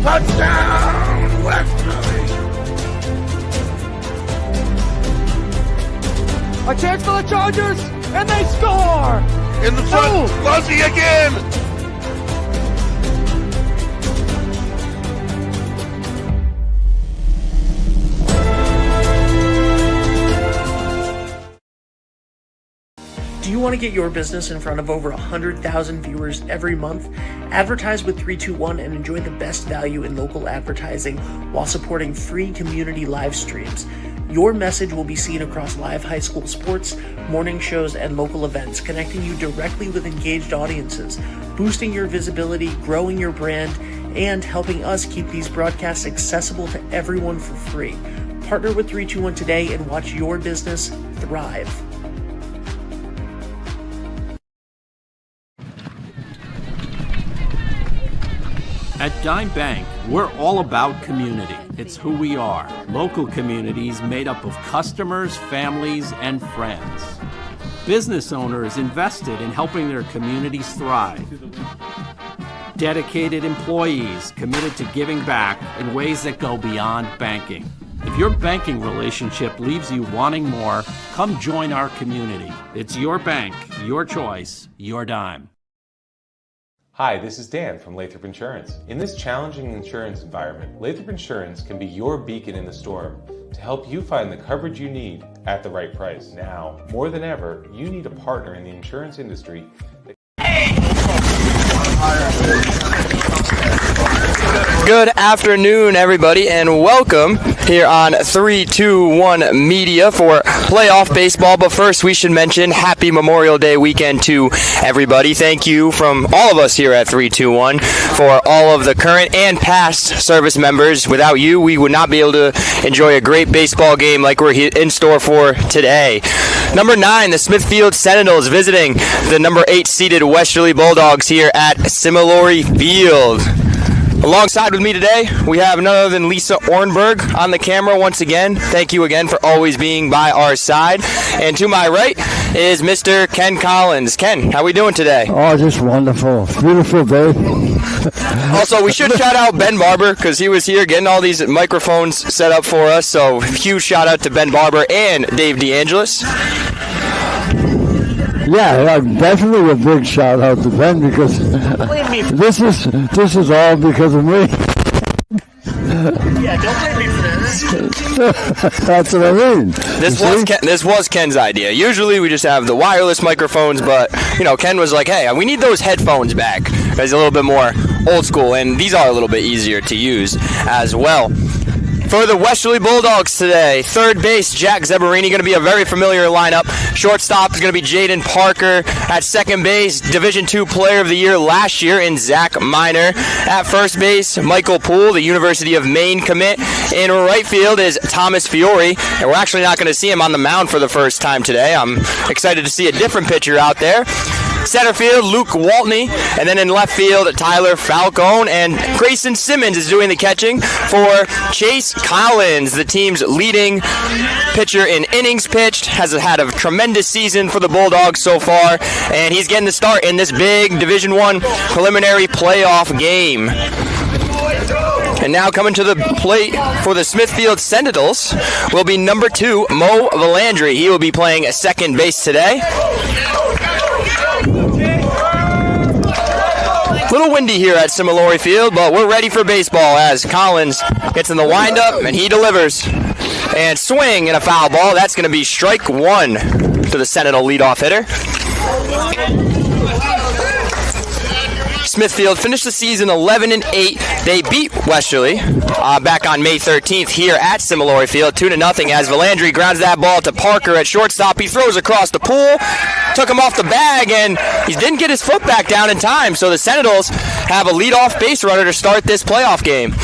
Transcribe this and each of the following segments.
Touchdown, Westerly! A chance for the Chargers, and they score! In the front, Fuzzy again! Do you want to get your business in front of over 100,000 viewers every month? Advertise with 321 and enjoy the best value in local advertising while supporting free community live streams. Your message will be seen across live high school sports, morning shows, and local events, connecting you directly with engaged audiences, boosting your visibility, growing your brand, and helping us keep these broadcasts accessible to everyone for free. Partner with 321 today and watch your business thrive. At Dime Bank, we're all about community. It's who we are. Local communities made up of customers, families, and friends. Business owners invested in helping their communities thrive. Dedicated employees committed to giving back in ways that go beyond banking. If your banking relationship leaves you wanting more, come join our community. It's your bank, your choice, your dime. Hi, this is Dan from Lathrop Insurance. In this challenging insurance environment, Lathrop Insurance can be your beacon in the storm to help you find the coverage you need at the right price. Now, more than ever, you need a partner in the insurance industry that Good afternoon, everybody, and welcome here on 321 Media for playoff baseball. But first, we should mention happy Memorial Day weekend to everybody. Thank you from all of us here at 321 for all of the current and past service members. Without you, we would not be able to enjoy a great baseball game like we're in store for today. Number 9, the Smithfield Sentinels visiting the number 8 seeded Westerly Bulldogs here at Similori Field. Alongside with me today, we have none other than Lisa Ornberg on the camera once again. Thank you again for always being by our side. And to my right is Mr. Ken Collins. Ken, how are we doing today? Oh, just wonderful. Beautiful day. Also, we should shout out Ben Barber because he was here getting all these microphones set up for us. So huge shout out to Ben Barber and Dave DeAngelis. Yeah, definitely a big shout out to Ben because this is all because of me. Yeah, don't blame me for this. That's what I mean. This was Ken's idea. Usually we just have the wireless microphones, but Ken was like, "Hey, we need those headphones back." It's a little bit more old school, and these are a little bit easier to use as well. For the Westerly Bulldogs today, third base, Jack Zeberini, going to be a very familiar lineup. Shortstop is going to be Jaden Parker. At second base, Division II Player of the Year last year in Zach Miner. At first base, Michael Poole, the University of Maine commit. In right field is Thomas Fiore, and we're actually not going to see him on the mound for the first time today. I'm excited to see a different pitcher out there. Center field, Luke Waltney, and then in left field, Tyler Falcone, and Grayson Simmons is doing the catching for Chase Collins, the team's leading pitcher in innings pitched, has had a tremendous season for the Bulldogs so far, and he's getting the start in this big Division I preliminary playoff game. And now coming to the plate for the Smithfield Sentinels will be number 2, Mo Valandry. He will be playing second base today. A little windy here at Similori Field, but we're ready for baseball as Collins gets in the windup and he delivers. And swing and a foul ball. That's going to be strike 1 to the Sentinel leadoff hitter. Smithfield finished the season 11-8. They beat Westerly back on May 13th here at Similori Field, 2-0, as Valandry grounds that ball to Parker at shortstop. He throws across the pool, took him off the bag, and he didn't get his foot back down in time. So the Sentinels have a leadoff base runner to start this playoff game.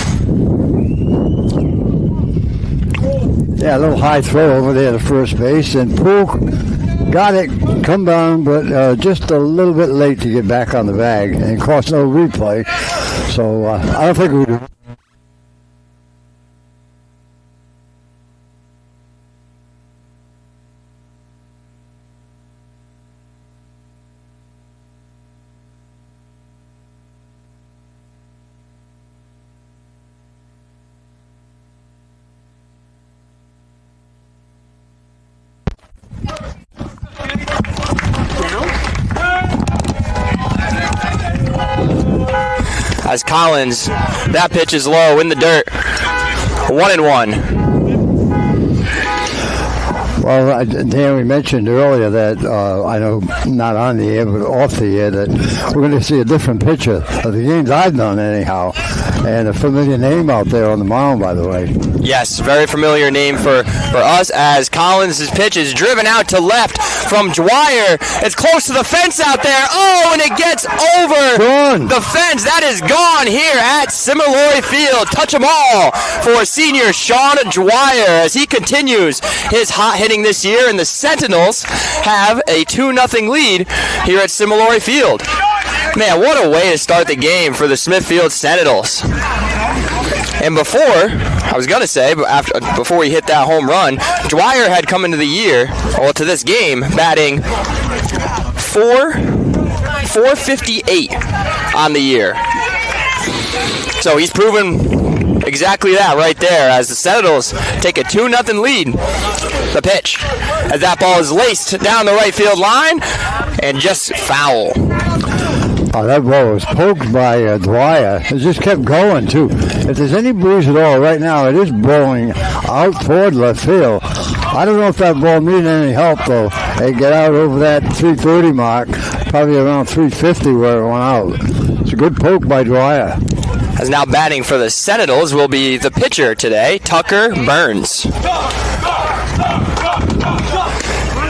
Yeah, a little high throw over there to first base, and Poole got it, come down, but just a little bit late to get back on the bag, and of course no replay. So I don't think we do. as Collins, that pitch is low in the dirt. 1-1. Well, Dan, we mentioned earlier that, I know not on the air, but off the air, that we're going to see a different picture of the games I've done anyhow. And a familiar name out there on the mound, by the way. Yes, very familiar name for us, as Collins' pitch is driven out to left from Dwyer. It's close to the fence out there. Oh, and it gets over the fence. That is gone here at Similori Field. Touch 'em all for senior Sean Dwyer as he continues his hot hitting this year, and the Sentinels have a 2-0 lead here at Similori Field. Man, what a way to start the game for the Smithfield Sentinels. And before, I was going to say, but before he hit that home run, Dwyer had come into the year, to this game, batting 458 on the year. So he's proven exactly that right there as the Sentinels take a 2-0 lead. The pitch, as that ball is laced down the right field line and just foul. Oh, that ball was poked by Dwyer. It just kept going, too. If there's any breeze at all right now, it is blowing out toward left field. I don't know if that ball needed any help, though. They get out over that 330 mark, probably around 350 where it went out. It's a good poke by Dwyer. As now batting for the Sentinels will be the pitcher today, Tucker Burns.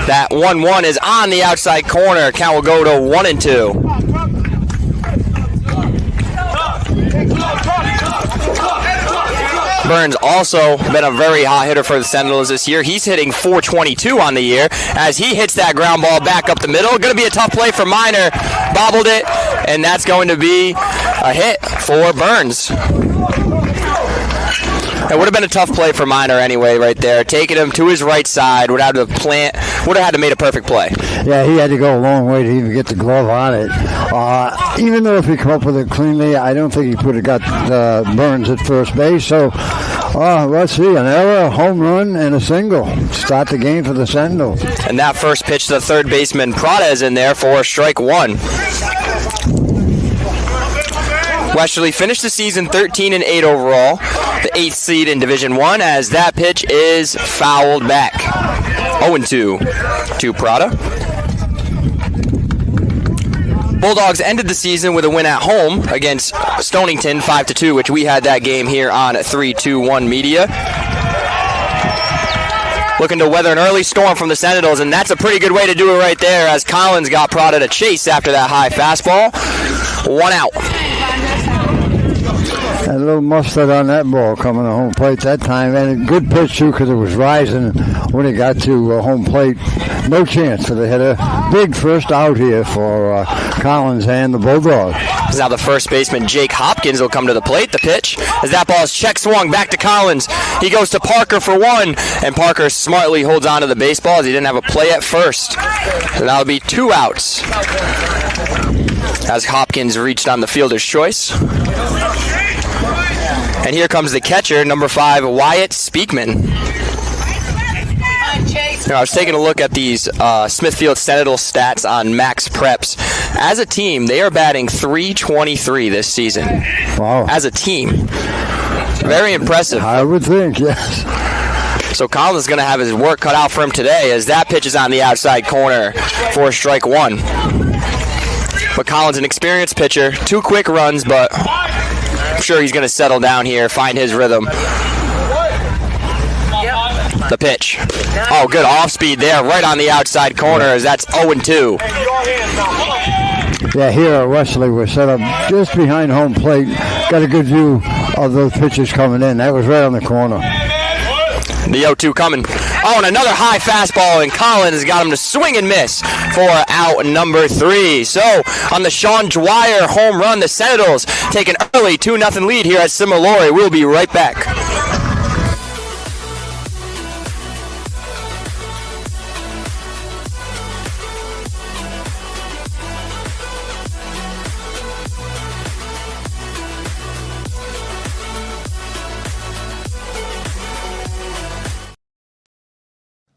That 1-1 is on the outside corner. Count will go to 1-2. Burns also been a very hot hitter for the Sentinels this year. He's hitting .422 on the year as he hits that ground ball back up the middle. Going to be a tough play for Minor. Bobbled it, and that's going to be a hit for Burns. It would have been a tough play for Minor anyway right there. Taking him to his right side would have had to made a perfect play. Yeah, he had to go a long way to even get the glove on it. Even though if he come up with it cleanly, I don't think he could have got Burns at first base. So let's see, an error, a home run, and a single. Start the game for the Sentinels. And that first pitch to the third baseman, Prada, is in there for strike one. Westerly finished the season 13-8 overall, the 8th seed in Division I, as that pitch is fouled back. 0-2 to Prada. Bulldogs ended the season with a win at home against Stonington 5-2, which we had that game here on 321 Media. Looking to weather an early storm from the Sentinels, and that's a pretty good way to do it right there, as Collins got Prada to chase after that high fastball. 1 out. A little mustard on that ball coming to home plate that time, and a good pitch too because it was rising when it got to home plate. No chance for the hitter. Big first out here for Collins and the Bulldogs. Now the first baseman Jake Hopkins will come to the plate. The pitch, as that ball is check swung back to Collins. He goes to Parker for one, and Parker smartly holds on to the baseball as he didn't have a play at first. So that'll be 2 outs as Hopkins reached on the fielder's choice. And here comes the catcher, number 5, Wyatt Speakman. Now, I was taking a look at these Smithfield Sentinel stats on Max Preps. As a team, they are batting .323 this season. Wow. As a team. Very impressive. I would think, yes. So Collins is going to have his work cut out for him today, as that pitch is on the outside corner for strike one. But Collins, an experienced pitcher, 2 quick runs, but I'm sure he's going to settle down here, find his rhythm. The pitch. Oh, good off speed there, right on the outside corner, as that's 0-2. Yeah, here at Westerly, we're set up just behind home plate. Got a good view of those pitches coming in. That was right on the corner. The 0-2 coming. Oh, and another high fastball, and Collins got him to swing and miss for out number 3. So, on the Sean Dwyer home run, the Sentinels take an early 2-0 lead here at Similori. We'll be right back.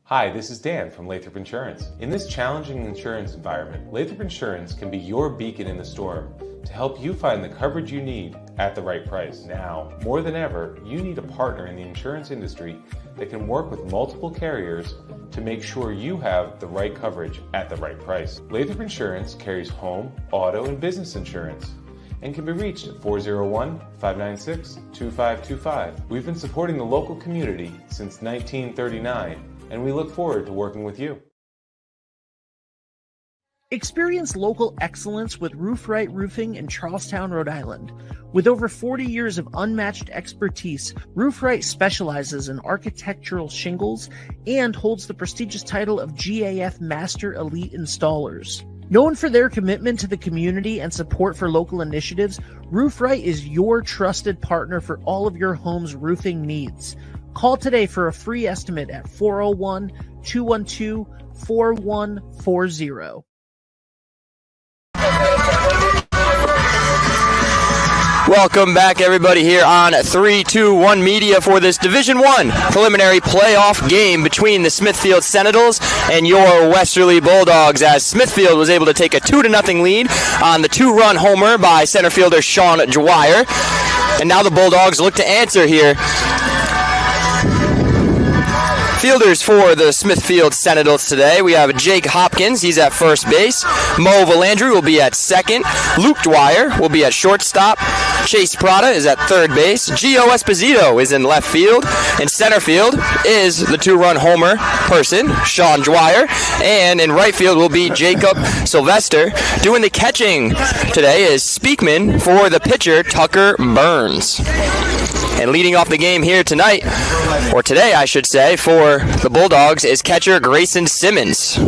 Hi, this is Dan from Lathrop Insurance. In this challenging insurance environment, Lathrop Insurance can be your beacon in the storm to help you find the coverage you need at the right price. Now, more than ever, you need a partner in the insurance industry that can work with multiple carriers to make sure you have the right coverage at the right price. Lathrop Insurance carries home, auto, and business insurance and can be reached at 401-596-2525. We've been supporting the local community since 1939, and we look forward to working with you. Experience local excellence with Roof Right Roofing in Charlestown, Rhode Island. With over 40 years of unmatched expertise, Roof Right specializes in architectural shingles and holds the prestigious title of GAF Master Elite Installers. Known for their commitment to the community and support for local initiatives, Roof Right is your trusted partner for all of your home's roofing needs. Call today for a free estimate at 401-212-4140. Welcome back, everybody, here on 321 Media for this Division I preliminary playoff game between the Smithfield Sentinels and your Westerly Bulldogs, as Smithfield was able to take a 2-0 lead on the 2-run homer by center fielder Sean Dwyer. And now the Bulldogs look to answer here. Fielders for the Smithfield Sentinels today, we have Jake Hopkins, he's at first base. Mo Valandry will be at second. Luke Dwyer will be at shortstop. Chase Prada is at third base. Gio Esposito is in left field. In center field is the 2-run homer person, Sean Dwyer. And in right field will be Jacob Sylvester. Doing the catching today is Speakman for the pitcher, Tucker Burns. And leading off the game here tonight, or today I should say, for the Bulldogs is catcher Grayson Simmons.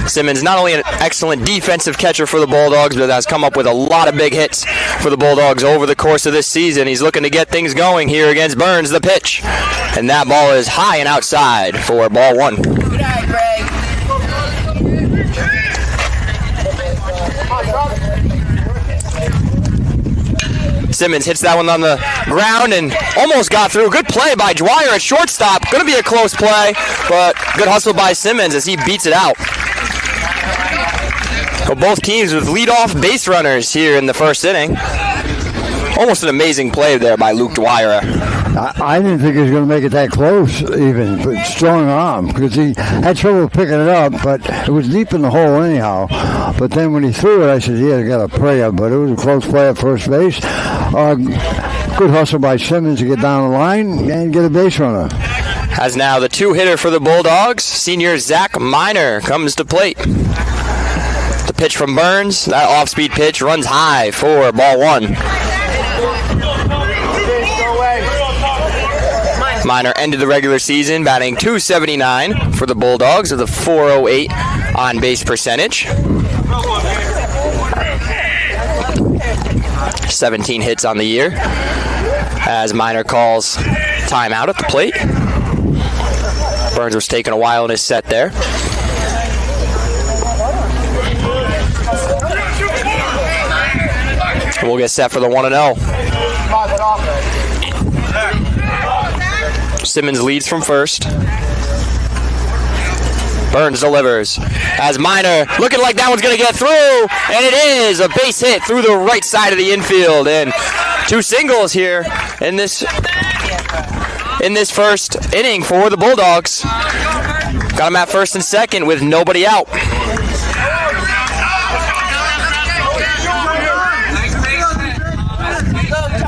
Simmons, not only an excellent defensive catcher for the Bulldogs, but has come up with a lot of big hits for the Bulldogs over the course of this season. He's looking to get things going here against Burns, the pitch. And that ball is high and outside for ball one. Good eye, Greg. Simmons hits that one on the ground and almost got through. Good play by Dwyer at shortstop. Going to be a close play, but good hustle by Simmons as he beats it out. So both teams with leadoff base runners here in the first inning. Almost an amazing play there by Luke Dwyer. I didn't think he was going to make it that close, even, but strong arm, because he had trouble picking it up, but it was deep in the hole anyhow. But then when he threw it, I said, yeah, I got a prayer, but it was a close play at first base. Good hustle by Simmons to get down the line and get a base runner. As now the 2-hitter for the Bulldogs, senior Zach Miner comes to plate. The pitch from Burns, that off-speed pitch runs high for ball one. Miner ended the regular season batting .279 for the Bulldogs with a .408 on-base percentage. 17 hits on the year as Miner calls timeout at the plate. Burns was taking a while in his set there. We'll get set for the 1-0. Simmons leads from first. Burns delivers as Miner looking like that one's going to get through, and it is a base hit through the right side of the infield, and 2 singles here in this first inning for the Bulldogs. Got him at first and second with nobody out.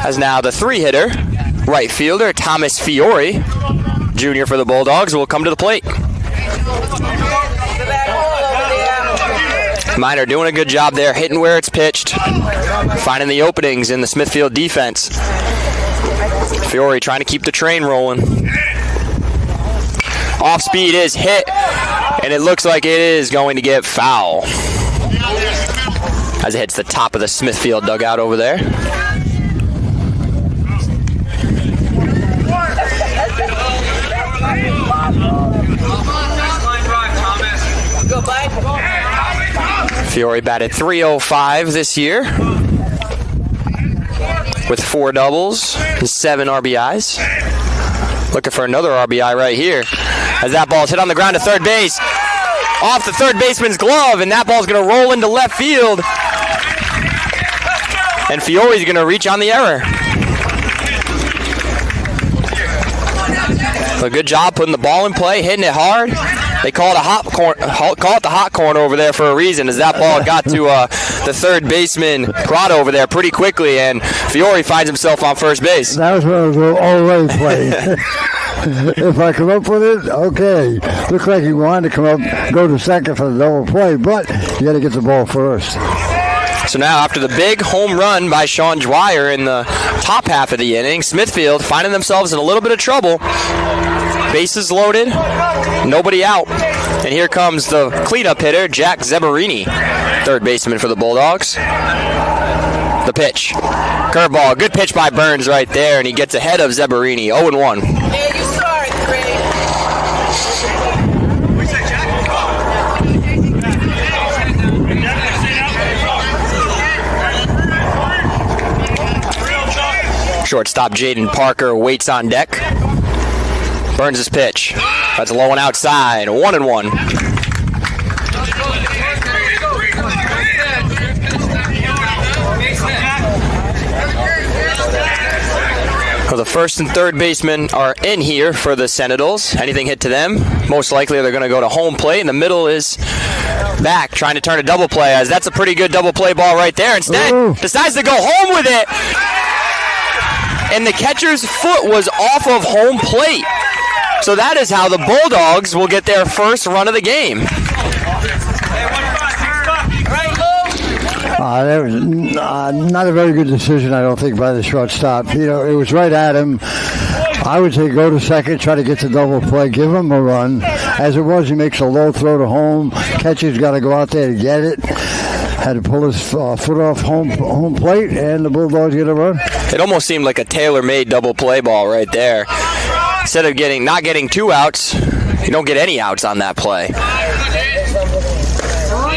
As now the 3-hitter, right fielder Thomas Fiore, junior for the Bulldogs, will come to the plate. Miner doing a good job there, hitting where it's pitched, finding the openings in the Smithfield defense. Fiore trying to keep the train rolling. Off speed is hit, and it looks like it is going to get foul as it hits the top of the Smithfield dugout over there. Fiore batted .305 this year with 4 doubles and 7 RBIs. Looking for another RBI right here as that ball's hit on the ground to third base. Off the third baseman's glove, and that ball's going to roll into left field. And Fiore's going to reach on the error. A good job putting the ball in play, hitting it hard. They call it the hot corner over there for a reason, as that ball got to the third baseman Prada over there pretty quickly, and Fiore finds himself on first base. That was one of those always plays. If I come up with it, okay. Looks like he wanted to come up, go to second for the double play, but you got to get the ball first. So now after the big home run by Sean Dwyer in the top half of the inning, Smithfield finding themselves in a little bit of trouble. Bases loaded, nobody out. And here comes the cleanup hitter, Jack Zeberini, third baseman for the Bulldogs. The pitch. Curveball, good pitch by Burns right there, and he gets ahead of Zeberini, 0-1. Hey, you saw it, Craig. Shortstop Jaden Parker waits on deck. Burns his pitch. That's low and outside. 1-1. Well, the first and third basemen are in here for the Sentinels. Anything hit to them, most likely they're going to go to home plate. And the middle is back, trying to turn a double play, as that's a pretty good double play ball right there. Instead, decides to go home with it. And the catcher's foot was off of home plate. So that is how the Bulldogs will get their first run of the game. That was not a very good decision, I don't think, by the shortstop. You know, it was right at him. I would say go to second, try to get the double play, give him a run. As it was, he makes a low throw to home. Catcher's got to go out there to get it. Had to pull his foot off home plate, and the Bulldogs get a run. It almost seemed like a tailor-made double play ball right there. Instead of not getting 2 outs, you don't get any outs on that play.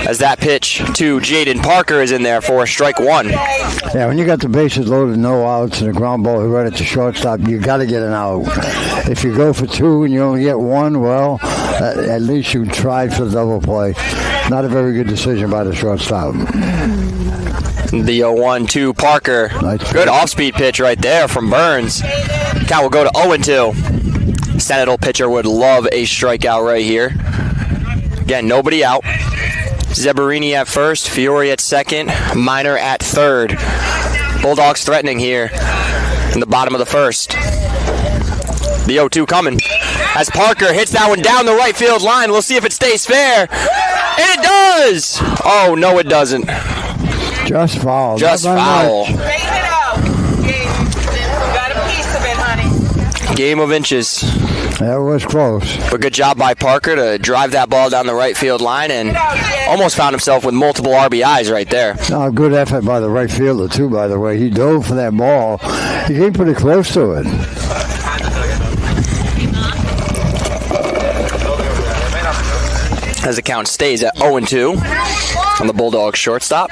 As that pitch to Jaden Parker is in there for strike 1. Yeah, when you got the bases loaded, no outs, and a ground ball right at the shortstop, you got to get an out. If you go for 2 and you only get 1, well, at least you tried for the double play. Not a very good decision by the shortstop. The 0-1 Parker. Nice. Good off-speed pitch right there from Burns. Count will go to 0-2. Sentinel pitcher would love a strikeout right here. Again, nobody out. Zeberini at first, Fiore at second, Minor at third. Bulldogs threatening here in the bottom of the first. The 0-2 coming. As Parker hits that one down the right field line. We'll see if it stays fair. And it does! Oh, no, it doesn't. Just foul. Just foul. Straighten it out. Got a piece of it, honey. Game of inches. That was close. But good job by Parker to drive that ball down the right field line and almost found himself with multiple RBIs right there. Oh, good effort by the right fielder, too, by the way. He dove for that ball. He came pretty close to it. As the count stays at 0-2 on the Bulldogs shortstop.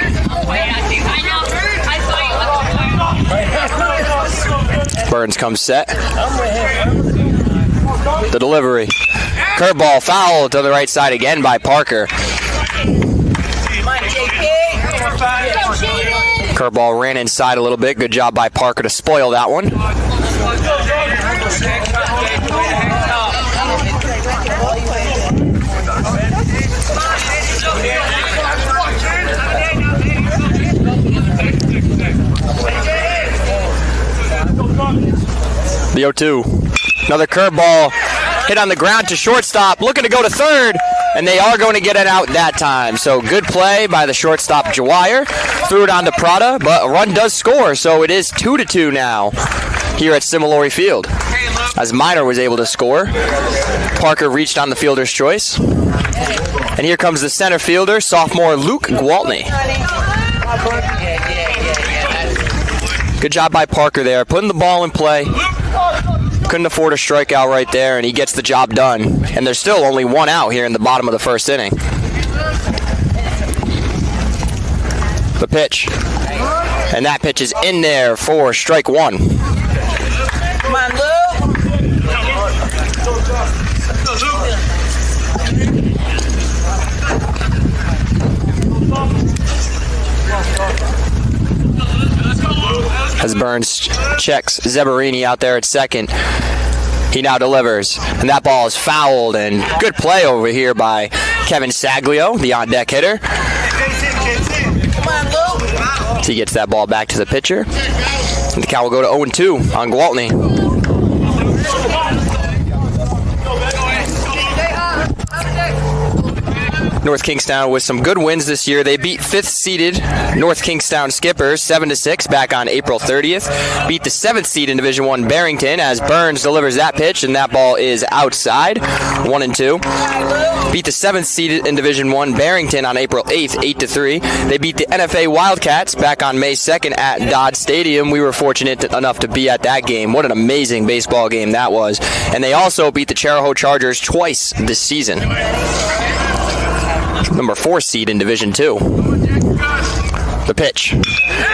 Burns comes set. The delivery. Curveball foul to the right side again by Parker. Curveball ran inside a little bit. Good job by Parker to spoil that one. The 0-2. Another curveball hit on the ground to shortstop, looking to go to third, and they are going to get it out that time. So good play by the shortstop, Dwyer. Threw it on to Prada, but a run does score, so it is 2-2 now here at Similori Field. As Minor was able to score, Parker reached on the fielder's choice. And here comes the center fielder, sophomore Luke Gwaltney. Good job by Parker there, putting the ball in play. Couldn't afford a strikeout right there, and he gets the job done. And there's still only 1 out here in the bottom of the first inning. The pitch. And that pitch is in there for strike 1. Come on, Lou. As Burns checks Zeberini out there at second. He now delivers, and that ball is fouled, and good play over here by Kevin Saglio, the on-deck hitter. So he gets that ball back to the pitcher. And the count will go to 0-2 on Gwaltney. North Kingstown with some good wins this year. They beat 5th-seeded North Kingstown Skippers 7-6 back on April 30th. Beat the 7th seed in Division I Barrington as Burns delivers that pitch, and that ball is outside, 1-2. Beat the 7th seed in Division I Barrington on April 8th, 8-3. They beat the NFA Wildcats back on May 2nd at Dodd Stadium. We were fortunate enough to be at that game. What an amazing baseball game that was. And they also beat the Charahoe Chargers twice this season. Number 4 seed in Division II. The pitch.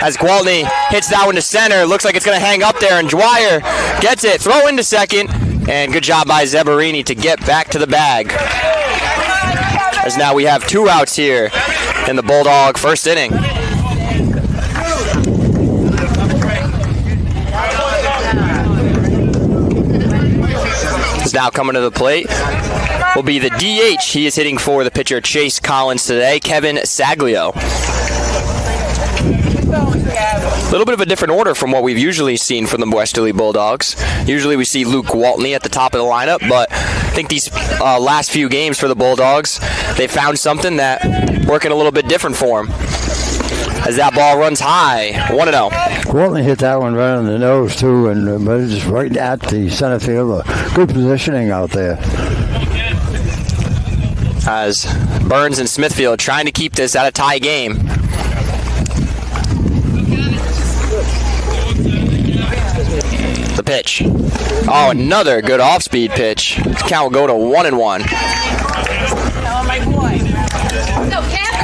As Gwaltney hits that one to center, looks like it's going to hang up there, and Dwyer gets it, throw into second, and good job by Zeberini to get back to the bag. As now we have 2 outs here in the Bulldog first inning. Is now coming to the plate will be the DH. He is hitting for the pitcher Chase Collins today, Kevin Saglio. A little bit of a different order from what we've usually seen from the Westerly Bulldogs. Usually we see Luke Gwaltney at the top of the lineup, but I think these last few games for the Bulldogs, they found something that working a little bit different for them. As that ball runs high, 1-0. Gwaltney hit that one right on the nose, too, and but it's right at the center field. Good positioning out there. As Burns and Smithfield trying to keep this at a tie game. The pitch. Oh, another good off-speed pitch. This count will go to 1-1.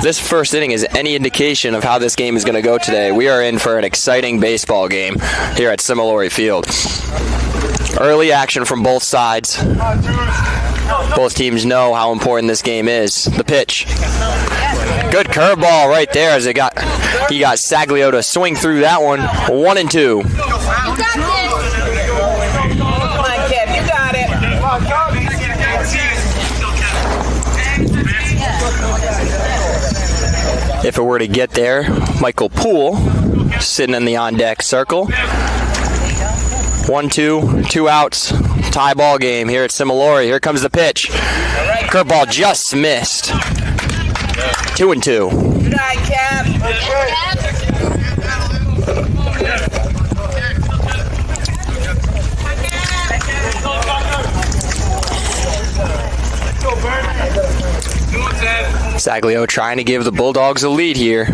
This first inning is any indication of how this game is going to go today. We are in for an exciting baseball game here at Similori Field. Early action from both sides. Both teams know how important this game is. The pitch. Good curveball right there as he got Saglio to swing through that one. 1-2. You got this. Come on, Kev, you got it. If it were to get there, Michael Poole sitting in the on-deck circle. 1-2, 2 outs, tie ball game here at Similori. Here comes the pitch. Curveball just missed. 2-2. Good eye, Kev. Saglio trying to give the Bulldogs a lead here.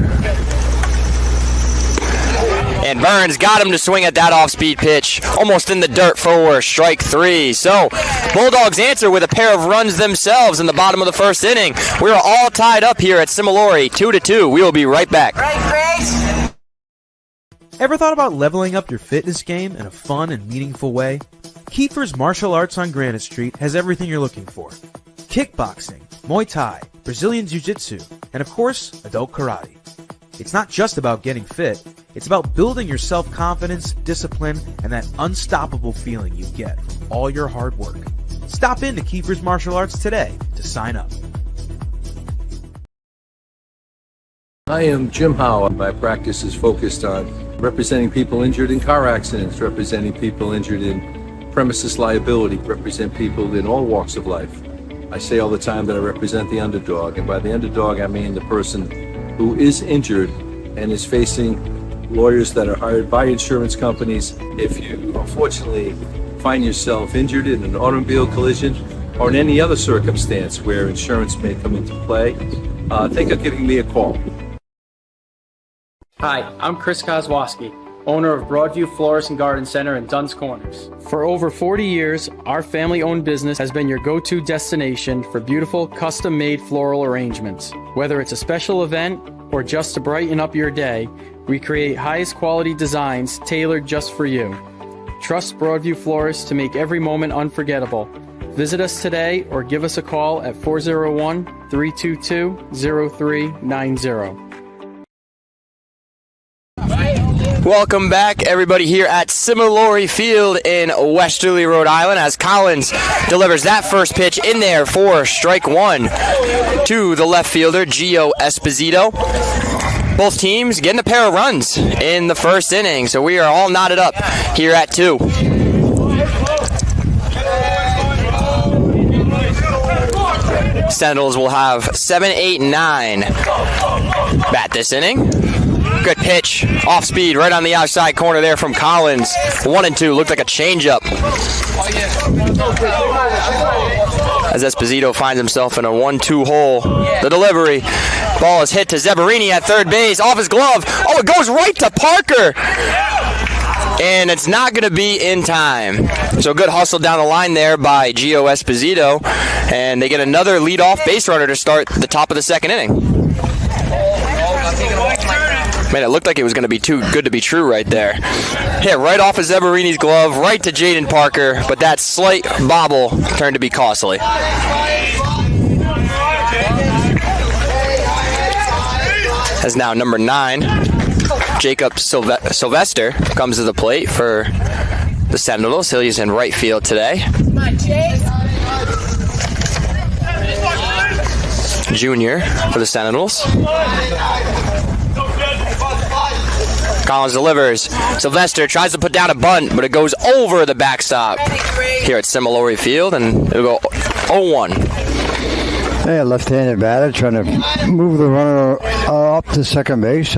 And Burns got him to swing at that off-speed pitch, almost in the dirt for strike 3. So, Bulldogs answer with a pair of runs themselves in the bottom of the first inning. We're all tied up here at Similori, 2-2. We will be right back. Right, Grace? Ever thought about leveling up your fitness game in a fun and meaningful way? Kiefer's Martial Arts on Granite Street has everything you're looking for. Kickboxing, Muay Thai, Brazilian Jiu-Jitsu, and of course, adult karate. It's not just about getting fit, it's about building your self-confidence, discipline, and that unstoppable feeling you get from all your hard work. Stop into Kiefer's Martial Arts today to sign up. I am Jim Howe. My practice is focused on representing people injured in car accidents, representing people injured in premises liability, represent people in all walks of life. I say all the time that I represent the underdog, and by the underdog I mean the person who is injured and is facing lawyers that are hired by insurance companies. If you unfortunately find yourself injured in an automobile collision or in any other circumstance where insurance may come into play, think of giving me a call. Hi, I'm Chris Kozłowski, owner of Broadview Florist and Garden Center in Dunn's Corners. For over 40 years, our family-owned business has been your go-to destination for beautiful, custom-made floral arrangements. Whether it's a special event or just to brighten up your day, we create highest quality designs tailored just for you. Trust Broadview Florists to make every moment unforgettable. Visit us today or give us a call at 401-322-0390. Welcome back, everybody, here at Similori Field in Westerly, Rhode Island, as Collins delivers that first pitch in there for strike one to the left fielder, Gio Esposito. Both teams getting a pair of runs in the first inning, so we are all knotted up here at 2. Sentinels will have 7, 8, 9 bat this inning. Good pitch, off speed, right on the outside corner there from Collins. 1-2, looked like a changeup. As Esposito finds himself in a 1-2 hole. The delivery, ball is hit to Zeberini at third base, off his glove. Oh, it goes right to Parker. And it's not going to be in time. So good hustle down the line there by Gio Esposito. And they get another leadoff base runner to start the top of the second inning. Man, it looked like it was going to be too good to be true right there. Hit right off of Zeberini's glove, right to Jaden Parker, but that slight bobble turned to be costly. As now number 9, Jacob Sylvester comes to the plate for the Sentinels. He's in right field today. Junior for the Sentinels. Collins delivers. Sylvester tries to put down a bunt, but it goes over the backstop here at Similori Field, and it'll go 0-1. Yeah, left-handed batter trying to move the runner up to second base.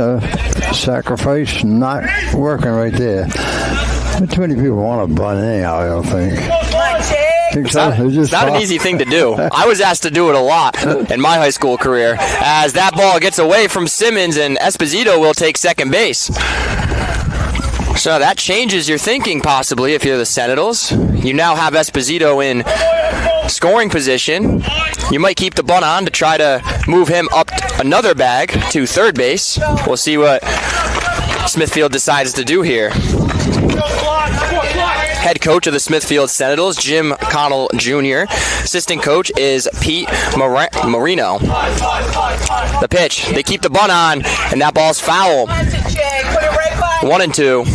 Sacrifice not working right there. Not too many people want to bunt anyhow, I don't think. It's not an easy thing to do. I was asked to do it a lot in my high school career, as that ball gets away from Simmons and Esposito will take second base. So that changes your thinking possibly if you're the Sentinels. You now have Esposito in scoring position. You might keep the bunt on to try to move him up another bag to third base. We'll see what Smithfield decides to do here. Head coach of the Smithfield Sentinels, Jim Connell Jr. Assistant coach is Pete Marino. The pitch, they keep the bunt on, and that ball's foul. 1-2.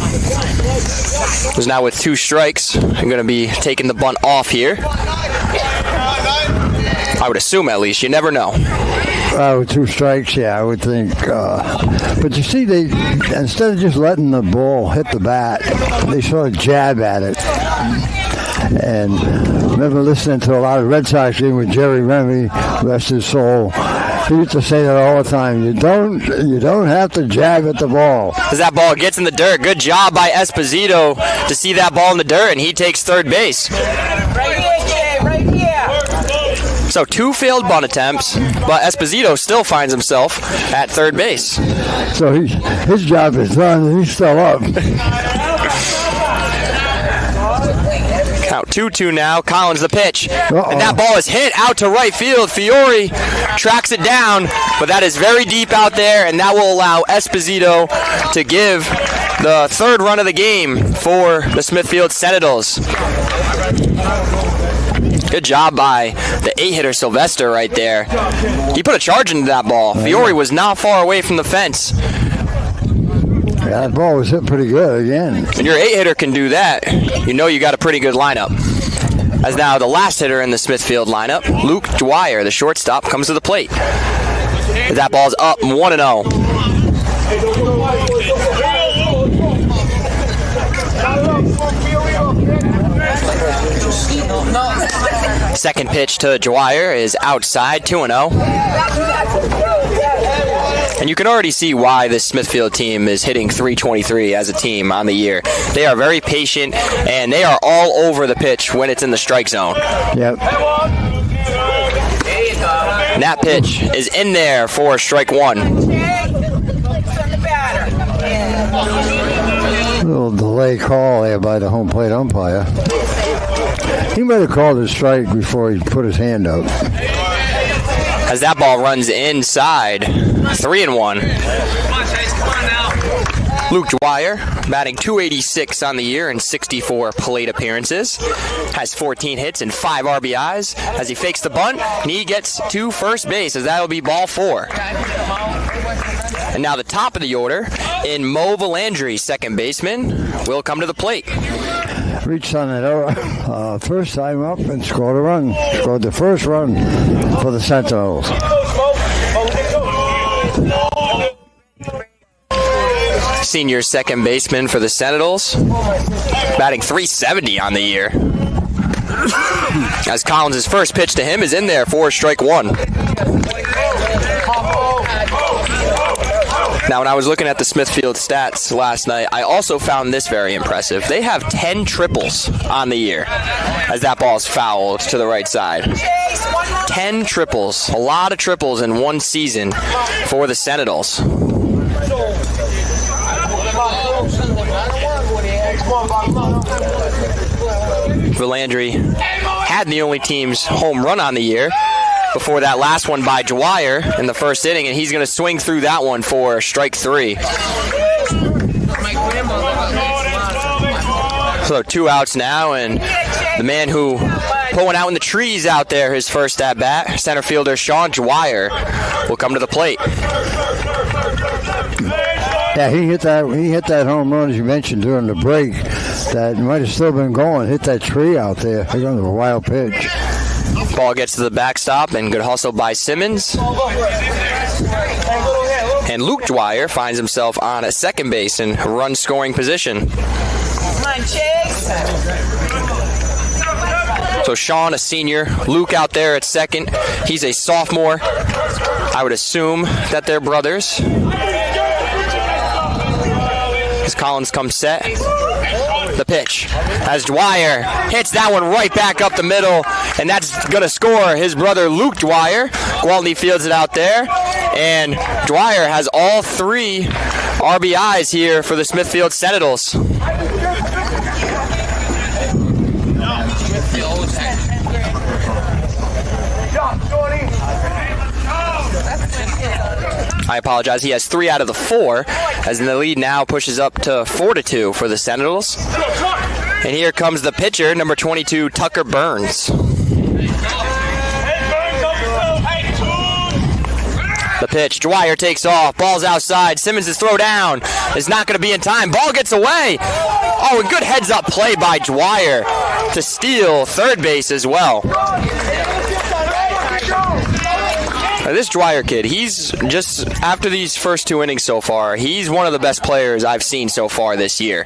Is now with 2 strikes. I'm going to be taking the bunt off here. I would assume, at least. You never know. With 2 strikes, yeah, I would think. But you see, they instead of just letting the ball hit the bat, they sort of jab at it. And I remember listening to a lot of Red Sox games with Jerry Remy, rest his soul. He used to say that all the time. You don't have to jab at the ball. As that ball gets in the dirt, good job by Esposito to see that ball in the dirt, and he takes third base. Right here, Jay, right here. So 2 failed bunt attempts, but Esposito still finds himself at third base. So his job is done, and he's still up. Count 2-2 now. Collins the pitch. And that ball is hit out to right field. Fiore tracks it down, but that is very deep out there, and that will allow Esposito to give the third run of the game for the Smithfield Sentinels. Good job by the 8-hitter Sylvester right there. He put a charge into that ball. Fiore was not far away from the fence. Yeah, that ball was hit pretty good again. When your 8-hitter can do that, you know you got a pretty good lineup. As now the last hitter in the Smithfield lineup, Luke Dwyer, the shortstop, comes to the plate. That ball's up 1-0. Second pitch to Dwyer is outside, 2-0. And you can already see why this Smithfield team is hitting .323 as a team on the year. They are very patient, and they are all over the pitch when it's in the strike zone. Yep. And that pitch is in there for strike 1. A little delay call there by the home plate umpire. He might have called a strike before he put his hand up. As that ball runs inside, 3-1. Luke Dwyer, batting .286 on the year in 64 plate appearances, has 14 hits and 5 RBIs as he fakes the bunt, and he gets to first base as that'll be ball 4. And now the top of the order in Mo Valandry, second baseman, will come to the plate. Reached on it first time up and scored a run. Scored the first run for the Sentinels. Senior second baseman for the Sentinels, batting .370 on the year. As Collins' first pitch to him is in there for strike 1. Now, when I was looking at the Smithfield stats last night, I also found this very impressive. They have 10 triples on the year as that ball's fouled to the right side. 10 triples. A lot of triples in one season for the Sentinels. Valandry had the only team's home run on the year before that last one by Dwyer in the first inning, and he's going to swing through that one for strike 3. So 2 outs now, and the man who put one out in the trees out there, his first at bat, center fielder Sean Dwyer, will come to the plate. Yeah, he hit that home run, as you mentioned, during the break. That might have still been going. Hit that tree out there. They're going to a wild pitch. Ball gets to the backstop, and good hustle by Simmons. And Luke Dwyer finds himself on a second base in run-scoring position. So Sean, a senior. Luke out there at second. He's a sophomore. I would assume that they're brothers. As Collins comes set. The pitch as Dwyer hits that one right back up the middle, and that's going to score his brother Luke Dwyer. Gwaltney fields it out there, and Dwyer has all 3 RBIs here for the Smithfield Sentinels. I apologize. He has 3 out of the 4, as the lead now pushes up to 4-2 for the Sentinels. And here comes the pitcher, number 22, Tucker Burns. The pitch, Dwyer takes off, ball's outside, Simmons' throw down is not going to be in time, ball gets away. Oh, a good heads-up play by Dwyer to steal third base as well. Now, this Dwyer kid, he's just, after these first 2 innings so far, he's one of the best players I've seen so far this year.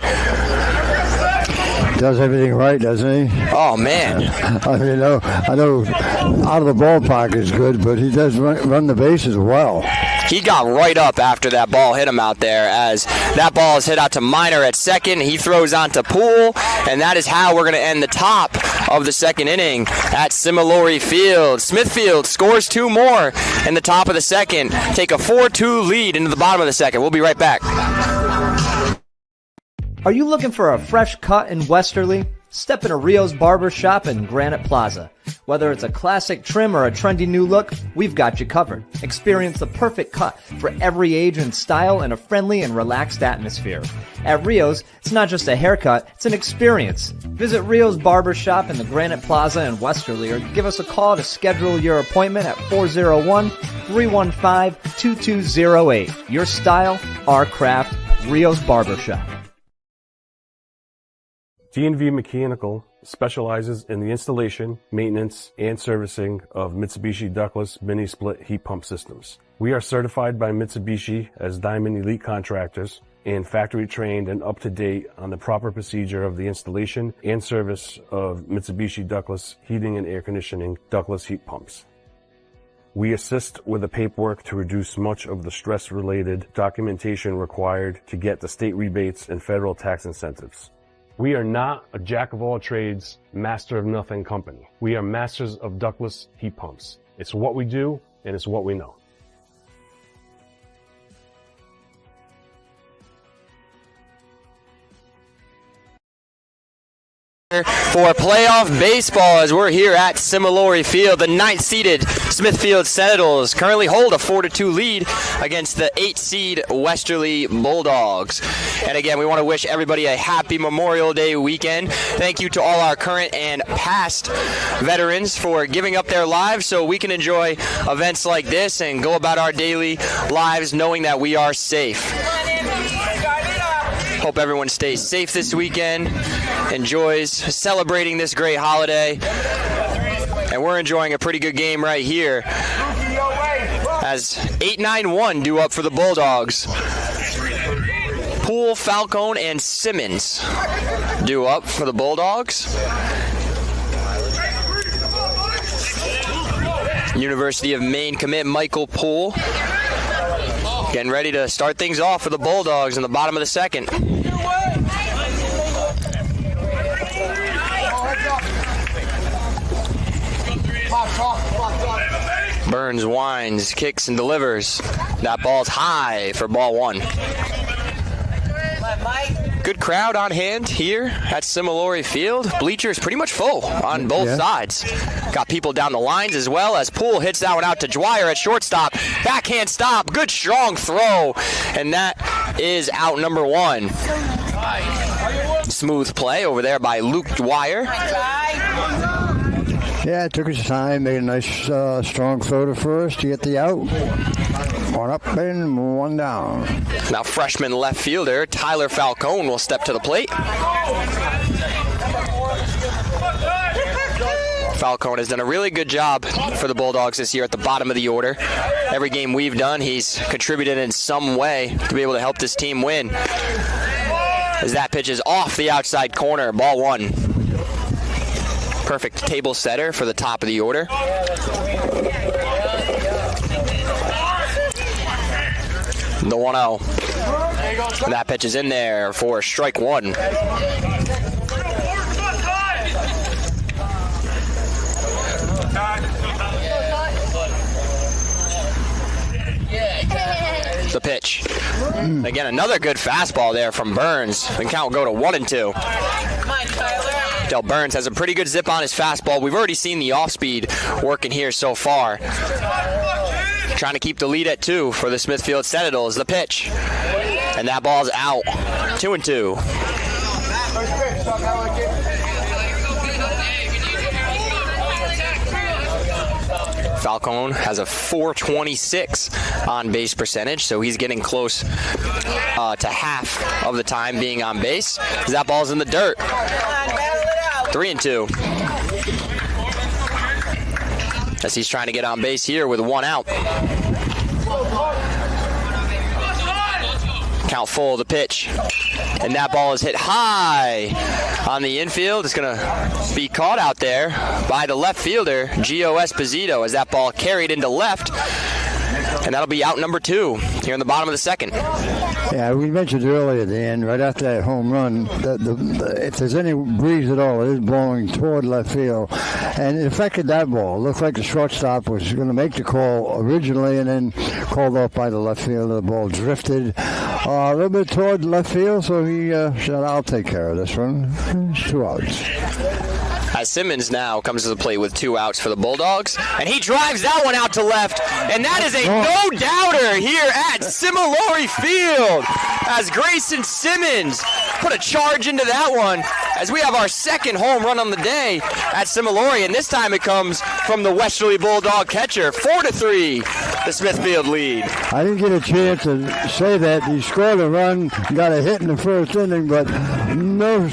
Does everything right, doesn't he? Oh, man. I know out of the ballpark is good, but he does run the bases well. He got right up after that ball hit him out there, as that ball is hit out to Minor at second. He throws on to Poole, and that is how we're going to end the top of the second inning at Similori Field. Smithfield scores 2 more in the top of the second, take a 4-2 lead into the bottom of the second. We'll be right back. Are you looking for a fresh cut in Westerly? Step into RIIL's Barber Shop in Granite Plaza. Whether it's a classic trim or a trendy new look, we've got you covered. Experience the perfect cut for every age and style in a friendly and relaxed atmosphere. At RIIL's, it's not just a haircut, it's an experience. Visit RIIL's Barber Shop in the Granite Plaza in Westerly, or give us a call to schedule your appointment at 401-315-2208. Your style, our craft, RIIL's Barber Shop. D&V Mechanical specializes in the installation, maintenance, and servicing of Mitsubishi ductless mini-split heat pump systems. We are certified by Mitsubishi as Diamond Elite Contractors and factory trained and up to date on the proper procedure of the installation and service of Mitsubishi ductless heating and air conditioning ductless heat pumps. We assist with the paperwork to reduce much of the stress-related documentation required to get the state rebates and federal tax incentives. We are not a jack-of-all-trades, master-of-nothing company. We are masters of ductless heat pumps. It's what we do, and it's what we know. for playoff baseball as we're here at Similori Field. The 9th-seeded Smithfield Sentinels currently hold a 4-2 lead against the 8th-seed Westerly Bulldogs. And again, we want to wish everybody a happy Memorial Day weekend. Thank you to all our current and past veterans for giving up their lives so we can enjoy events like this and go about our daily lives knowing that we are safe. Hope everyone stays safe this weekend, enjoys celebrating this great holiday, and we're enjoying a pretty good game right here as 8-9-1 due up for the Bulldogs. Poole, Falcone, and Simmons due up for the Bulldogs. University of Maine commit Michael Poole getting ready to start things off for the Bulldogs in the bottom of the second. Burns winds, kicks, and delivers. That ball's high for ball one. Good crowd on hand here at Similori Field. Bleachers pretty much full on both sides. Got people down the lines as well as Poole hits that one out to Dwyer at shortstop. Backhand stop, good strong throw, and that is out number one. Smooth play over there by Luke Dwyer. Yeah, it took his time, made a nice strong throw to first to get the out. One up and one down. Now freshman left fielder Tyler Falcone will step to the plate. Falcone has done a really good job for the Bulldogs this year at the bottom of the order. Every game we've done, he's contributed in some way to be able to help this team win. As that pitch is off the outside corner, ball one. Perfect table setter for the top of the order. The 1-0. That pitch is in there for strike one. The pitch. Again, another good fastball there from Burns. The count will go to 1-2. Del Burns has a pretty good zip on his fastball. We've already seen the off-speed working here so far. Trying to keep the lead at 2 for the Smithfield Sentinels. The pitch. And that ball's out. 2-2. Falcone has a .426 on base percentage, so he's getting close to half of the time being on base. That ball's in the dirt. 3-2. As he's trying to get on base here with one out. Count full of the pitch. And that ball is hit high on the infield. It's going to be caught out there by the left fielder, Gio Esposito, as that ball carried into left. And that'll be out number 2 here in the bottom of the second. Yeah, we mentioned earlier, Dan, right after that home run, if there's any breeze at all, it is blowing toward left field. And it affected that ball. It looked like the shortstop was going to make the call originally and then called off by the left fielder. The ball drifted a little bit toward left field, so he said, I'll take care of this one. It's 2 outs. As Simmons now comes to the plate with 2 outs for the Bulldogs, and he drives that one out to left, and that is a no-doubter here at Similori Field as Grayson Simmons put a charge into that one as we have our second home run on the day at Similori, and this time it comes from the Westerly Bulldog catcher. 4-3, the Smithfield lead. I didn't get a chance to say that. He scored a run, got a hit in the first inning, but no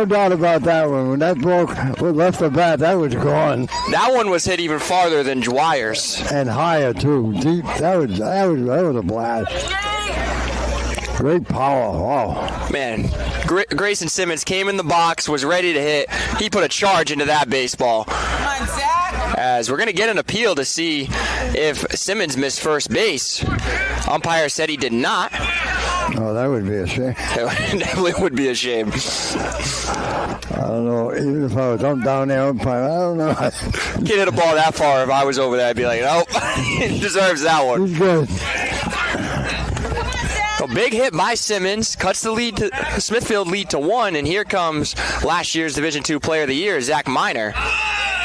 doubt about that one. When that ball left the bat, that was gone. That one was hit even farther than Dwyer's. And higher, too. Deep. That was a blast. Great power. Wow. Man, Grayson Simmons came in the box, was ready to hit. He put a charge into that baseball. As we're going to get an appeal to see if Simmons missed first base. Umpire said he did not. Oh, that would be a shame. It definitely would be a shame. I don't know. Even if I was down there umpire, I don't know. Can't hit a ball that far. If I was over there, I'd be like, nope, he deserves that one. He's good. A big hit by Simmons, cuts the lead to Smithfield lead to 1, and here comes last year's Division II Player of the Year, Zach Miner.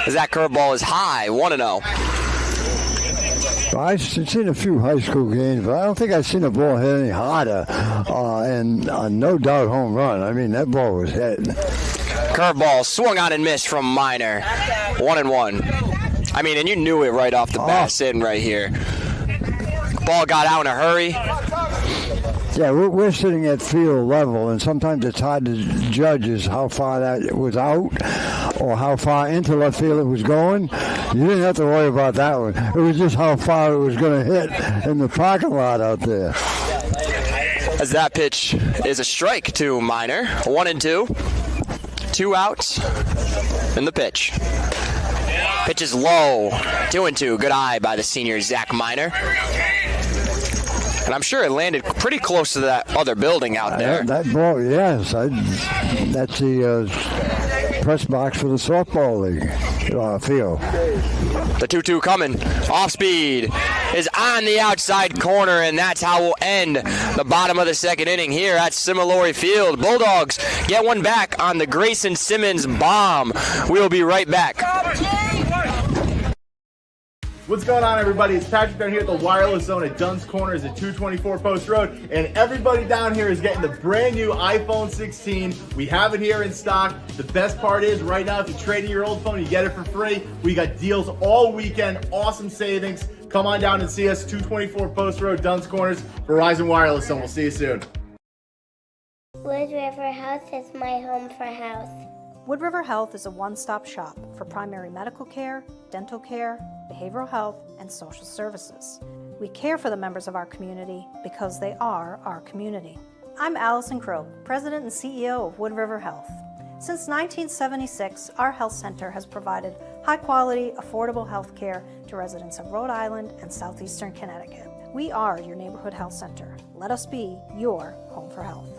That curveball is high, 1-0. I've seen a few high school games, but I don't think I've seen a ball hit any harder, and no doubt home run. I mean, that ball was hit. Curveball swung on and missed from Miner, 1-1. I mean, and you knew it right off the bat, sitting right here. Ball got out in a hurry. Yeah, we're sitting at field level, and sometimes it's hard to judge is how far that was out or how far into left field it was going. You didn't have to worry about that one. It was just how far it was going to hit in the parking lot out there. As that pitch is a strike to Miner, 1-2. 2 outs, and the pitch. Pitch is low, 2-2. Good eye by the senior Zach Miner. And I'm sure it landed pretty close to that other building out there. That ball, yes. That's the press box for the softball league field. The 2-2 coming. Off speed is on the outside corner, and that's how we'll end the bottom of the second inning here at Similori Field. Bulldogs get one back on the Grayson Simmons bomb. We'll be right back. What's going on, everybody? It's Patrick down here at the Wireless Zone at Dunn's Corners at 224 Post Road, and everybody down here is getting the brand new iPhone 16. We have it here in stock. The best part is right now, if you trade in your old phone, you get it for free. We got deals all weekend, awesome savings. Come on down and see us, 224 Post Road, Dunn's Corners, Verizon Wireless Zone. We'll see you soon. Wood River Health is my home for health. Wood River Health is a one-stop shop for primary medical care, dental care, behavioral health, and social services. We care for the members of our community because they are our community. I'm Allison Crow, President and CEO of Wood River Health. Since 1976, our health center has provided high-quality, affordable health care to residents of Rhode Island and southeastern Connecticut. We are your neighborhood health center. Let us be your home for health.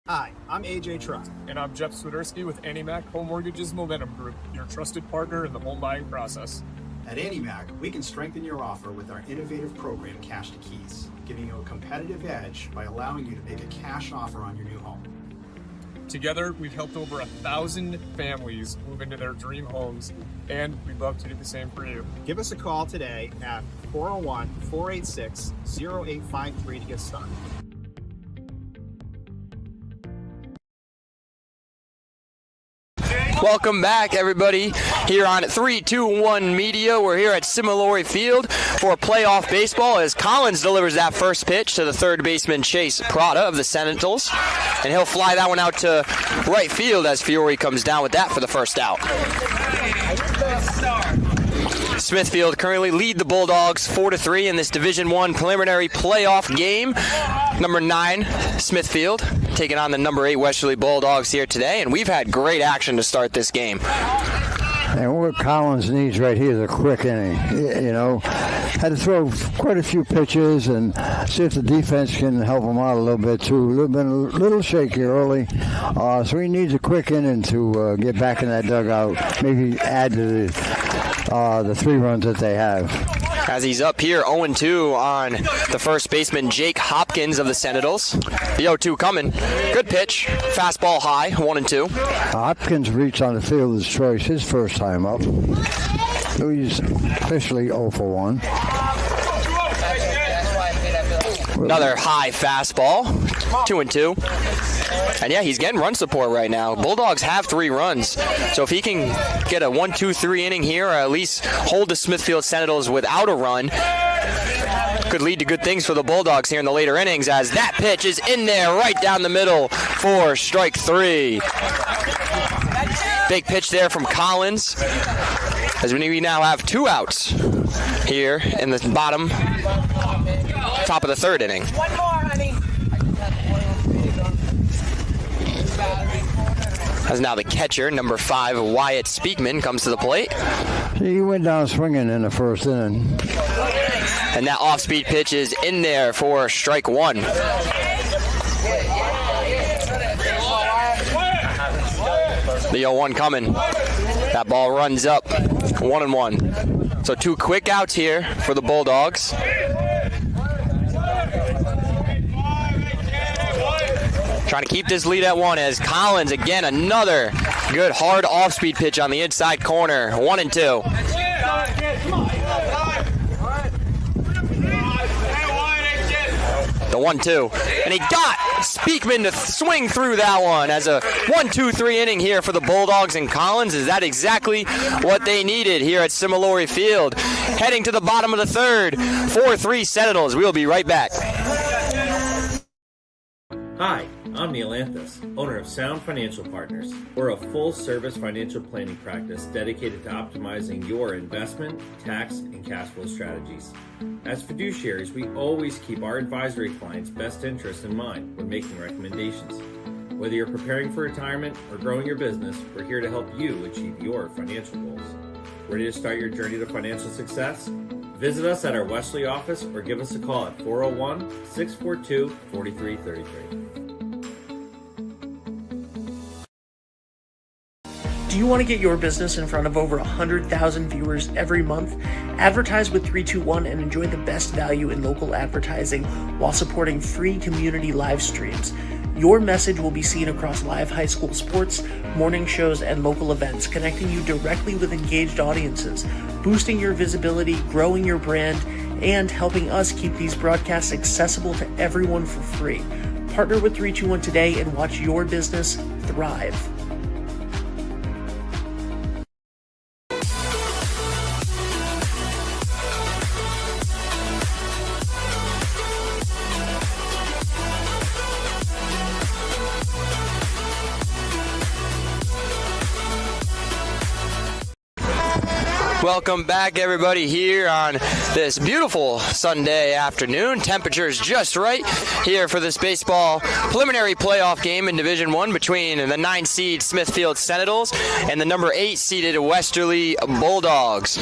Hi, I'm AJ Trust. And I'm Jeff Swiderski with AnnieMac Home Mortgage's Momentum Group, your trusted partner in the home buying process. At AnnieMac, we can strengthen your offer with our innovative program, Cash to Keys, giving you a competitive edge by allowing you to make a cash offer on your new home. Together, we've helped over 1,000 families move into their dream homes, and we'd love to do the same for you. Give us a call today at 401-486-0853 to get started. Welcome back, everybody, here on 321 Media. We're here at Similori Field for playoff baseball as Collins delivers that first pitch to the third baseman Chase Prada of the Sentinels, and he'll fly that one out to right field as Fiore comes down with that for the first out. Smithfield currently lead the Bulldogs 4-3 in this Division I preliminary playoff game. Number 9, Smithfield, taking on the number 8 Westerly Bulldogs here today, and we've had great action to start this game. And what Collins needs right here is a quick inning. You know, had to throw quite a few pitches and see if the defense can help him out a little bit too. Been a little shaky early, so he needs a quick inning to get back in that dugout. Maybe add to the 3 runs that they have. As he's up here 0-2 on the first baseman Jake Hopkins of the Sentinels. The 0-2 coming. Good pitch. Fastball high, 1-2. Hopkins reached on the fielder's choice his first time up. He's officially 0-1. Another high fastball, 2-2. And yeah, he's getting run support right now. Bulldogs have 3 runs. So if he can get a 1-2-3 inning here, or at least hold the Smithfield Sentinels without a run, could lead to good things for the Bulldogs here in the later innings, as that pitch is in there right down the middle for strike 3. Big pitch there from Collins, as we now have 2 outs here in the top of the third inning. One more, honey. As now the catcher, number 5, Wyatt Speakman, comes to the plate. He went down swinging in the first inning. And that off-speed pitch is in there for strike 1. The 0-1 coming. That ball runs up 1-1. So 2 quick outs here for the Bulldogs. Trying to keep this lead at 1 as Collins, again, another good hard off-speed pitch on the inside corner. 1-2. The 1-2. And he got Speakman to swing through that one as a 1-2-3 inning here for the Bulldogs and Collins. Is that exactly what they needed here at Similori Field? Heading to the bottom of the third. 4-3 Sentinels. We'll be right back. Hi, I'm Neil Anthus, owner of Sound Financial Partners. We're a full-service financial planning practice dedicated to optimizing your investment, tax, and cash flow strategies. As fiduciaries, we always keep our advisory clients' best interests in mind when making recommendations. Whether you're preparing for retirement or growing your business, we're here to help you achieve your financial goals. Ready to start your journey to financial success? Visit us at our Westerly office or give us a call at 401-642-4333. Do you want to get your business in front of over 100,000 viewers every month? Advertise with 321 and enjoy the best value in local advertising while supporting free community live streams. Your message will be seen across live high school sports, morning shows, and local events, connecting you directly with engaged audiences, boosting your visibility, growing your brand, and helping us keep these broadcasts accessible to everyone for free. Partner with 321 today and watch your business thrive. Welcome back, everybody, here on this beautiful Sunday afternoon. Temperatures just right here for this baseball preliminary playoff game in Division I between the 9-seed Smithfield Sentinels and the number 8-seeded Westerly Bulldogs.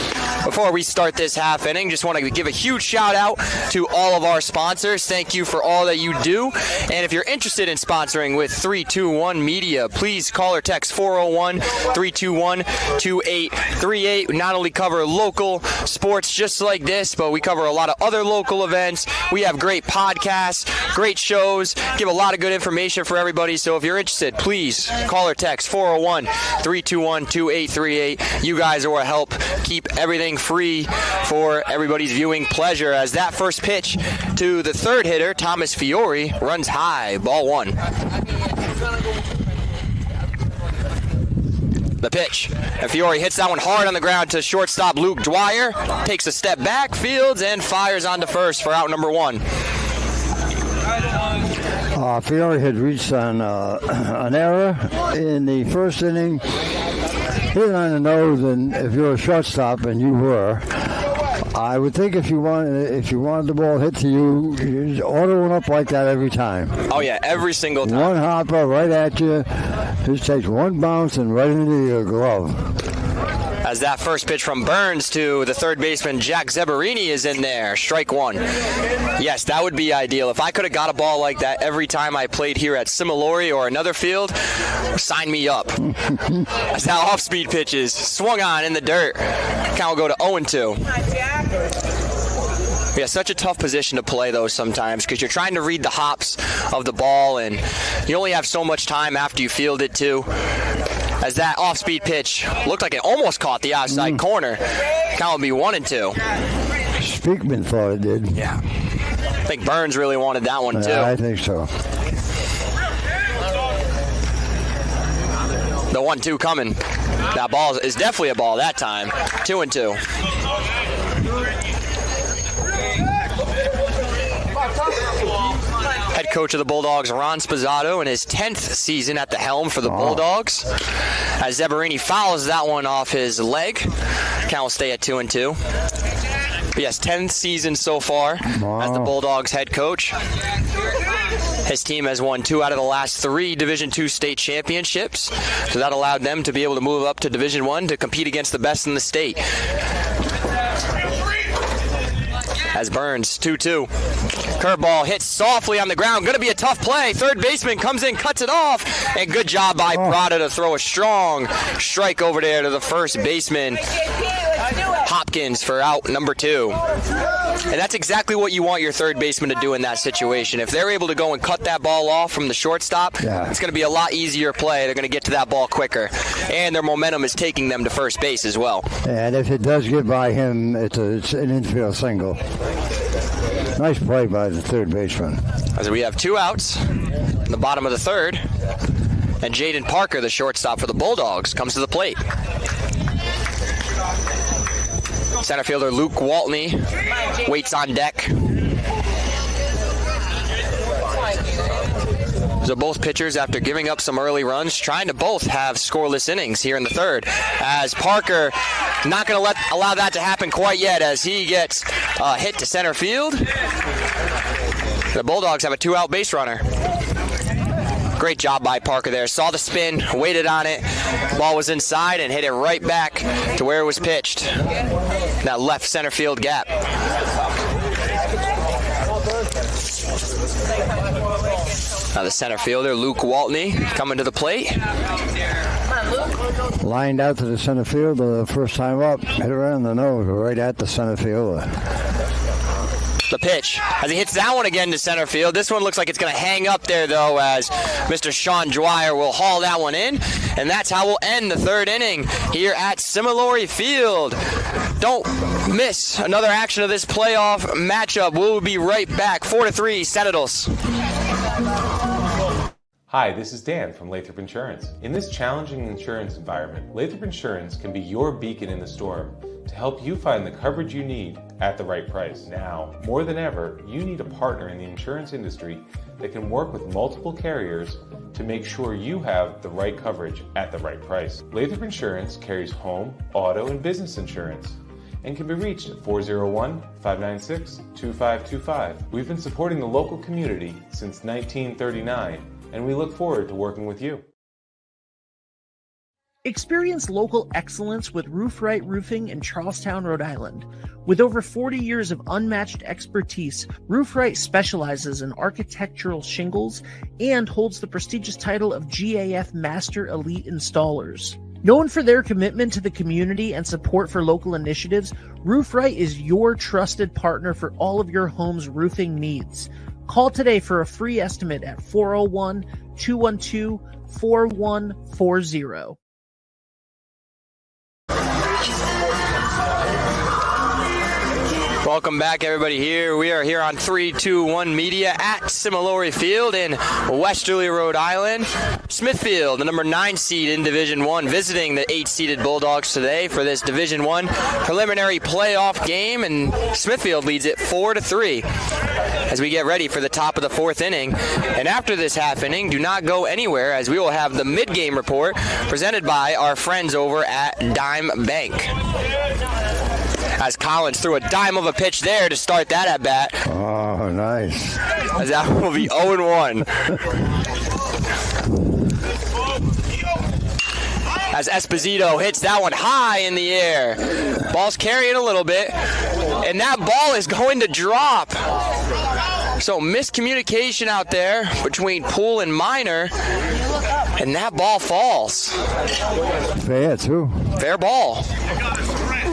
Before we start this half inning, just want to give a huge shout out to all of our sponsors. Thank you for all that you do. And if you're interested in sponsoring with 321 Media, please call or text 401-321-2838. We not only cover local sports just like this, but we cover a lot of other local events. We have great podcasts, great shows, give a lot of good information for everybody. So if you're interested, please call or text 401-321-2838. You guys will help keep everything free for everybody's viewing pleasure, as that first pitch to the third hitter, Thomas Fiore, runs high, ball 1. The pitch, and Fiore hits that one hard on the ground to shortstop Luke Dwyer, takes a step back, fields, and fires onto first for out number 1. Fiore had reached on an error in the first inning. Hit on the nose, and if you're a shortstop, and you were, I would think if you wanted the ball hit to you, you'd order one up like that every time. Oh yeah, every single time. One hopper right at you, just takes one bounce and right into your glove. As that first pitch from Burns to the third baseman Jack Zeberini is in there, strike 1. Yes, that would be ideal. If I could have got a ball like that every time I played here at Similori or another field, sign me up. As that off-speed pitch is swung on in the dirt, count will go to 0-2. Yeah, such a tough position to play, though, sometimes, because you're trying to read the hops of the ball, and you only have so much time after you field it, too. As that off-speed pitch looked like it almost caught the outside corner. Count will be 1-2. Speakman thought it did. Yeah. I think Burns really wanted that one, too. Yeah, I think so. The 1-2 coming. That ball is definitely a ball that time. 2-2. Head coach of the Bulldogs, Ron Spazzato, in his 10th season at the helm for the Bulldogs. As Zeberini fouls that one off his leg, count will stay at 2-2. But yes, 10th season so far as the Bulldogs head coach. His team has won 2 out of the last 3 Division II state championships, so that allowed them to be able to move up to Division I to compete against the best in the state. As Burns, 2-2. Curveball hits softly on the ground. Going to be a tough play. Third baseman comes in, cuts it off. And good job by Prada to throw a strong strike over there to the first baseman, Hopkins, for out number 2. And that's exactly what you want your third baseman to do in that situation. If they're able to go and cut that ball off from the shortstop, it's going to be a lot easier play. They're going to get to that ball quicker. And their momentum is taking them to first base as well. And if it does get by him, it's an infield single. Nice play by the third baseman. As we have 2 outs in the bottom of the third. And Jaden Parker, the shortstop for the Bulldogs, comes to the plate. Center fielder Luke Waltney waits on deck. So both pitchers, after giving up some early runs, trying to both have scoreless innings here in the third. As Parker not going to allow that to happen quite yet, as he gets hit to center field. The Bulldogs have a 2-out base runner. Great job by Parker there. Saw the spin, waited on it. Ball was inside and hit it right back to where it was pitched. That left center field gap. Now the center fielder, Luke Waltney, coming to the plate. Lined out to the center field the first time up. Hit around the nose, right at the center field. The pitch, as he hits that one again to center field. This one looks like it's going to hang up there, though, as Mr. Sean Dwyer will haul that one in. And that's how we'll end the third inning here at Similori Field. Don't miss another action of this playoff matchup. We'll be right back. 4-3, Sentinels. Hi, this is Dan from Lathrop Insurance. In this challenging insurance environment, Lathrop Insurance can be your beacon in the storm to help you find the coverage you need at the right price. Now, more than ever, you need a partner in the insurance industry that can work with multiple carriers to make sure you have the right coverage at the right price. Lathrop Insurance carries home, auto, and business insurance and can be reached at 401-596-2525. We've been supporting the local community since 1939, and we look forward to working with you. Experience local excellence with Roof Right Roofing in Charlestown, Rhode Island. With over 40 years of unmatched expertise, Roof Right specializes in architectural shingles and holds the prestigious title of GAF Master Elite Installers. Known for their commitment to the community and support for local initiatives, Roof Right is your trusted partner for all of your home's roofing needs. Call today for a free estimate at 401-212-4140. Welcome back, everybody. We are here on 321 Media at Similori Field in Westerly, Rhode Island. Smithfield, the number 9 seed in Division 1, visiting the 8-seeded Bulldogs today for this Division 1 preliminary playoff game, and Smithfield leads it 4-3 as we get ready for the top of the 4th inning. And after this half inning, do not go anywhere, as we will have the mid-game report presented by our friends over at Dime Bank. As Collins threw a dime of a pitch there to start that at bat. Oh, nice. As that will be 0-1. As Esposito hits that one high in the air. Ball's carrying a little bit, and that ball is going to drop. So miscommunication out there between Poole and Minor, and that ball falls. Fair, too. Fair ball.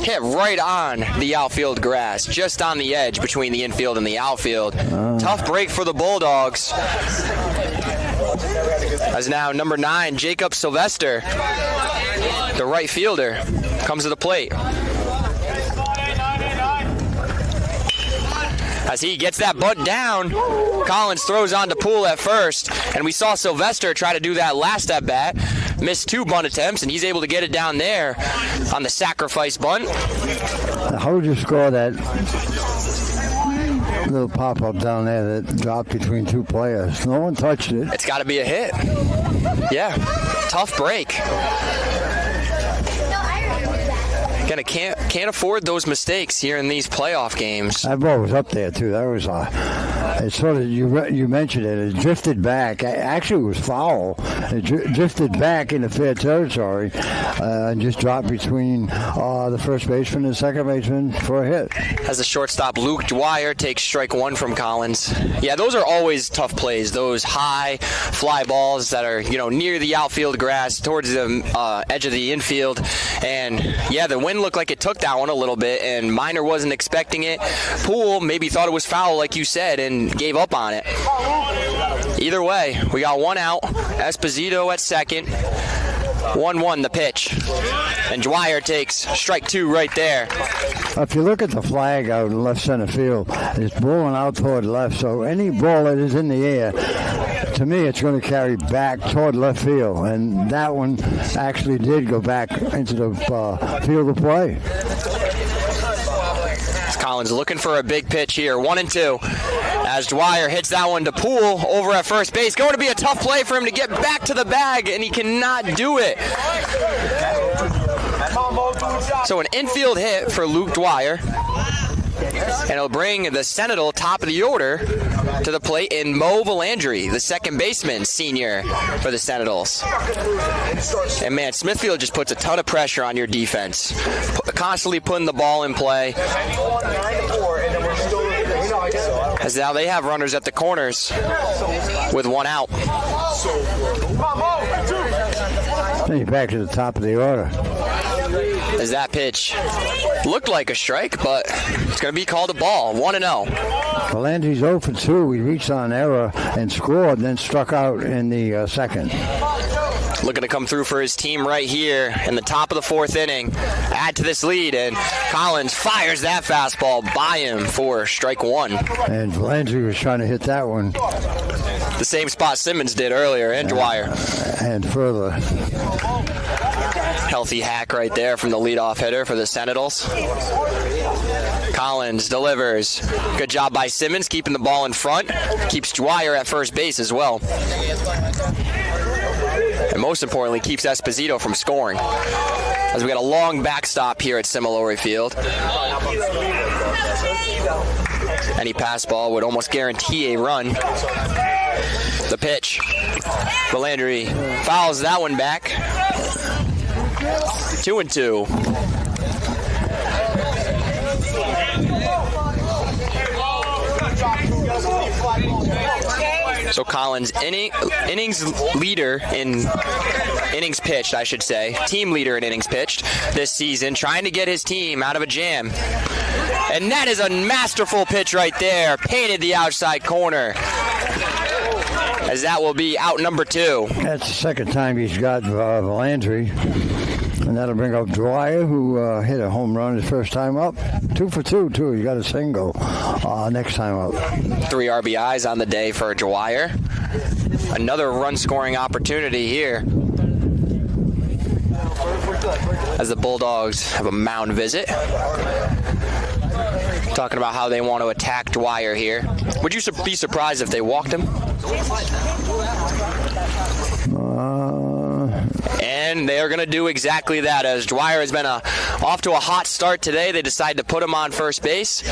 Hit right on the outfield grass, just on the edge between the infield and the outfield. Tough break for the Bulldogs. As now number 9, Jacob Sylvester, the right fielder, comes to the plate. As he gets that bunt down, Collins throws on to Poole at first, and we saw Sylvester try to do that last at bat. Missed 2 bunt attempts, and he's able to get it down there on the sacrifice bunt. How would you score that little pop-up down there that dropped between 2 players? No one touched it. It's got to be a hit. Yeah, tough break. Again, I can't afford those mistakes here in these playoff games. That ball was up there too. That It sort of, you mentioned it, it drifted back. Actually, it was foul. It drifted back into fair territory and just dropped between the first baseman and second baseman for a hit. As the shortstop, Luke Dwyer takes strike one from Collins. Yeah, those are always tough plays. Those high fly balls that are, near the outfield grass, towards the edge of the infield. And yeah, the wind looked like it took that one a little bit, and Minor wasn't expecting it. Poole maybe thought it was foul, like you said, and gave up on it. Either way, we got one out. Esposito at second. 1-1 the pitch. And Dwyer takes strike two right there. If you look at the flag out in left center field, it's blowing out toward left, so any ball that is in the air, to me, it's going to carry back toward left field, and that one actually did go back into the field of play. Collins looking for a big pitch here, 1-2. As Dwyer hits that one to Poole over at first base. Going to be a tough play for him to get back to the bag, and he cannot do it. So an infield hit for Luke Dwyer. And it'll bring the Sentinel top of the order to the plate in Mo Valandry, the second baseman, senior for the Sentinels. And man, Smithfield just puts a ton of pressure on your defense, constantly putting the ball in play. As now they have runners at the corners with one out. Then you're back to the top of the order. As that pitch looked like a strike, but it's going to be called a ball. 1-0. Valandry's 0 for 2. He reached on error and scored, then struck out in the second. Looking to come through for his team right here in the top of the fourth inning. Add to this lead, and Collins fires that fastball by him for strike one. And Valandry was trying to hit that one. The same spot Simmons did earlier, and Dwyer. And further. Healthy hack right there from the leadoff hitter for the Sentinels. Collins delivers. Good job by Simmons keeping the ball in front. Keeps Dwyer at first base as well. And most importantly, keeps Esposito from scoring. As we got a long backstop here at Semilore Field. Any pass ball would almost guarantee a run. The pitch. Valandry fouls that one back. 2-2. So Collins, innings leader in innings pitched, I should say. Team leader in innings pitched this season, trying to get his team out of a jam. And that is a masterful pitch right there. Painted the outside corner. As that will be out number 2. That's the second time he's got Valandry. And that'll bring up Dwyer, who hit a home run his first time up. 2 for 2, too. He got a single next time up. 3 RBIs on the day for Dwyer. Another run-scoring opportunity here. As the Bulldogs have a mound visit. Talking about how they want to attack Dwyer here. Would you be surprised if they walked him? And they are going to do exactly that. As Dwyer has been off to a hot start today, they decide to put him on first base.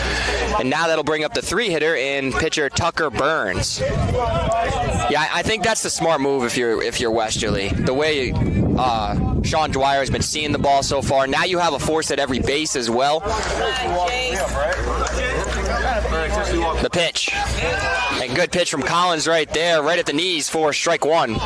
And now that'll bring up the 3-hitter in pitcher Tucker Burns. Yeah, I think that's the smart move if you're Westerly. The way Sean Dwyer has been seeing the ball so far. Now you have a force at every base as well. The pitch. And good pitch from Collins right there, right at the knees for strike one.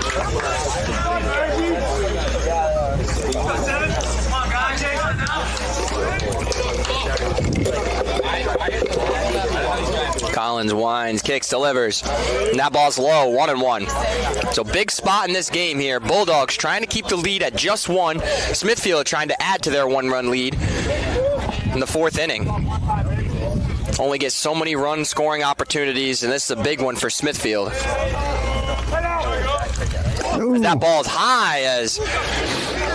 Collins winds, kicks, delivers. And that ball's low, 1-1. So big spot in this game here. Bulldogs trying to keep the lead at just 1. Smithfield trying to add to their 1-run lead in the 4th inning. Only gets so many run scoring opportunities, and this is a big one for Smithfield. That ball's high as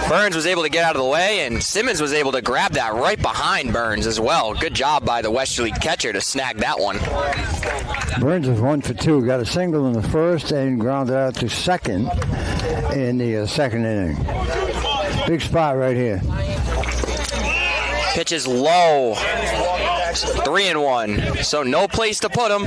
Burns was able to get out of the way, and Simmons was able to grab that right behind Burns as well. Good job by the Westerly catcher to snag that one. Burns was 1 for 2. Got a single in the first and grounded out to second in the second inning. Big spot right here. Pitch is low. 3-1. So no place to put him.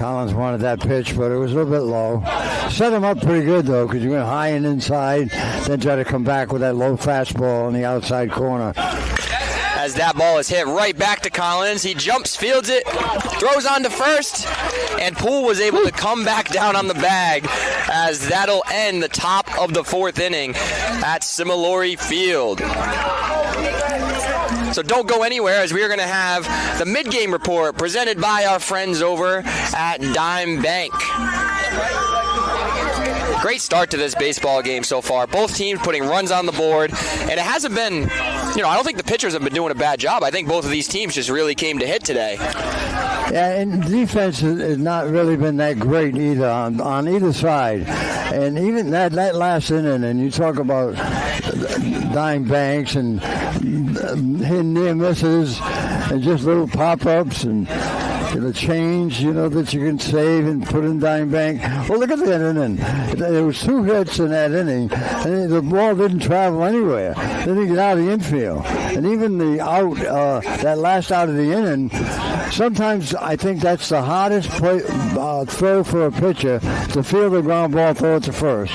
Collins wanted that pitch, but it was a little bit low. Set him up pretty good, though, because you went high and inside, then try to come back with that low fastball on the outside corner. As that ball is hit right back to Collins, he jumps, fields it, throws on to first, and Poole was able to come back down on the bag, as that'll end the top of the 4th inning at Similori Field. So don't go anywhere, as we are going to have the mid-game report presented by our friends over at Dime Bank. Great start to this baseball game so far. Both teams putting runs on the board, and it hasn't been, I don't think the pitchers have been doing a bad job. I think both of these teams just really came to hit today. Yeah, and defense has not really been that great either on either side. And even that last inning, and you talk about dime banks and hitting near misses and just little pop-ups and the change, that you can save and put in dime bank. Well, look at that inning. There was 2 hits in that inning, and the ball didn't travel anywhere. They didn't get out of the infield. And even the out, that last out of the inning, sometimes I think that's the hardest throw for a pitcher, to field the ground ball, throw it to first.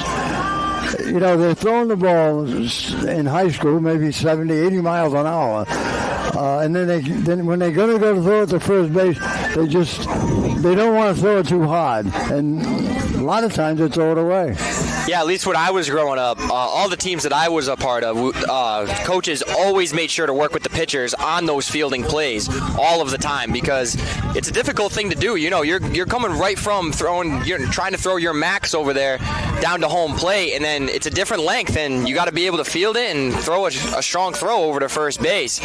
They're throwing the ball in high school, maybe 70, 80 miles an hour. And then when they're going to go to throw it to first base, they don't want to throw it too hard. And a lot of times they throw it away. Yeah, at least when I was growing up, all the teams that I was a part of, coaches always made sure to work with the pitchers on those fielding plays all of the time, because it's a difficult thing to do. You're coming right from you're trying to throw your max over there down to home plate, and then it's a different length, and you got to be able to field it and throw a strong throw over to first base.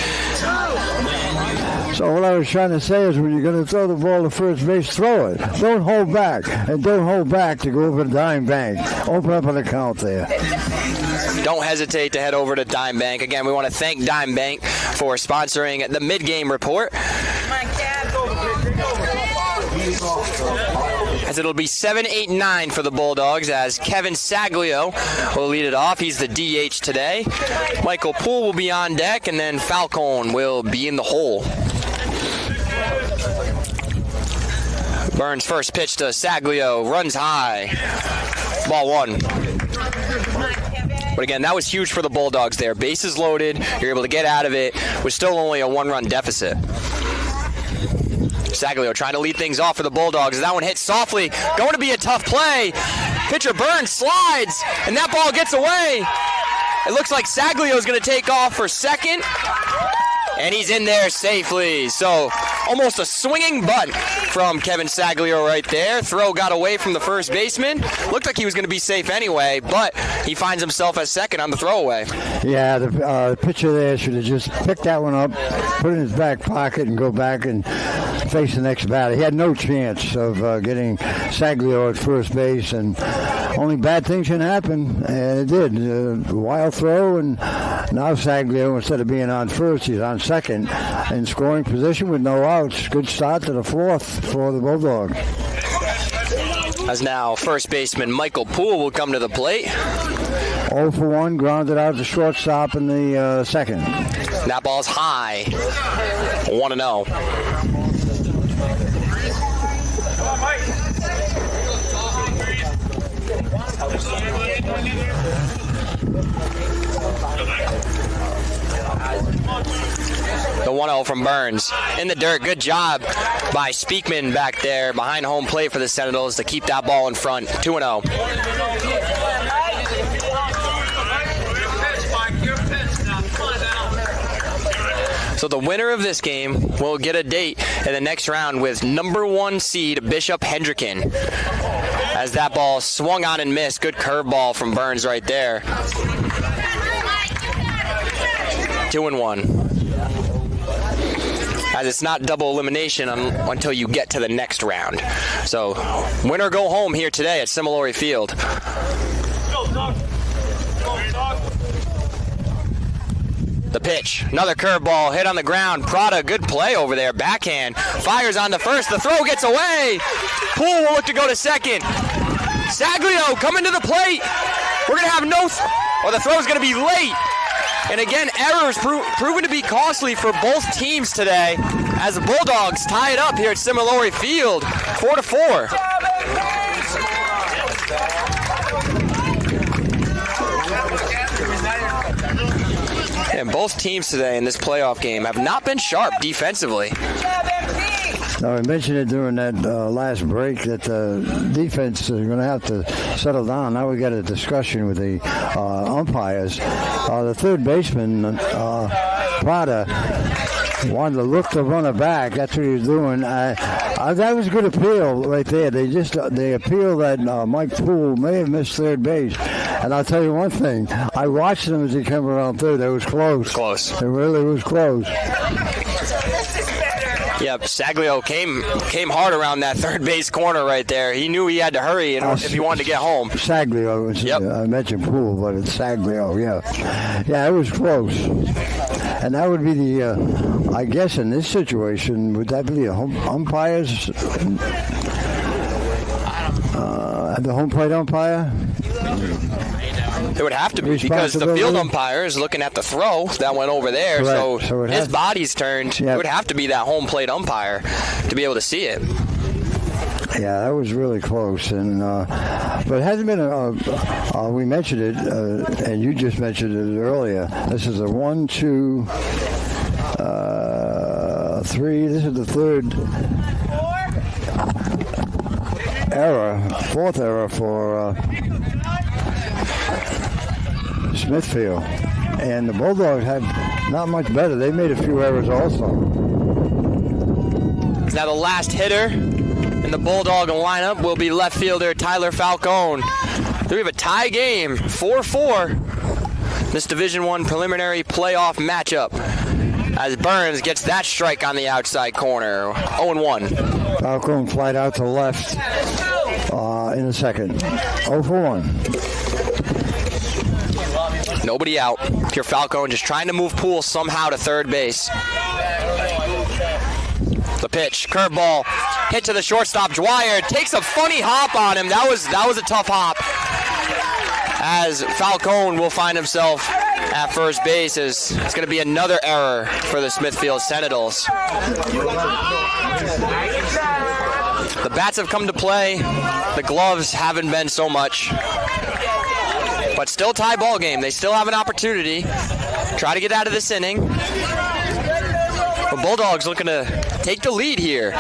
So what I was trying to say is, when you're going to throw the ball to first base, throw it. Don't hold back. And don't hold back to go over to Dime Bank. Open up an account there. Don't hesitate to head over to Dime Bank. Again, we want to thank Dime Bank for sponsoring the mid-game report. As it'll be 7-8-9 for the Bulldogs, as Kevin Saglio will lead it off. He's the DH today. Michael Poole will be on deck, and then Falcone will be in the hole. Burns' first pitch to Saglio, runs high. Ball 1. But again, that was huge for the Bulldogs there. Bases loaded, you're able to get out of it with still only a 1-run deficit. Saglio trying to lead things off for the Bulldogs. That one hits softly. Going to be a tough play. Pitcher Burns slides, and that ball gets away. It looks like Saglio is going to take off for second, and he's in there safely. So almost a swinging bunt from Kevin Saglio right there. Throw got away from the first baseman. Looked like he was going to be safe anyway, but he finds himself at second on the throwaway. Yeah, the pitcher there should have just picked that one up, put it in his back pocket, and go back and face the next batter. He had no chance of getting Saglio at first base, and only bad things can happen, and it did. Wild throw, and now Saglio, instead of being on first, he's on second in scoring position with no outs. Good start to the 4th for the Bulldogs. As now first baseman Michael Poole will come to the plate. 0 for 1, grounded out to shortstop in the second. That ball's high. 1-0. The 1-0 from Burns. In the dirt. Good job by Speakman back there behind home plate for the Sentinels to keep that ball in front. 2-0. So the winner of this game will get a date in the next round with number 1 seed Bishop Hendricken. As that ball swung on and missed. Good curveball from Burns right there. 2-1. As it's not double elimination until you get to the next round. So winner go home here today at Similori Field. The pitch, another curveball hit on the ground. Prada, good play over there. Backhand, fires on the first. The throw gets away. Poole will look to go to second. Saglio coming to the plate. We're going to have the throw's going to be late. And again, errors proven to be costly for both teams today. as the Bulldogs tie it up here at Semilore Field, 4-4. And both teams today in this playoff game have not been sharp defensively. Now, I mentioned it during that last break that the defense is going to have to settle down. Now we got a discussion with the umpires. The third baseman, Prada, wanted to look the runner back. That's what he was doing. That was a good appeal right there. They appealed that Mike Poole may have missed third base. And I'll tell you one thing. I watched him as he came around third. It was close. Close. It really was close. Yep, Saglio came hard around that third base corner right there. He knew he had to hurry if he wanted to get home. Saglio. Yep. I mentioned Poole, but it's Saglio, yeah. Yeah, it was close. And that would be the, I guess in this situation, would that be the umpires? The home plate umpire? It would have to be because the field umpire is looking at the throw that went over there. Correct. So his body's turned. Yep. It would have to be that home plate umpire to be able to see it. Yeah, that was really close, and but it hasn't been. We mentioned it, and you just mentioned it earlier. This is a 1, 2, 3. This is the third fourth error for Smithfield, and the Bulldogs have not much better. They made a few errors also. Now the last hitter in the Bulldog lineup will be left fielder Tyler Falcone. We have a tie game, 4-4. This Division I preliminary playoff matchup as Burns gets that strike on the outside corner, 0-1. Falcone flied out to left in the second, 0-1. Nobody out. Here Falcone just trying to move Poole somehow to third base. The pitch, curveball, hit to the shortstop. Dwyer takes a funny hop on him. That was a tough hop. As Falcone will find himself at first base, as it's going to be another error for the Smithfield Sentinels. The bats have come to play. The gloves haven't been so much. But still tie ball game. They still have an opportunity. Try to get out of this inning. The Bulldogs looking to take the lead here.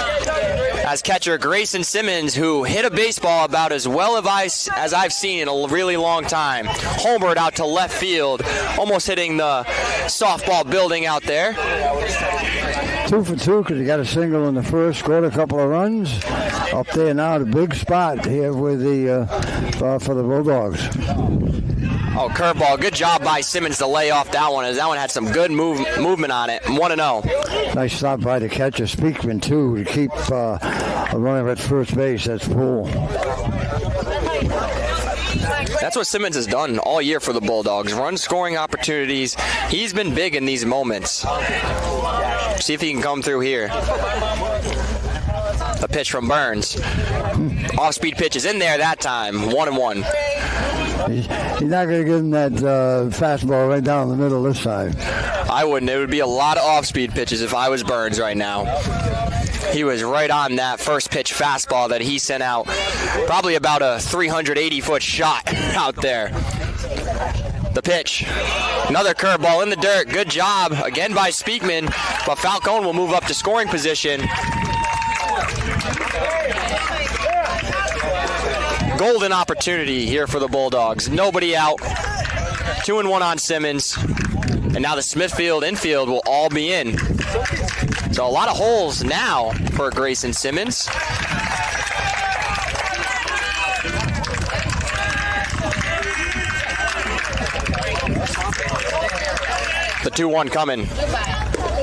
As catcher Grayson Simmons, who hit a baseball about as well as I've seen in a really long time. Homered out to left field, almost hitting the softball building out there. 2 for 2 because he got a single in the first, scored a couple of runs. Up there now, the big spot here with the for the Bulldogs. Oh, curveball. Good job by Simmons to lay off that one, as that one had some good movement on it. 1-0. Nice stop by the catcher, Speakman, too, to keep a runner at first base. That's Poole. That's what Simmons has done all year for the Bulldogs. Run scoring opportunities. He's been big in these moments. See if he can come through here. A pitch from Burns. Off-speed pitch is in there that time. 1-1. He's not going to give him that fastball right down the middle this time. I wouldn't. It would be a lot of off-speed pitches if I was Burns right now. He was right on that first pitch fastball that he sent out. Probably about a 380-foot shot out there. The pitch. Another curveball in the dirt. Good job again by Speakman. But Falcone will move up to scoring position. Golden opportunity here for the Bulldogs. Nobody out. 2-1 on Simmons. And now the Smithfield infield will all be in. So a lot of holes now for Grayson Simmons. The 2-1 coming.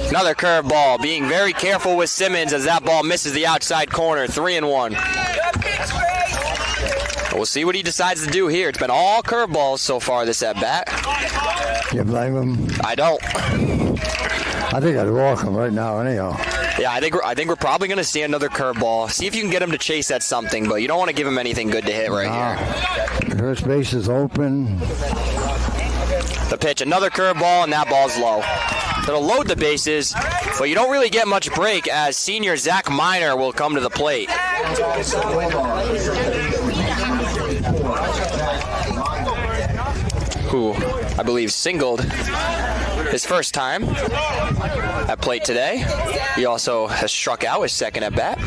Another curveball. Being very careful with Simmons as that ball misses the outside corner. 3-1. We'll see what he decides to do here. It's been all curveballs so far this at-bat. You blame him? I don't. I think I'd walk him right now anyhow. Yeah, I think we're probably going to see another curveball. See if you can get him to chase at something, but you don't want to give him anything good to hit right here. First base is open. The pitch, another curveball, and that ball's low. that'll load the bases, but you don't really get much break as senior Zach Miner will come to the plate. Who I believe singled his first time at plate today. He also has struck out his second at bat.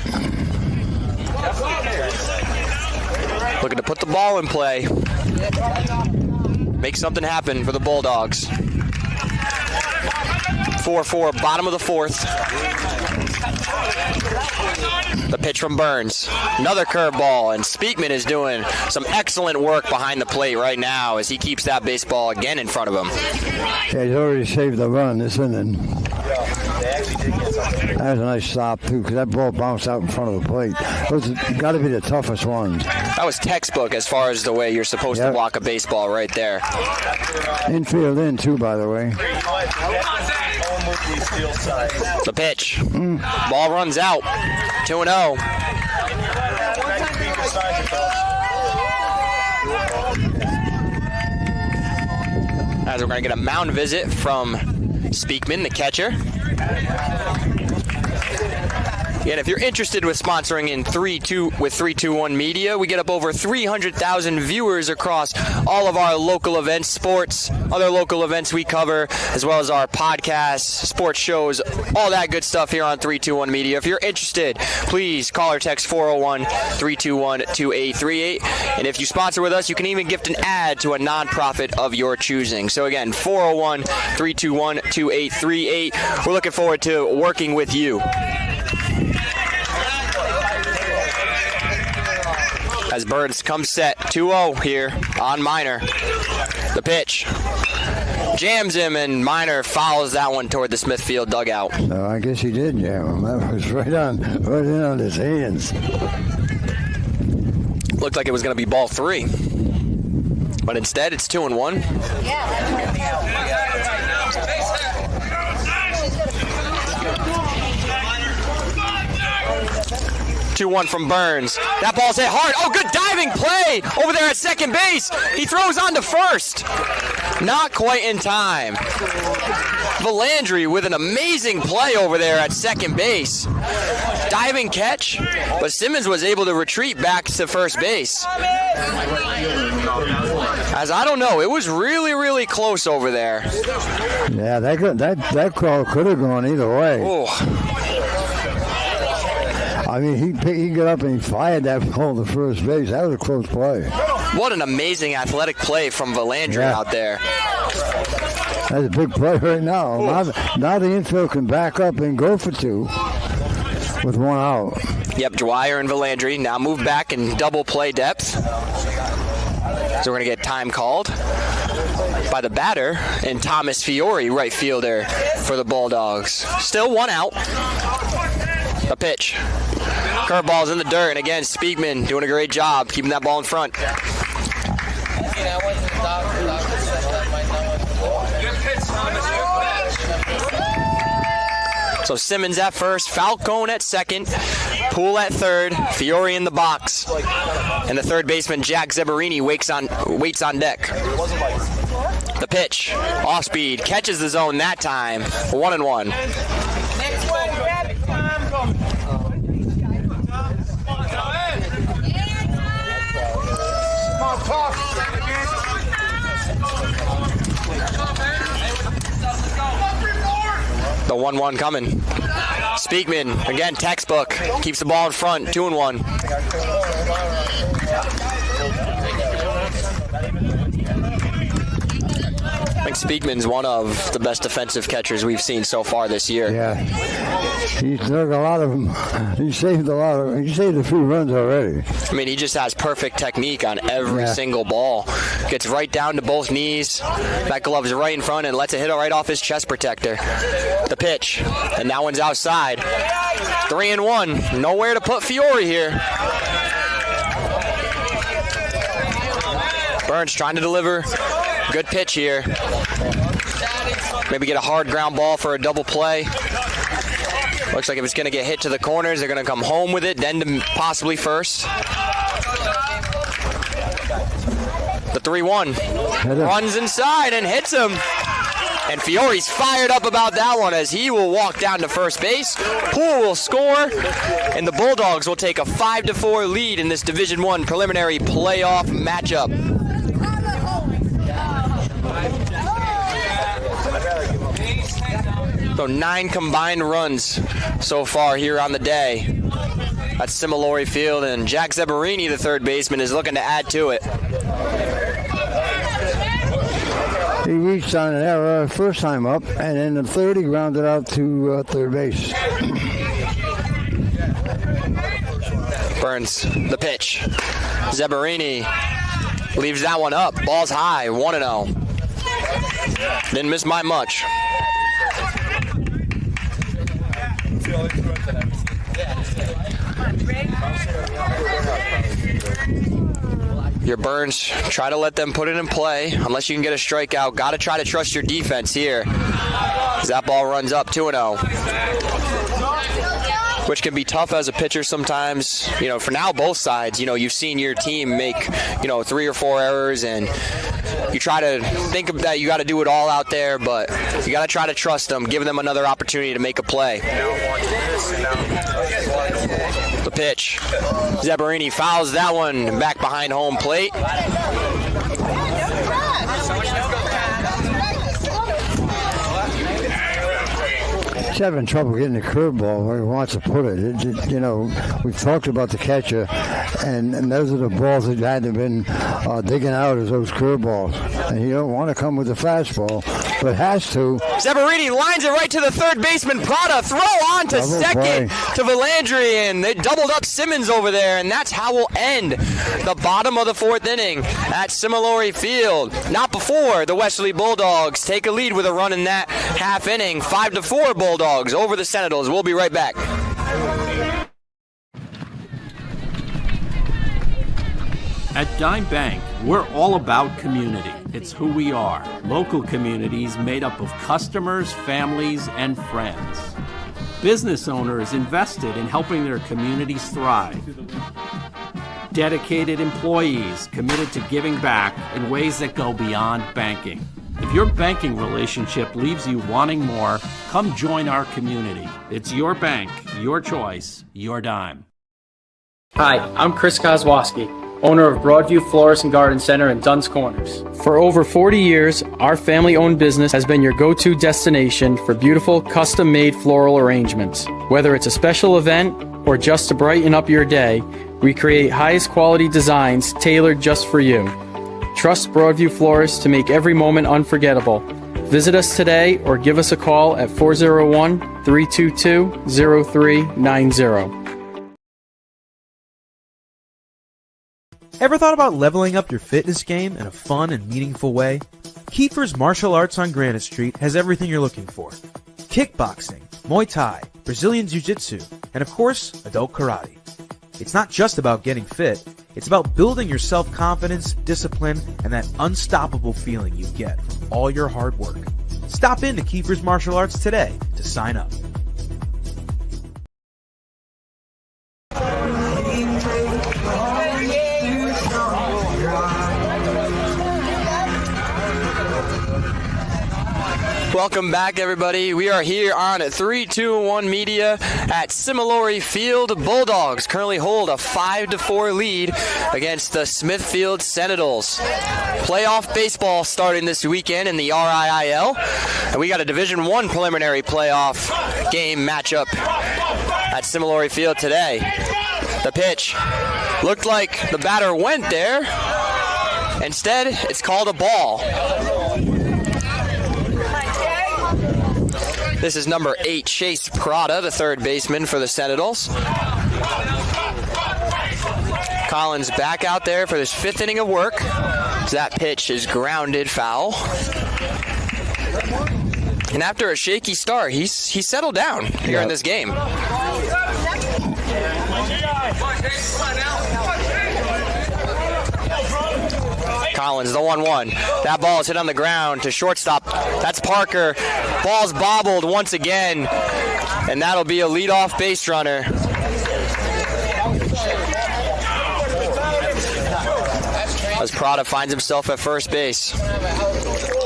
Looking to put the ball in play. Make something happen for the Bulldogs. 4-4, bottom of the fourth. The pitch from Burns. Another curveball, and Speakman is doing some excellent work behind the plate right now as he keeps that baseball again in front of him. Yeah, he's already saved the run this inning. That was a nice stop, too, because that ball bounced out in front of the plate. It got to be the toughest one. That was textbook as far as the way you're supposed to walk a baseball right there. Infield in, too, by the way. The pitch. Ball runs out. 2-0. As we're going to get a mound visit from Speakman, the catcher. And if you're interested with sponsoring in 321 Media, we get up over 300,000 viewers across all of our local events, sports, other local events we cover, as well as our podcasts, sports shows, all that good stuff here on 321 Media. If you're interested, please call or text 401-321-2838. And if you sponsor with us, you can even gift an ad to a nonprofit of your choosing. So again, 401-321-2838. We're looking forward to working with you. As Burns comes set, 2-0 here on Miner. The pitch. Jams him, and Miner fouls that one toward the Smithfield dugout. No, I guess he did jam him. That was right in on his hands. Looked like it was going to be ball 3. But instead, it's 2-1. 2-1 from Burns. That ball's hit hard. Oh, good diving play over there at second base. He throws on to first. Not quite in time. Valandry with an amazing play over there at second base. Diving catch, but Simmons was able to retreat back to first base. As I don't know, it was really, really close over there. Yeah, that call could have gone either way. Oh. I mean, he got up and he fired that ball to first base. That was a close play. What an amazing athletic play from Valandry out there. That's a big play right now. Now the infield can back up and go for 2 with 1 out. Yep, Dwyer and Valandry now move back in double play depth. So we're going to get time called by the batter and Thomas Fiore, right fielder for the Bulldogs. Still 1 out. A pitch. Curveball's in the dirt, and again, Speakman doing a great job keeping that ball in front. So Simmons at first, Falcone at second, Poole at third, Fiore in the box, and the third baseman Jack Zeberini waits on deck. The pitch, off speed, catches the zone that time, 1-1. Next one, grab it. The 1-1 coming. Speakman, again, textbook. Keeps the ball in front, 2-1. I think Speakman's one of the best defensive catchers we've seen so far this year. Yeah. He took a lot of them. He saved a few runs already. I mean, he just has perfect technique on every single ball. Gets right down to both knees. That glove's right in front and lets it hit right off his chest protector. The pitch, and that one's outside. 3-1. Nowhere to put Fiore here. Burns trying to deliver. Good pitch here. Maybe get a hard ground ball for a double play. Looks like if it's going to get hit to the corners, they're going to come home with it, then to possibly first. The 3-1. Runs inside and hits him. And Fiore's fired up about that one as he will walk down to first base. Poole will score, and the Bulldogs will take a 5-4 lead in this Division I preliminary playoff matchup. So 9 combined runs so far here on the day at Similori Field, and Jack Zeberini, the third baseman, is looking to add to it. He reached on an error first time up, and in the third he grounded out to third base. Burns, the pitch. Zeberini leaves that one up. Ball's high, 1-0. Didn't miss by much. Your Burns, try to let them put it in play. Unless you can get a strikeout, got to try to trust your defense here. That ball runs up 2-0. Which can be tough as a pitcher sometimes. You know, for now, both sides, you know, you've seen your team make, 3 or 4 errors, and you try to think of that you got to do it all out there, but you got to try to trust them, give them another opportunity to make a play. The pitch. Zeberini fouls that one back behind home plate. He's having trouble getting the curveball where he wants to put it. We've talked about the catcher, and those are the balls that had to been digging out as those curveballs. And you don't want to come with the fastball, but has to. Zeberini lines it right to the third baseman. Prada throw on to second to Valandri, and they doubled up Simmons over there, and that's how we'll end the bottom of the 4th inning at Similori Field. Not before the Westerly Bulldogs take a lead with a run in that half inning. 5-4 Bulldogs over the Sentinels. We'll be right back. At Dime Bank, we're all about community. It's who we are. Local communities made up of customers, families, and friends. Business owners invested in helping their communities thrive. Dedicated employees committed to giving back in ways that go beyond banking. If your banking relationship leaves you wanting more, come join our community. It's your bank, your choice, your dime. Hi, I'm Chris Kozwoski, owner of Broadview Florist and Garden Center in Duns Corners. For over 40 years, our family-owned business has been your go-to destination for beautiful, custom-made floral arrangements. Whether it's a special event or just to brighten up your day, we create highest quality designs tailored just for you. Trust Broadview Florists to make every moment unforgettable. Visit us today or give us a call at 401-322-0390. Ever thought about leveling up your fitness game in a fun and meaningful way? Kiefer's Martial Arts on Granite Street has everything you're looking for. Kickboxing, Muay Thai, Brazilian Jiu-Jitsu, and of course, adult karate. It's not just about getting fit, it's about building your self-confidence, discipline, and that unstoppable feeling you get from all your hard work. Stop into Kiefer's Martial Arts today to sign up. Welcome back, everybody. We are here on 3-2-1 Media at Similori Field. Bulldogs currently hold a 5-4 lead against the Smithfield Sentinels. Playoff baseball starting this weekend in the RIIL, and we got a Division I preliminary playoff game matchup at Similori Field today. The pitch looked like the batter went there. Instead, it's called a ball. This is number 8, Chase Prada, the third baseman for the Sentinels. Collins back out there for this 5th inning of work. That pitch is grounded foul. And after a shaky start, he's settled down here in this game. Collins, the 1-1. That ball is hit on the ground to shortstop. That's Parker. Ball's bobbled once again, and that'll be a leadoff base runner. as Prada finds himself at first base.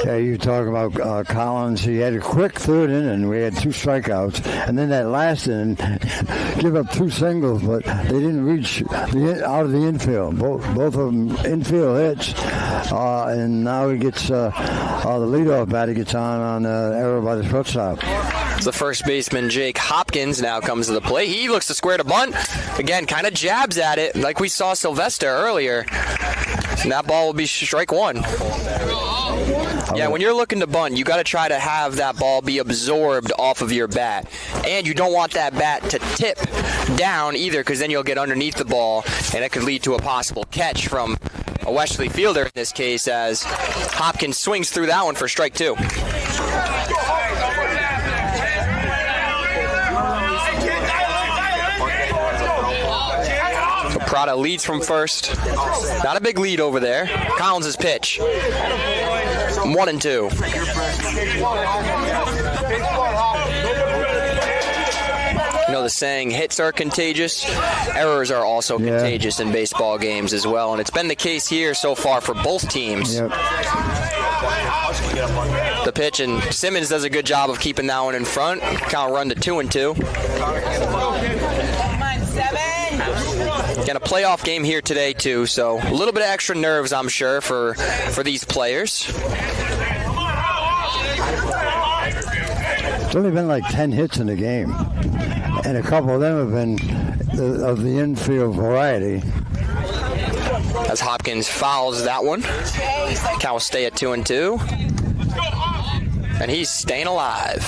Yeah, you talk about Collins. He had a quick third inning. We had 2 strikeouts, and then that last inning, give up 2 singles, but they didn't reach out of the infield. Both of them infield hits, and now he gets the leadoff batter gets on error by the shortstop. The first baseman, Jake Hopkins, now comes to the plate. He looks to square to bunt. Again, kind of jabs at it like we saw Sylvester earlier. And that ball will be strike 1. Yeah, when you're looking to bunt, you got to try to have that ball be absorbed off of your bat. And you don't want that bat to tip down either, because then you'll get underneath the ball, and it could lead to a possible catch from a Westerly fielder in this case, as Hopkins swings through that one for strike 2. Prada leads from first. Not a big lead over there. Collins' pitch. 1-2. You know the saying, hits are contagious. Errors are also contagious in baseball games as well, and it's been the case here so far for both teams. Yep. The pitch, and Simmons does a good job of keeping that one in front. Count run to 2-2. Again, a playoff game here today, too, so a little bit of extra nerves, I'm sure, for these players. It's only been like 10 hits in the game, and a couple of them have been of the infield variety. As Hopkins fouls that one, Count will stay at 2-2, and he's staying alive.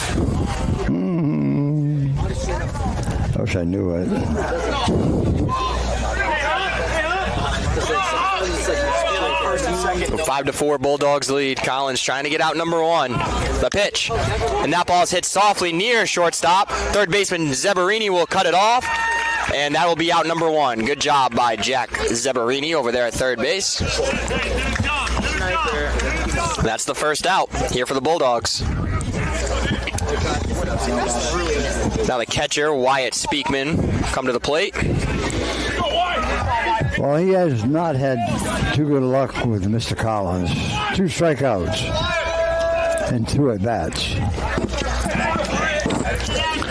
I wish I knew it. 5-4 Bulldogs lead. Collins trying to get out number 1. The pitch. And that ball's hit softly near shortstop. Third baseman Zeberini will cut it off. And that will be out number 1. Good job by Jack Zeberini over there at third base. That's the first out here for the Bulldogs. Now the catcher, Wyatt Speakman, come to the plate. Well, he has not had too good luck with Mr. Collins. 2 strikeouts and 2 at-bats.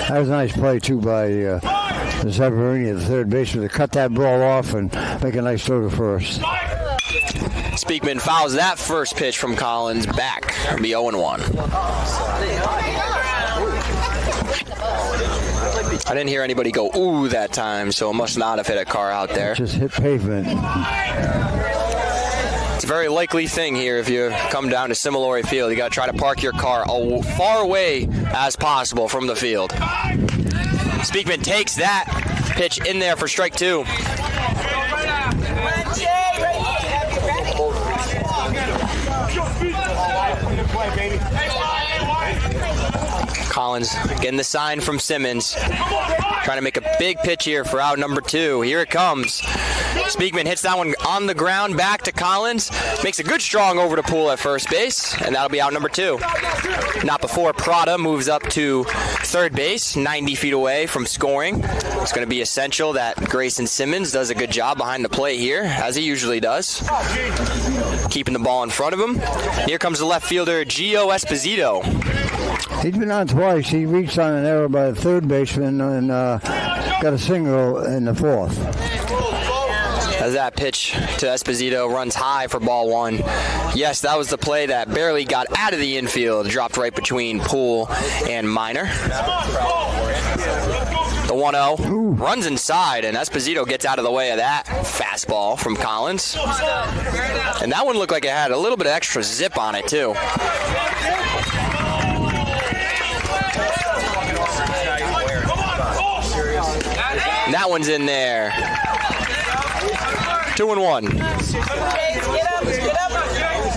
That was a nice play, too, by Zeberini, the third baseman, to cut that ball off and make a nice throw to first. Speakman fouls that first pitch from Collins back. It'll be 0-1. I didn't hear anybody go ooh that time, so it must not have hit a car out there. Just hit pavement. It's a very likely thing here if you come down to Similori Field. You got to try to park your car as far away as possible from the field. Speakman takes that pitch in there for strike 2. Collins getting the sign from Simmons. Trying to make a big pitch here for out number 2. Here it comes. Speakman hits that one on the ground back to Collins. Makes a good strong over to Poole at first base. And that'll be out number 2. Not before Prada moves up to third base, 90 feet away from scoring. It's going to be essential that Grayson Simmons does a good job behind the plate here, as he usually does. Keeping the ball in front of him. Here comes the left fielder, Gio Esposito. He's been on twice. He reached on an error by the third baseman and got a single in the 4th. As that pitch to Esposito runs high for ball 1. Yes, that was the play that barely got out of the infield. Dropped right between Poole and Minor. The 1-0 runs inside, and Esposito gets out of the way of that fastball from Collins. And that one looked like it had a little bit of extra zip on it, too. That one's in there. 2-1.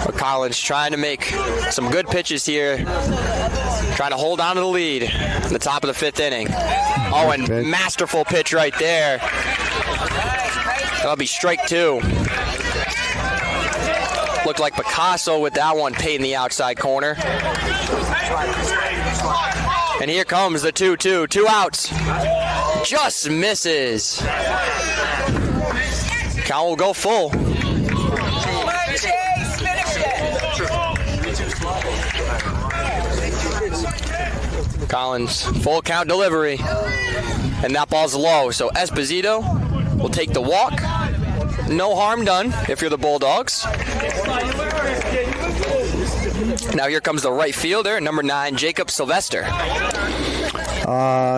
But Collins trying to make some good pitches here. Trying to hold on to the lead in the top of the 5th inning. Oh, and masterful pitch right there. That'll be strike 2. Looked like Picasso with that one paid in the outside corner. And here comes the 2-2. 2 outs. Just misses. Count will go full. Collins, full count delivery. And that ball's low, so Esposito will take the walk. No harm done if you're the Bulldogs. Now here comes the right fielder, number 9, Jacob Sylvester.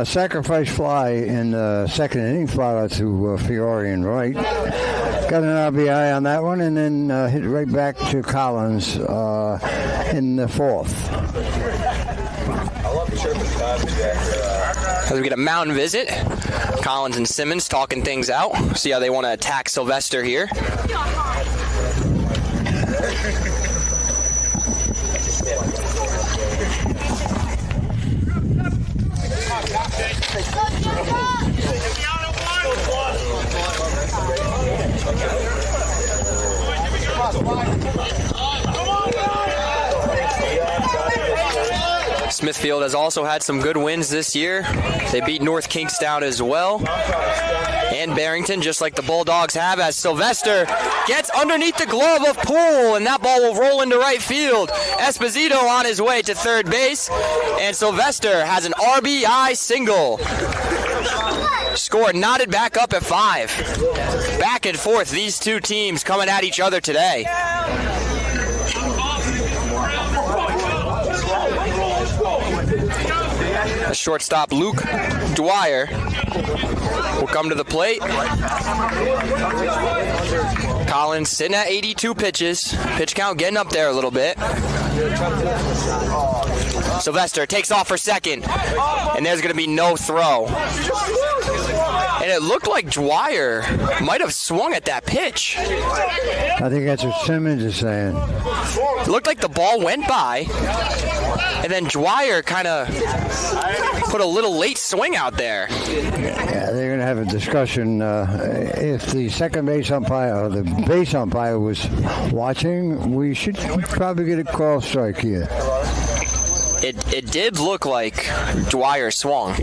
Sacrifice fly in the second inning, fly out to Fiore and right. Got an RBI on that one, and then hit right back to Collins in the fourth. As we get a mountain visit, Collins and Simmons talking things out. See how they want to attack Sylvester here. Smithfield has also had some good wins this year. They beat North Kingstown as well. And Barrington, just like the Bulldogs have, as Sylvester gets underneath the glove of Poole, and that ball will roll into right field. Esposito on his way to third base, and Sylvester has an RBI single. Score knotted back up at 5. Back and forth, these two teams coming at each other today. A shortstop, Luke Dwyer, will come to the plate. Collins sitting at 82 pitches. Pitch count getting up there a little bit. Sylvester takes off for second, and there's going to be no throw. And it looked like Dwyer might have swung at that pitch. I think that's what Simmons is saying. It looked like the ball went by, and then Dwyer kind of put a little late swing out there. Yeah, they're going to have a discussion. If the second base umpire or the base umpire was watching, we should probably get a call strike here. It did look like Dwyer swung.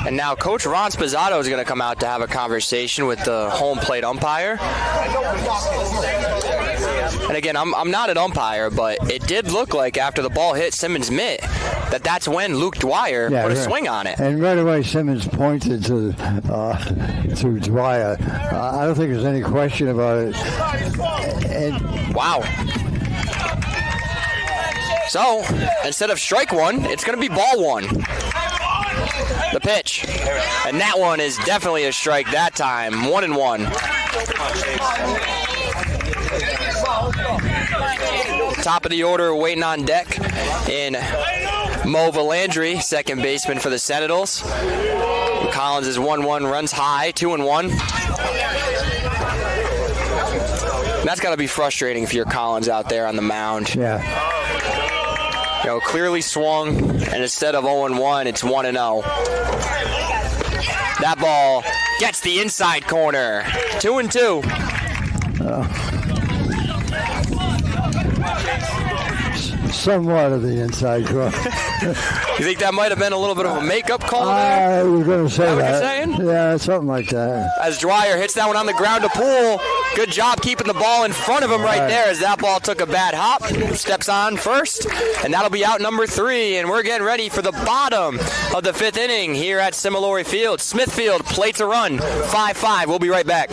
And now Coach Ron Spizzato is going to come out to have a conversation with the home plate umpire. And again, I'm not an umpire, but it did look like after the ball hit Simmons' mitt that's when Luke Dwyer put a swing on it. And right away Simmons pointed to Dwyer. I don't think there's any question about it. Wow. So, instead of strike one, it's going to be ball one. The pitch. And that one is definitely a strike that time. 1-1. Top of the order waiting on deck in Mo Valandry, second baseman for the Sentinels. Collins is 1-1, runs high, 2-1. That's got to be frustrating if you're Collins out there on the mound. Yeah. You know, clearly swung, and instead of 0-1, it's 1-0. That ball gets the inside corner. 2-2. Somewhat of the inside corner. You think that might have been a little bit of a makeup call I there? was going to say that. What you're saying? Yeah, something like that. As Dwyer hits that one on the ground to Poole. Good job keeping the ball in front of him right there as that ball took a bad hop. Steps on first, and that'll be out number 3. And we're getting ready for the bottom of the 5th inning here at Similori Field. Smithfield plates a run, 5-5. We'll be right back.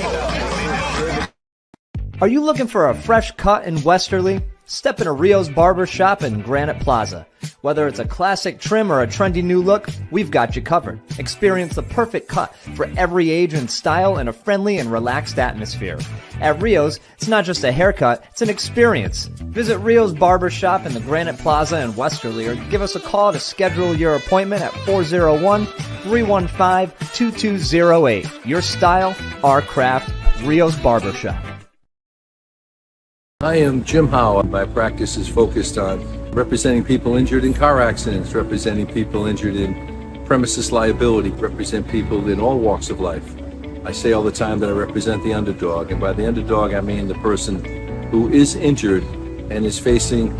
Are you looking for a fresh cut in Westerly? Step in a RIIL's Barber Shop in Granite Plaza. Whether it's a classic trim or a trendy new look, we've got you covered. Experience the perfect cut for every age and style in a friendly and relaxed atmosphere. At RIIL's, it's not just a haircut, it's an experience. Visit RIIL's Barber Shop in the Granite Plaza in Westerly or give us a call to schedule your appointment at 401-315-2208. Your style, our craft, RIIL's Barber Shop. I am Jim Howe. My practice is focused on representing people injured in car accidents, representing people injured in premises liability, represent people in all walks of life. I say all the time that I represent the underdog, and by the underdog I mean the person who is injured and is facing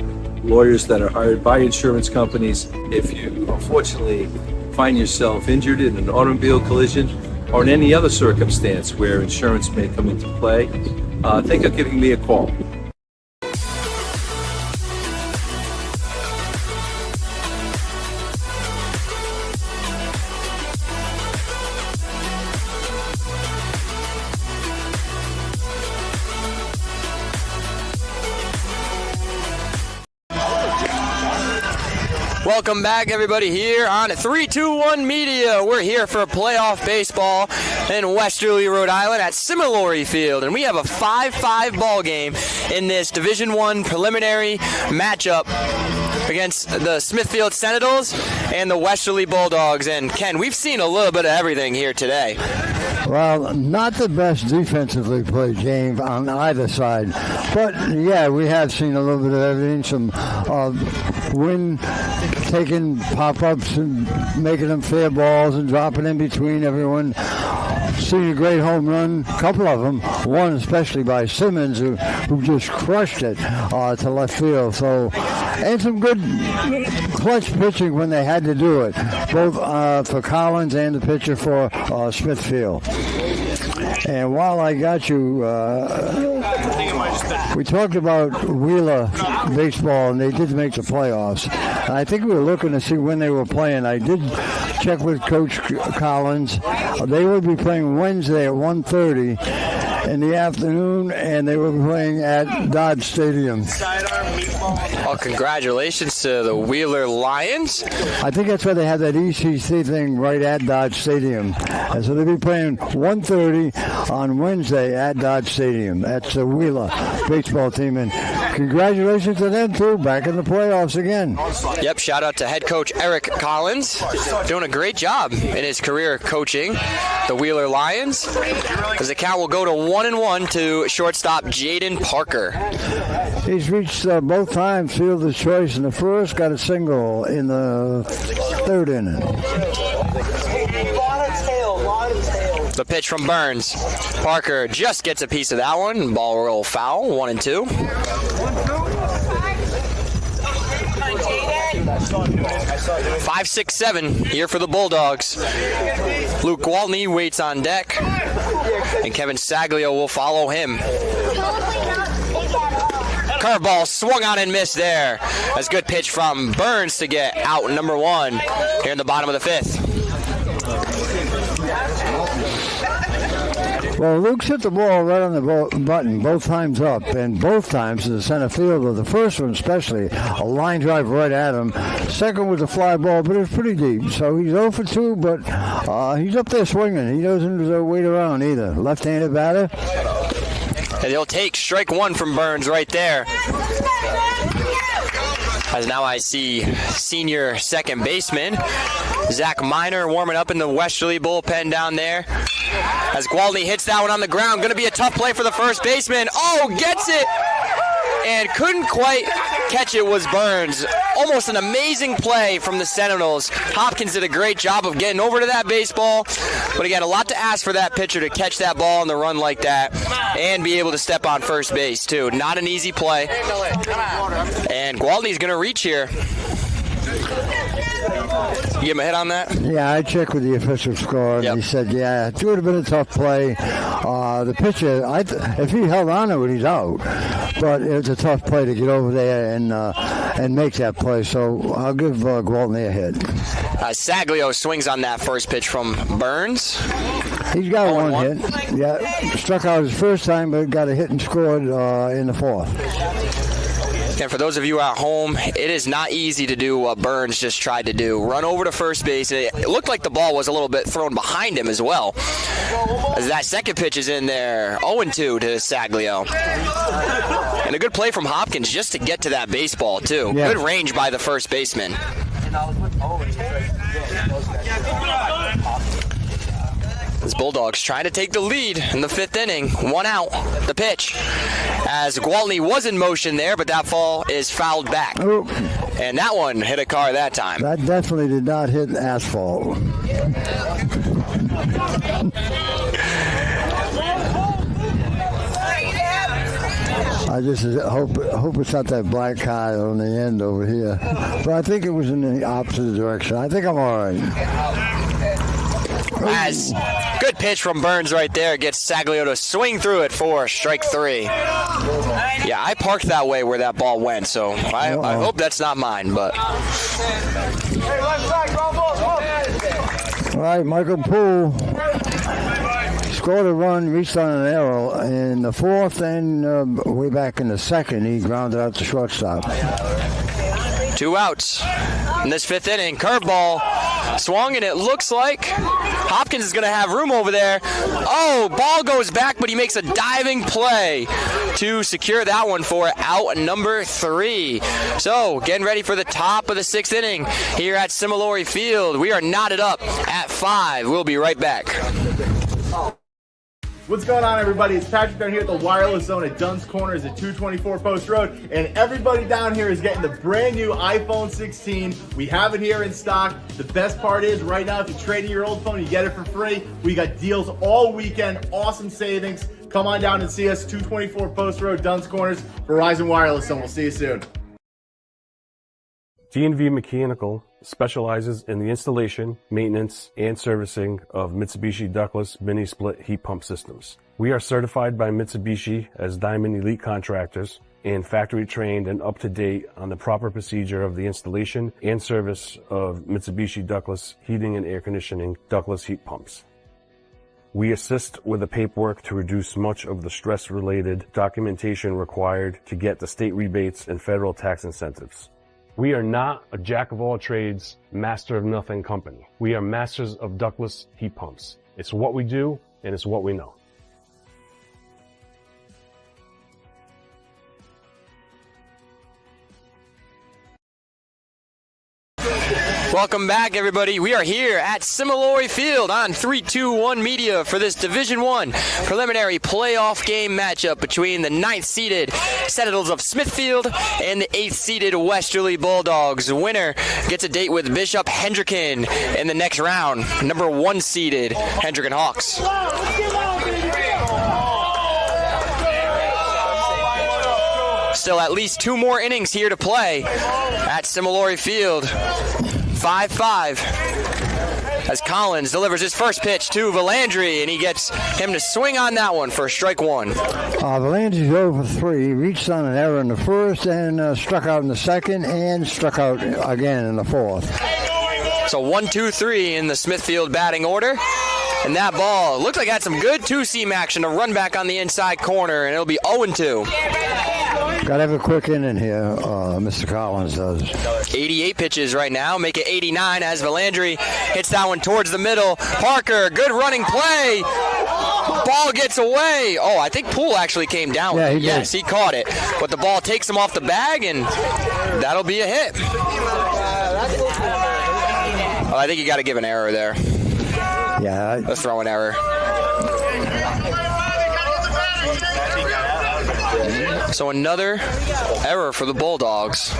lawyers that are hired by insurance companies. If you unfortunately find yourself injured in an automobile collision or in any other circumstance where insurance may come into play, think of giving me a call. Welcome back, everybody, here on 321 Media. We're here for playoff baseball in Westerly, Rhode Island at Similary Field, and we have a 5-5 ball game in this Division I preliminary matchup against the Smithfield Sentinels and the Westerly Bulldogs. And Ken, we've seen a little bit of everything here today. Well, not the best defensively played game on either side. But, yeah, we have seen a little bit of everything. Some wind taking pop-ups and making them fair balls and dropping in between everyone. Seen a great home run, a couple of them, one especially by Simmons, who just crushed it to left field. So, and some good clutch pitching when they had to do it, both for Collins and the pitcher for Smithfield. And while I got you, we talked about Wheeler baseball, and they did make the playoffs. I think we were looking to see when they were playing. I did check with Coach Collins. They would be playing Wednesday at 1:30 in the afternoon, and they will be playing at Dodge Stadium. Well, congratulations to the Wheeler Lions. I think that's why they have that ECC thing right at Dodge Stadium. And so they'll be playing 1:30 on Wednesday at Dodge Stadium. That's the Wheeler baseball team, and congratulations to them, too, back in the playoffs again. Yep, shout out to head coach Eric Collins, doing a great job in his career coaching the Wheeler Lions, as the count will go to 1-1 to shortstop Jaden Parker. He's reached both times fielder's choice in the first, got a single in the third inning. The pitch from Burns. Parker just gets a piece of that one. Ball roll foul, 1-2. 5-6-7 here for the Bulldogs. Luke Gwaltney waits on deck, and Kevin Saglio will follow him. Curveball swung on and missed there. That's a good pitch from Burns to get out number one here in the bottom of the fifth. Well, Luke's hit the ball right on the button both times up, and both times in the center field. The first one especially, a line drive right at him. Second was a fly ball, but it was pretty deep. So he's 0 for 2, but he's up there swinging. He doesn't wait around either. Left-handed batter. And he'll take strike one from Burns right there. As now I see senior second baseman Zach Miner warming up in the Westerly bullpen down there. As Gwaltney hits that one on the ground. Going to be a tough play for the first baseman. Oh, gets it! And couldn't quite catch it was Burns. Almost an amazing play from the Sentinels. Hopkins did a great job of getting over to that baseball. But again, a lot to ask for that pitcher to catch that ball on the run like that and be able to step on first base, too. Not an easy play. And Gwaltney's going to reach here. You give him a hit on that? Yeah, I checked with the official score, and he said, yeah, it would have been a tough play. The pitcher, if he held on to it, he's out. But it's a tough play to get over there and make that play. So I'll give Gwaltney a hit. Saglio swings on that first pitch from Burns. He's got one hit. Yeah, struck out his first time, but got a hit and scored in the fourth. And for those of you at home, it is not easy to do what Burns just tried to do. Run over to first base. It looked like the ball was a little bit thrown behind him as well. As that second pitch is in there, 0-2 to Saglio. And a good play from Hopkins just to get to that baseball, too. Yeah. Good range by the first baseman. This Bulldogs trying to take the lead in the fifth inning. One out. The pitch. As Gwaltney was in motion there, but that ball is fouled back. Oh. And that one hit a car that time. That definitely did not hit asphalt. I just hope it's not that black car on the end over here. But I think it was in the opposite direction. I think I'm all right. As good pitch from Burns right there gets Saglio to swing through it for strike three. Yeah, I parked that way where that ball went, so I hope that's not mine, but. All right, Michael Poole scored a run, reached on an arrow in the fourth, and way back in the second, he grounded out to shortstop. 2 outs. in this 5th inning. Curveball swung, and it looks like Hopkins is going to have room over there. Oh, ball goes back, but he makes a diving play to secure that one for out number 3. So, getting ready for the top of the 6th inning here at Similori Field. We are knotted up at 5. We'll be right back. What's going on, everybody? It's Patrick down here at the Wireless Zone at Dunn's Corners at 224 Post Road, and everybody down here is getting the brand new iPhone 16. We have it here in stock. The best part is right now, if you trade in your old phone, you get it for free. We got deals all weekend, awesome savings. Come on down and see us, 224 Post Road, Dunn's Corners, Verizon Wireless Zone. We'll see you soon. D&V Mechanical specializes in the installation, maintenance, and servicing of Mitsubishi ductless mini-split heat pump systems. We are certified by Mitsubishi as Diamond Elite Contractors and factory trained and up to date on the proper procedure of the installation and service of Mitsubishi ductless heating and air conditioning ductless heat pumps. We assist with the paperwork to reduce much of the stress-related documentation required to get the state rebates and federal tax incentives. We are not a jack-of-all-trades, master-of-nothing company. We are masters of ductless heat pumps. It's what we do, and it's what we know. Welcome back, everybody. We are here at Similori Field on 321 Media for this Division I preliminary playoff game matchup between the 9th-seeded Sentinels of Smithfield and the 8th-seeded Westerly Bulldogs. The winner gets a date with Bishop Hendricken in the next round. Number 1-seeded Hendricken Hawks. Still at least 2 more innings here to play at Similori Field. 5-5 as Collins delivers his first pitch to Valandry, and he gets him to swing on that one for strike 1. Valandry's over 3, reached on an error in the first and struck out in the second and struck out again in the 4th. So 1-2-3 in the Smithfield batting order. And that ball looked like it had some good 2-seam action, a run back on the inside corner, and it'll be 0-2. Got to have a quick inning here, Mr. Collins does. 88 pitches right now, make it 89 as Valandry hits that one towards the middle. Parker, good running play. Ball gets away. Oh, I think Poole actually came down with it. Yes, he caught it. But the ball takes him off the bag, and that'll be a hit. Oh, I think you got to give an error there. Yeah. Let's throw an error. So another error for the Bulldogs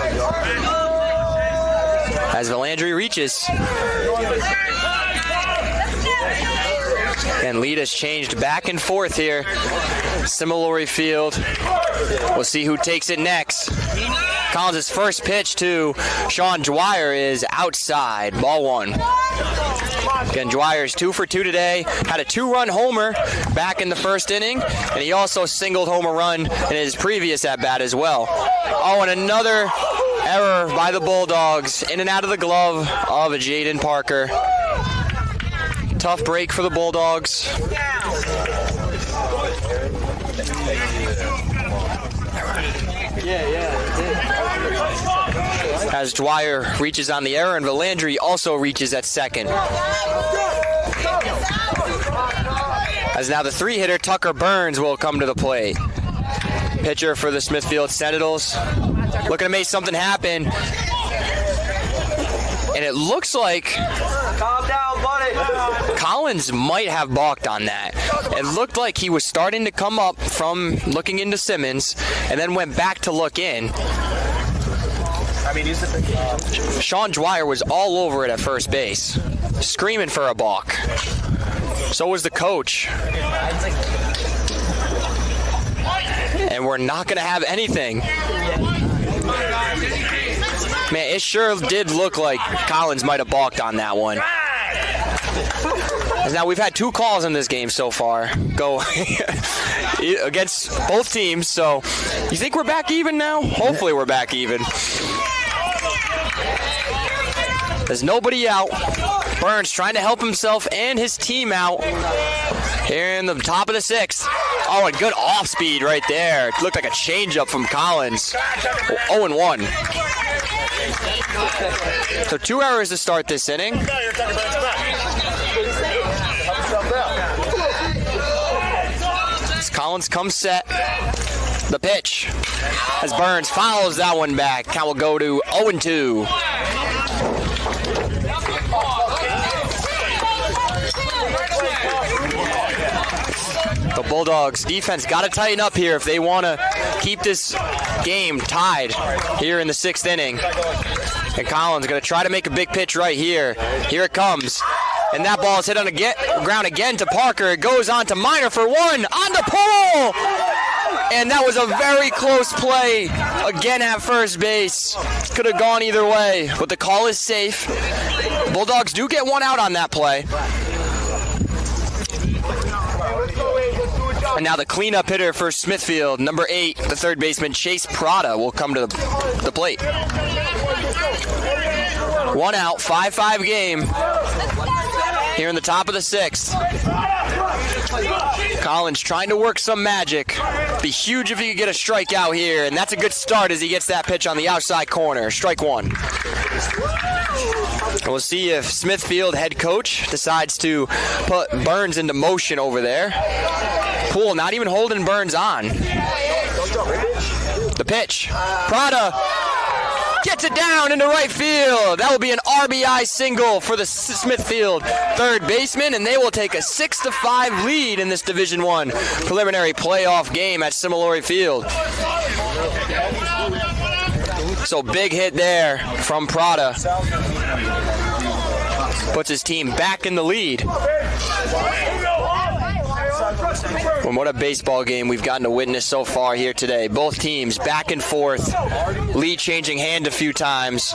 as Valandry reaches. And lead has changed back and forth here. Similori Field. We'll see who takes it next. Collins' first pitch to Sean Dwyer is outside. Ball 1. Again, Dwyer's 2 for 2 today. Had a 2-run homer back in the first inning, and he also singled home a run in his previous at-bat as well. Oh, and another error by the Bulldogs. In and out of the glove of Jaden Parker. Tough break for the Bulldogs. As Dwyer reaches on the error, and Valandry also reaches at second. As now the 3-hitter Tucker Burns will come to the plate. Pitcher for the Smithfield Sentinels. Looking to make something happen. And it looks like Calm down, buddy. Collins might have balked on that. It looked like he was starting to come up from looking into Simmons and then went back to look in. Sean Dwyer was all over it at first base, screaming for a balk. So was the coach. And we're not going to have anything. Man, it sure did look like Collins might have balked on that one. Now, we've had 2 calls in this game so far go against both teams, so you think we're back even now? Hopefully we're back even. There's nobody out. Burns trying to help himself and his team out here in the top of the 6th. Oh, and good off speed right there. It looked like a changeup from Collins. 0-1. So 2 errors to start this inning. As Collins comes set. The pitch. As Burns fouls that one back. Count will go to 0-2. The Bulldogs defense got to tighten up here if they want to keep this game tied here in the 6th inning. And Collins going to try to make a big pitch right here. Here it comes. And that ball is hit on the ground again to Parker. It goes on to Minor for one. On the pole! And that was a very close play. Again at first base. Could have gone either way. But the call is safe. Bulldogs do get one out on that play. And now the cleanup hitter for Smithfield, number 8, the third baseman Chase Prada will come to the plate. 1 out, 5-5 game here in the top of the 6th. Collins trying to work some magic. Be huge if he could get a strikeout here, and that's a good start as he gets that pitch on the outside corner. Strike 1. We'll see if Smithfield head coach decides to put Burns into motion over there. Poole not even holding Burns on. The pitch. Prada gets it down into right field. That will be an RBI single for the Smithfield third baseman, and they will take a 6-5 lead in this Division I preliminary playoff game at Similori Field. So big hit there from Prada. Puts his team back in the lead. And what a baseball game we've gotten to witness so far here today. Both teams back and forth, lead changing hand a few times.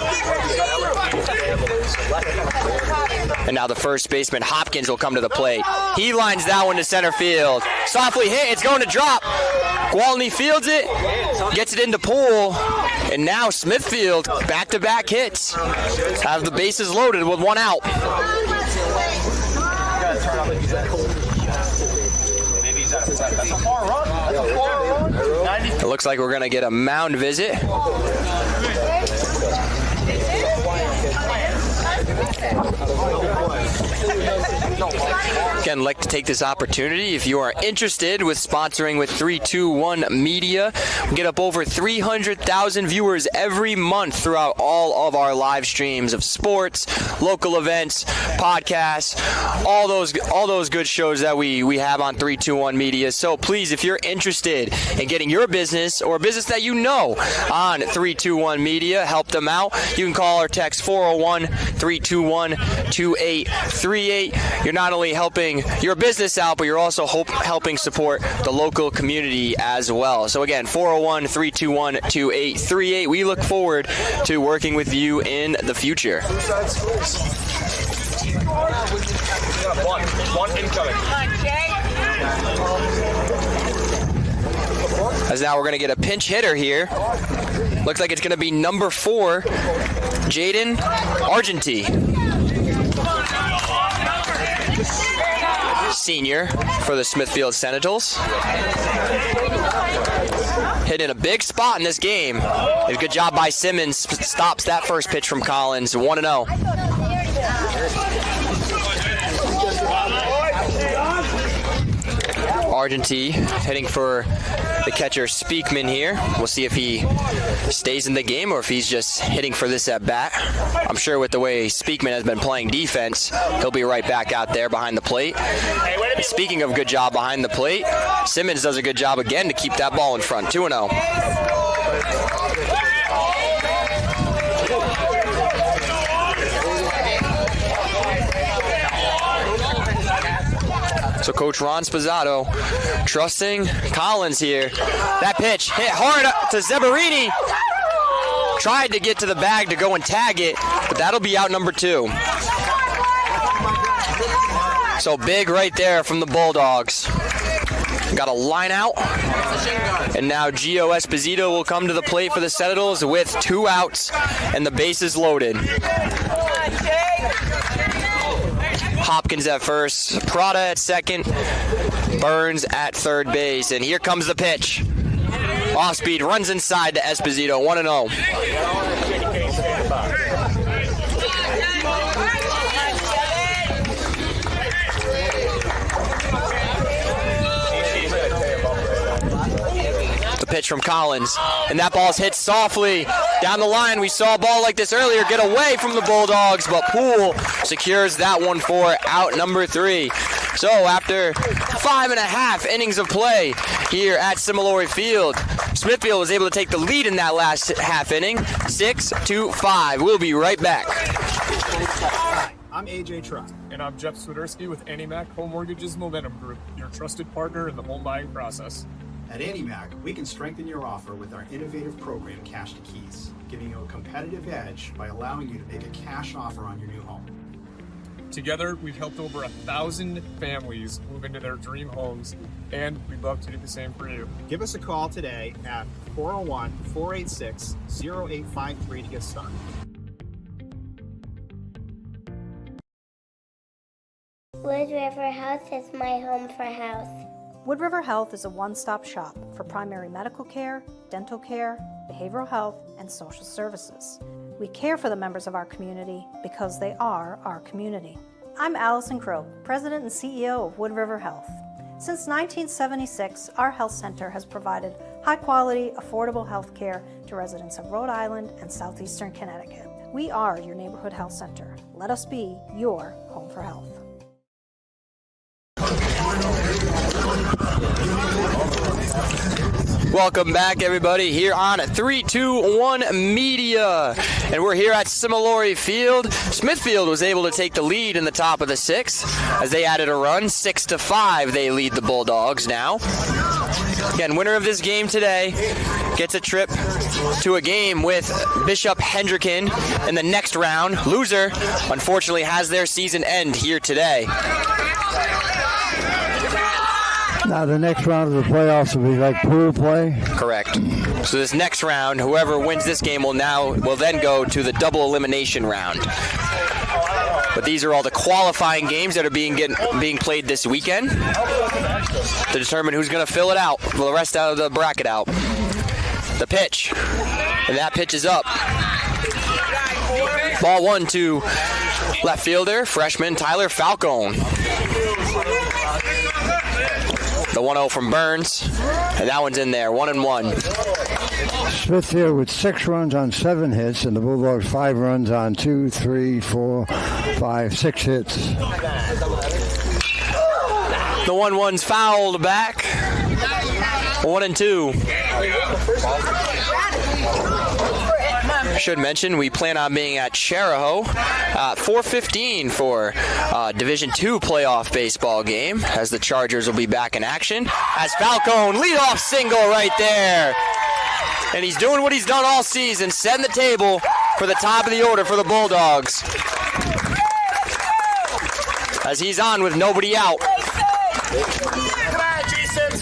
And now the first baseman Hopkins will come to the plate. He lines that one to center field. Softly hit, it's going to drop. Gwaltney fields it, gets it into Poole, and now Smithfield back-to-back hits. Have the bases loaded with 1 out. It looks like we're going to get a mound visit. Again, I'd like to take this opportunity, if you are interested with sponsoring with 321 Media, we get up over 300,000 viewers every month throughout all of our live streams of sports, local events, podcasts, all those good shows that we have on 321 Media. So please, if you're interested in getting your business or a business that you know on 321 Media, help them out. You can call or text 401-321-2838. You're not only helping your business out, but you're also helping support the local community as well. So again, 401-321-2838. We look forward to working with you in the future. One incoming. As now we're going to get a pinch hitter here. Looks like it's going to be number 4, Jaden Argentine. Senior for the Smithfield Sentinels. Hit in a big spot in this game. A good job by Simmons. Stops that first pitch from Collins. 1-0. Argentine hitting for the catcher Speakman here. We'll see if he stays in the game or if he's just hitting for this at bat. I'm sure with the way Speakman has been playing defense, he'll be right back out there behind the plate. And speaking of good job behind the plate, Simmons does a good job again to keep that ball in front. 2-0. So Coach Ron Spazzato trusting Collins here. That pitch hit hard to Zeberini. Tried to get to the bag to go and tag it, but that'll be out number 2. So big right there from the Bulldogs. Got a line out. And now Gio Esposito will come to the plate for the Sentinels with 2 outs and the bases loaded. Hopkins at first, Prada at second, Burns at third base, and here comes the pitch. Off speed, runs inside to Esposito, 1-0. pitch from Collins, and that ball's hit softly down the line. We saw a ball like this earlier get away from the Bulldogs, but Poole secures that one for out number 3. So after 5.5 innings of play here at Similori Field, Smithfield was able to take the lead in that last half inning, 6-5. We'll be right back. Hi, I'm AJ Truck. And I'm Jeff Swiderski with AnnieMac Home Mortgage's Momentum Group, your trusted partner in the home buying process. At AnnieMac, we can strengthen your offer with our innovative program, Cash to Keys, giving you a competitive edge by allowing you to make a cash offer on your new home. Together, we've helped over 1,000 families move into their dream homes, and we'd love to do the same for you. Give us a call today at 401-486-0853 to get started. Wood River Health is my home for health. Wood River Health is a one-stop shop for primary medical care, dental care, behavioral health, and social services. We care for the members of our community because they are our community. I'm Allison Croak, President and CEO of Wood River Health. Since 1976, our health center has provided high-quality, affordable health care to residents of Rhode Island and southeastern Connecticut. We are your neighborhood health center. Let us be your home for health. Welcome back, everybody, here on 321 Media. And we're here at Similori Field. Smithfield was able to take the lead in the top of the 6th as they added a run. 6-5, they lead the Bulldogs now. Again, winner of this game today gets a trip to a game with Bishop Hendricken in the next round. Loser, unfortunately, has their season end here today. Now the next round of the playoffs will be like pool play? Correct. So this next round, whoever wins this game will then go to the double elimination round. But these are all the qualifying games that are being played this weekend to determine who's going to fill it out, the rest out of the bracket out. The pitch, and that pitch is up. Ball 1 to left fielder, freshman Tyler Falcone. The 1-0 from Burns, and that one's in there, 1-1. Smithfield with 6 runs on 7 hits, and the Bulldogs 5 runs on 2, 3, 4, 5, 6 hits. The 1-1's fouled back. 1-2. Should mention we plan on being at Charahoe 4:15 for Division II playoff baseball game, as the Chargers will be back in action. As Falcone, leadoff single right there. And he's doing what he's done all season, setting the table for the top of the order for the Bulldogs. As he's on with nobody out.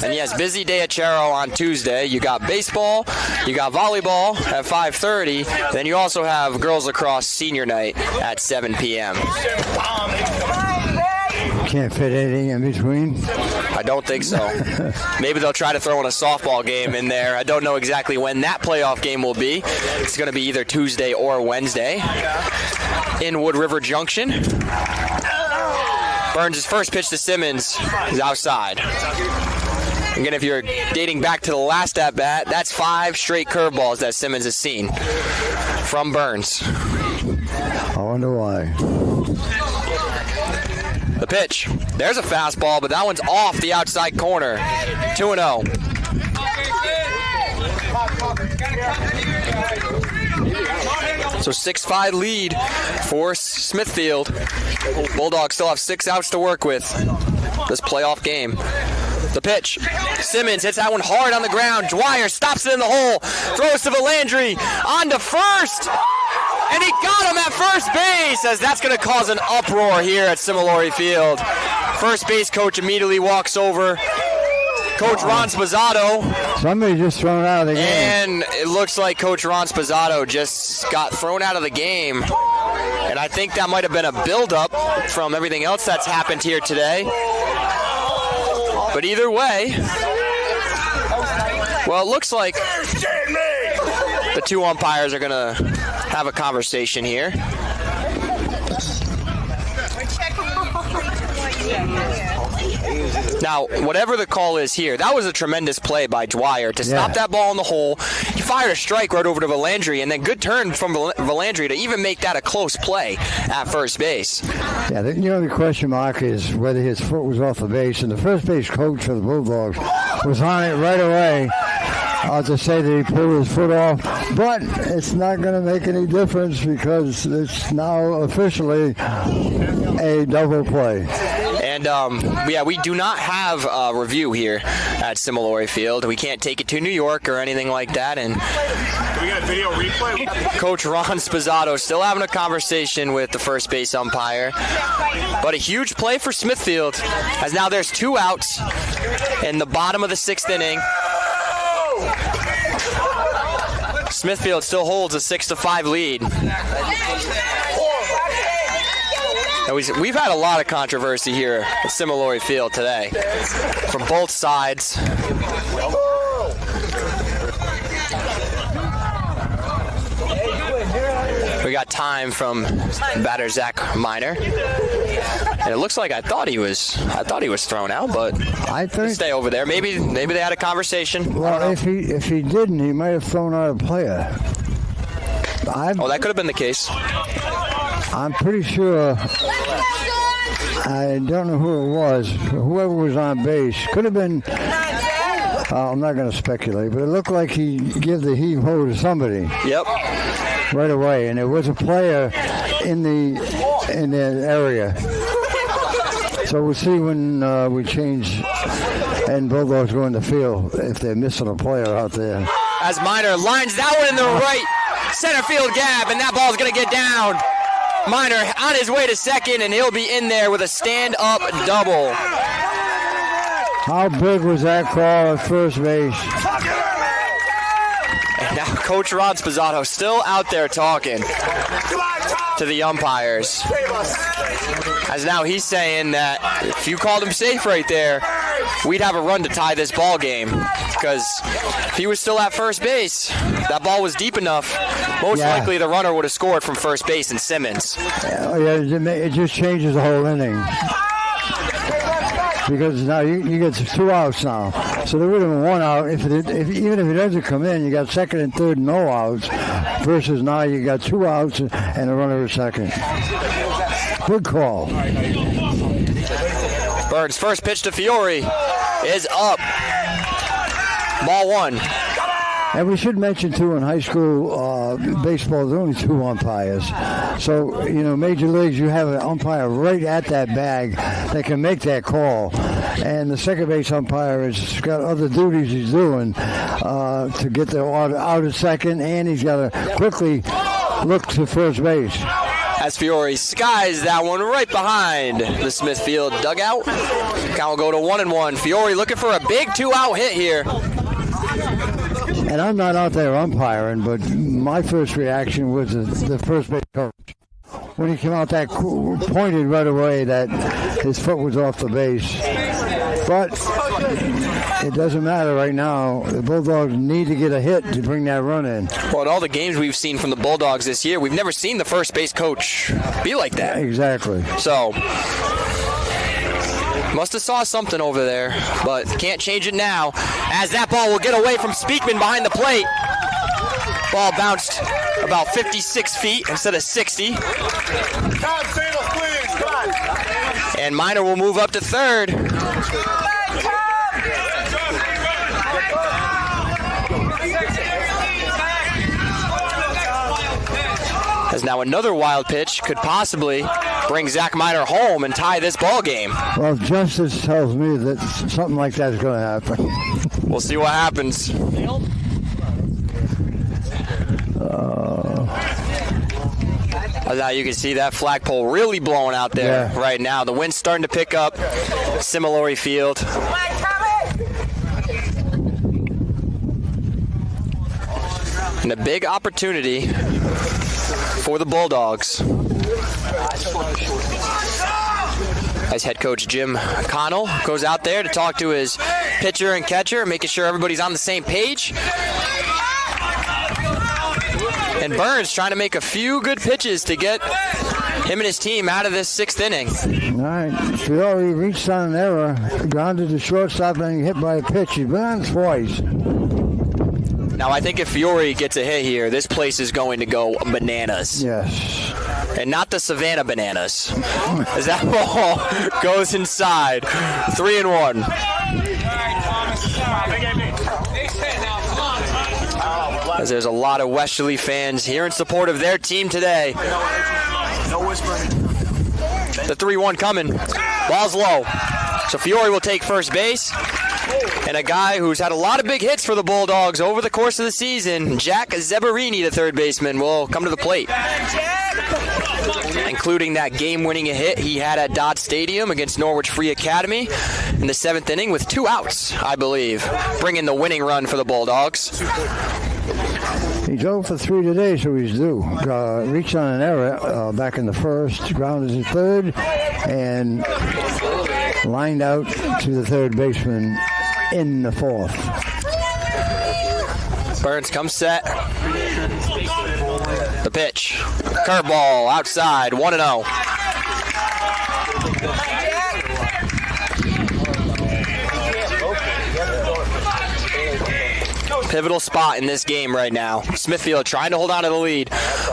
And yes, busy day at Charo on Tuesday. You got baseball, you got volleyball at 5:30, then you also have girls lacrosse senior night at 7 p.m. Can't fit anything in between? I don't think so. Maybe they'll try to throw in a softball game in there. I don't know exactly when that playoff game will be. It's going to be either Tuesday or Wednesday in Wood River Junction. Burns' first pitch to Simmons is outside. Again, if you're dating back to the last at-bat, that's 5 straight curveballs that Simmons has seen from Burns. I wonder why. The pitch. There's a fastball, but that one's off the outside corner. 2-0. So 6-5 lead for Smithfield. Bulldogs still have 6 outs to work with this playoff game. The pitch. Simmons hits that one hard on the ground. Dwyer stops it in the hole. Throws to Valandry. On to first. And he got him at first base, as that's going to cause an uproar here at Similori Field. First base coach immediately walks over. Coach Ron Spazzato. Somebody just thrown out of the game. And it looks like Coach Ron Spazzato just got thrown out of the game. And I think that might have been a buildup from everything else that's happened here today. But either way, well, it looks like the 2 umpires are going to have a conversation here. Now, whatever the call is here, that was a tremendous play by Dwyer to stop that ball in the hole. He fired a strike right over to Valandry, and then good turn from Valandry to even make that a close play at first base. Yeah, the only question mark is whether his foot was off the base, and the first base coach for the Bulldogs was on it right away. I'll just say that he pulled his foot off, but it's not going to make any difference because it's now officially a double play. And, we do not have a review here at Similori Field. We can't take it to New York or anything like that. And We got a video replay. Coach Ron Spazzato still having a conversation with the first base umpire. But a huge play for Smithfield, as now there's 2 outs in the bottom of the 6th inning. Smithfield still holds a 6-5 lead. And we've had a lot of controversy here at Similori Field today from both sides. We got time from batter Zach Miner. And it looks like I thought he was thrown out, but I think stay over there. Maybe they had a conversation. Well, if he didn't, he might have thrown out a player. That could have been the case. I'm pretty sure. I don't know who it was. Whoever was on base could have been. I'm not going to speculate, but it looked like he gave the heave-ho to somebody. Yep. Right away, and it was a player in the area. So we'll see when we change and Bulldogs go in the field if they're missing a player out there. As Miner lines that one in the right center field gap, and that ball's going to get down. Miner on his way to second, and he'll be in there with a stand-up double. How big was that call at first base? And now Coach Ron Spazzato still out there talking to the umpires. As now he's saying that if you called him safe right there, we'd have a run to tie this ball game. Because if he was still at first base, that ball was deep enough. Most likely the runner would have scored from first base in Simmons. It just changes the whole inning. Because now you get 2 outs now. So there would have been 1 out. Even if it doesn't come in, you got second and third, no outs. Versus now you got 2 outs and a runner at second. Good call. Burns' first pitch to Fiore is up. Ball 1. And we should mention, too, in high school baseball, there's only 2 umpires. So, Major Leagues, you have an umpire right at that bag that can make that call. And the second base umpire has got other duties he's doing to get the order out of second, and he's got to quickly look to first base. As Fiore skies that one right behind the Smithfield dugout. Count will go to 1-1. Fiore looking for a big 2-out hit here. And I'm not out there umpiring, but my first reaction was the first base coach. When he came out that pointed right away that his foot was off the base. But it doesn't matter right now. The Bulldogs need to get a hit to bring that run in. Well, in all the games we've seen from the Bulldogs this year, we've never seen the first base coach be like that. Exactly. So, must have saw something over there, but can't change it now. As that ball will get away from Speakman behind the plate. Ball bounced about 56 feet instead of 60. And Miner will move up to third. As now another wild pitch could possibly bring Zach Miner home and tie this ball game. Well, justice tells me that something like that is going to happen. We'll see what happens. Now you can see that flagpole really blowing out there right now. The wind's starting to pick up. Similori Field. And a big opportunity for the Bulldogs. As head coach Jim Connell goes out there to talk to his pitcher and catcher, making sure everybody's on the same page. And Burns trying to make a few good pitches to get him and his team out of this 6th inning. All right, Fiore reached on an error, grounded to shortstop, and hit by a pitch. He's been on twice. Now, I think if Fiore gets a hit here, this place is going to go bananas. Yes. And not the Savannah bananas. As that ball goes inside. 3-1. As there's a lot of Westerly fans here in support of their team today. The 3-1 coming. Ball's low. So Fiore will take first base. And a guy who's had a lot of big hits for the Bulldogs over the course of the season, Jack Zeberini, the third baseman, will come to the plate. Including that game-winning hit he had at Dodd Stadium against Norwich Free Academy in the 7th inning with 2 outs, I believe, bringing the winning run for the Bulldogs. He's 0 for 3 today, so he's due. Reached on an error back in the 1st, grounded to 3rd, and lined out to the 3rd baseman in the 4th. Burns comes set. The pitch. Curveball outside, 1-0. Pivotal spot in this game right now. Smithfield trying to hold on to the lead.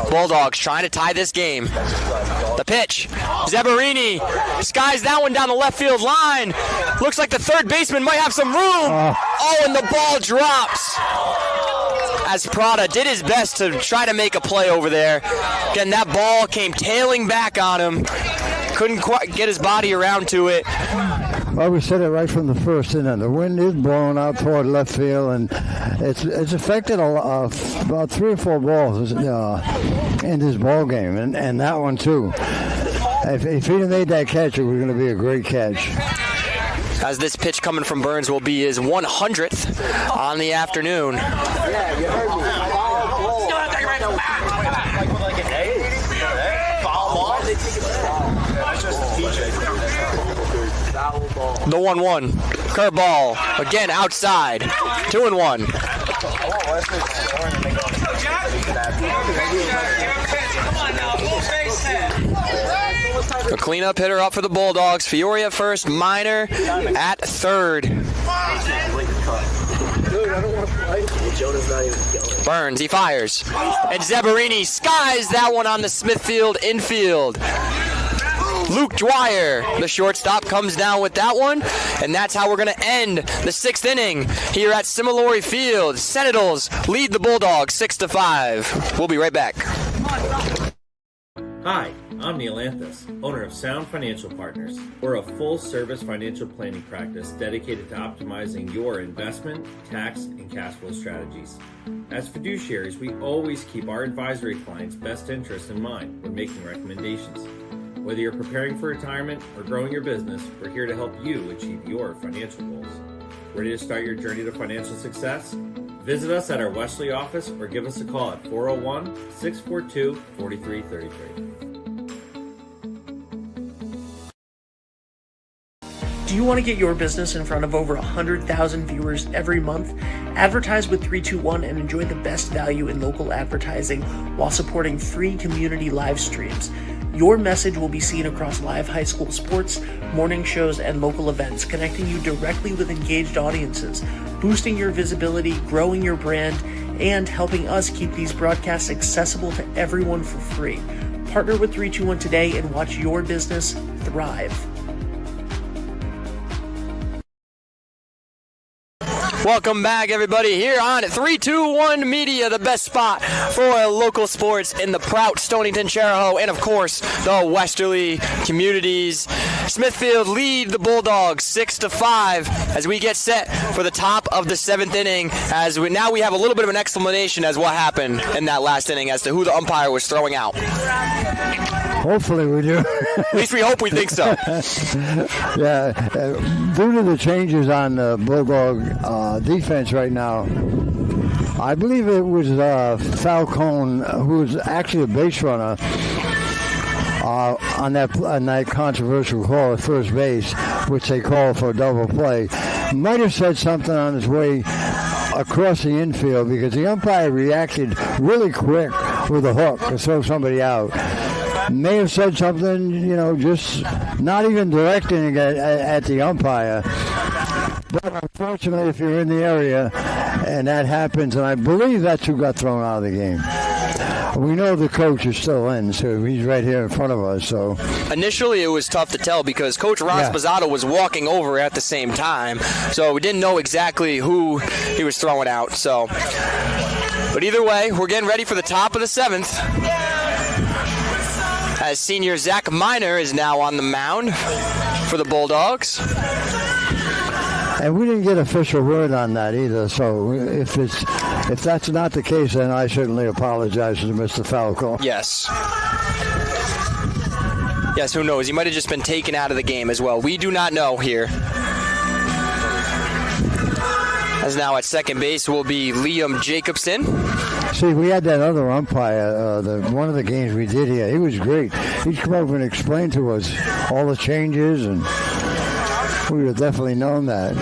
Bulldogs trying to tie this game. The pitch. Zeberini skies that one down the left field line. Looks like the third baseman might have some room. Oh, and the ball drops. As Prada did his best to try to make a play over there. Again, that ball came tailing back on him. Couldn't quite get his body around to it. Well, we said it right from the 1st inning. The wind is blowing out toward left field, and it's affected about 3 or 4 balls in this ball game, and that one too. If he'd have made that catch, it was going to be a great catch. As this pitch coming from Burns will be his 100th on the afternoon. Yeah, you heard me. The 1-1. Curveball. Again outside. 2-1. A cleanup hitter up for the Bulldogs. Fiore at first, Minor at third. Burns, he fires. And Zeberini skies that one on the Smithfield infield. Luke Dwyer, the shortstop, comes down with that one, and that's how we're going to end the 6th inning here at Similori Field. Sentinels lead the Bulldogs 6-5. We'll be right back. Hi, I'm Neil Anthus, owner of Sound Financial Partners. We're a full-service financial planning practice dedicated to optimizing your investment, tax, and cash flow strategies. As fiduciaries, we always keep our advisory clients' best interests in mind when making recommendations. Whether you're preparing for retirement or growing your business, we're here to help you achieve your financial goals. Ready to start your journey to financial success? Visit us at our Westerly office or give us a call at 401-642-4333. Do you want to get your business in front of over 100,000 viewers every month? Advertise with 321 and enjoy the best value in local advertising while supporting free community live streams. Your message will be seen across live high school sports, morning shows, and local events, connecting you directly with engaged audiences, boosting your visibility, growing your brand, and helping us keep these broadcasts accessible to everyone for free. Partner with 321 today and watch your business thrive. Welcome back, everybody, here on 321 Media, the best spot for local sports in the Prout, Stonington, Chariho, and, of course, the Westerly communities. Smithfield lead the Bulldogs 6-5 as we get set for the top of the 7th inning. Now we have a little bit of an explanation as what happened in that last inning as to who the umpire was throwing out. Hopefully we do. At least we hope we think so. Yeah, due to the changes on the Bulldog defense right now, I believe it was Falcone, who was actually a base runner on that controversial call at first base, which they called for a double play. Might have said something on his way across the infield because the umpire reacted really quick with a hook to throw somebody out. may have said something, you know, just not even directing it at the umpire. But unfortunately, if you're in the area and that happens, and I believe that's who got thrown out of the game. We know the coach is still in, so he's right here in front of us. So initially, it was tough to tell because Coach Ross Bozzato was walking over at the same time, so we didn't know exactly who he was throwing out. So, but either way, we're getting ready for the top of the 7th. As senior Zach Miner is now on the mound for the Bulldogs. And we didn't get official word on that either, so if that's not the case, then I certainly apologize to Mr. Falco. Yes. Yes, who knows? He might have just been taken out of the game as well. We do not know here. As now at second base will be Liam Jacobson. See, we had that other umpire, one of the games we did here. He was great. He'd come over and explain to us all the changes, and we would have definitely known that.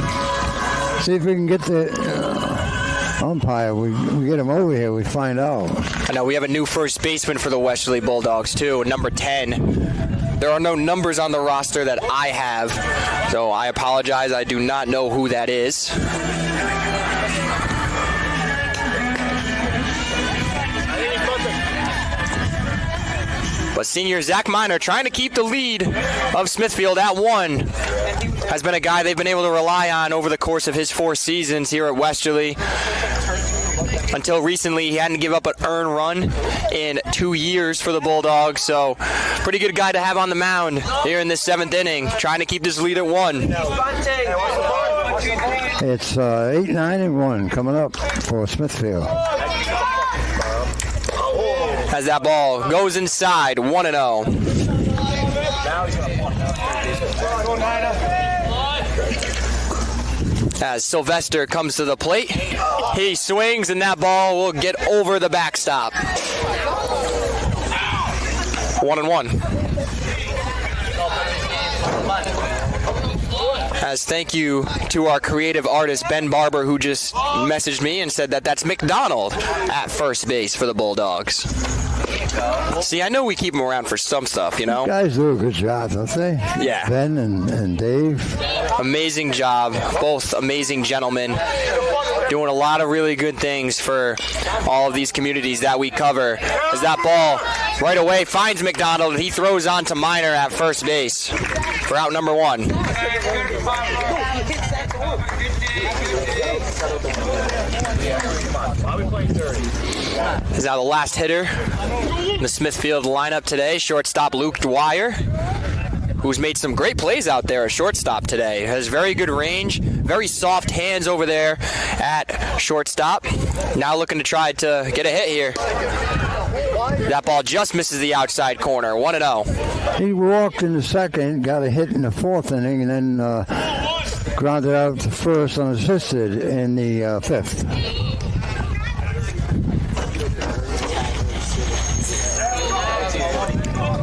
See if we can get the umpire. We get him over here, we find out. I know we have a new first baseman for the Westerly Bulldogs, too, number 10. There are no numbers on the roster that I have, so I apologize. I do not know who that is. But senior Zach Miner trying to keep the lead of Smithfield at 1. Has been a guy they've been able to rely on over the course of his 4 seasons here at Westerly. Until recently, he hadn't given up an earned run in 2 years for the Bulldogs. So, pretty good guy to have on the mound here in this 7th inning, trying to keep this lead at 1. It's 8, 9, and 1 coming up for Smithfield. As that ball goes inside, 1-0. As Sylvester comes to the plate, he swings and that ball will get over the backstop. 1-1. As thank you to our creative artist, Ben Barber, who just messaged me and said that that's McDonald at first base for the Bulldogs. See, I know we keep them around for some stuff, you know? You guys do a good job, don't they? Yeah. Ben and Dave. Amazing job. Both amazing gentlemen. Doing a lot of really good things for all of these communities that we cover. As that ball right away finds McDonald, and he throws on to Miner at first base for out number 1. Is now the last hitter in the Smithfield lineup today, shortstop Luke Dwyer, who's made some great plays out there at shortstop today. Has very good range, very soft hands over there at shortstop. Now looking to try to get a hit here. That ball just misses the outside corner, 1-0. He walked in the second, got a hit in the 4th inning, and then grounded out to first unassisted in the 5th.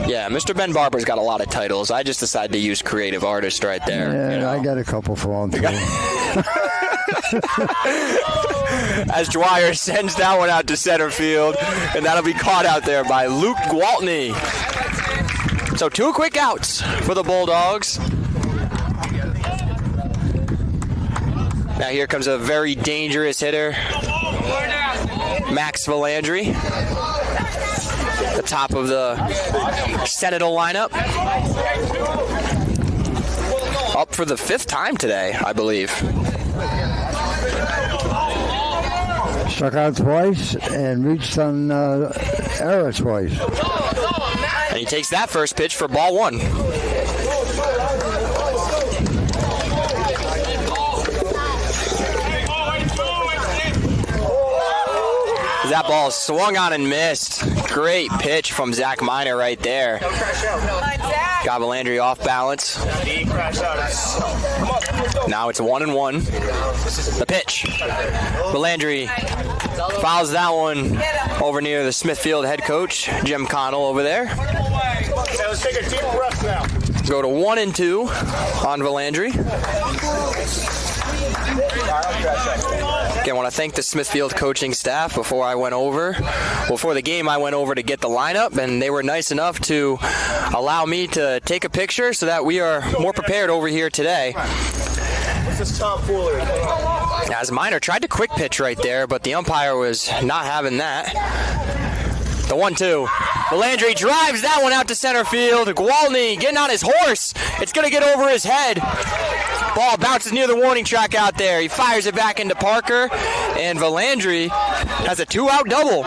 Yeah, Mr. Ben Barber's got a lot of titles. I just decided to use creative artist right there. Yeah, you know? I got a couple for him, too. As Dwyer sends that one out to center field, and that'll be caught out there by Luke Gwaltney. So 2 quick outs for the Bulldogs. Now here comes a very dangerous hitter, Max Valandry. The top of the Sentinel lineup. Up for the 5th time today, I believe. Struck out twice and reached on error twice. And he takes that first pitch for ball 1. That ball swung on and missed. Great pitch from Zach Miner right there. Got Valandry off balance. Now it's 1-1. The pitch. Valandry fouls that one over near the Smithfield head coach, Jim Connell over there. Let's take a deep breath now. Go to 1-2 on Valandry. Again, I want to thank the Smithfield coaching staff. Before the game, I went over to get the lineup, and they were nice enough to allow me to take a picture so that we are more prepared over here today. What's this tomfoolery? As Minor tried to quick pitch right there, but the umpire was not having that. The 1-2. Valandry drives that one out to center field. Gwaltney getting on his horse. It's going to get over his head. Ball bounces near the warning track out there. He fires it back into Parker, and Valandry has a 2-out double.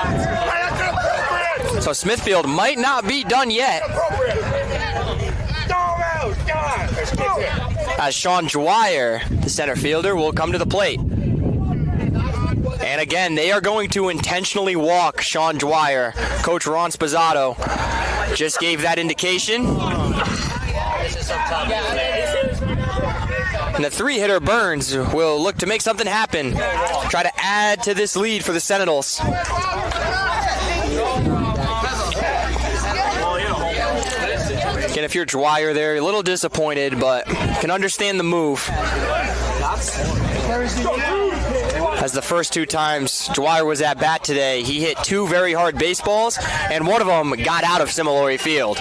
So Smithfield might not be done yet. As Sean Dwyer, the center fielder, will come to the plate. And again, they are going to intentionally walk Sean Dwyer. Coach Ron Spazzato just gave that indication. And the 3-hitter Burns will look to make something happen. Try to add to this lead for the Sentinels. Again, if you're Dwyer there, you're a little disappointed, but can understand the move. As the first 2 times Dwyer was at bat today, he hit 2 very hard baseballs, and one of them got out of Similori Field.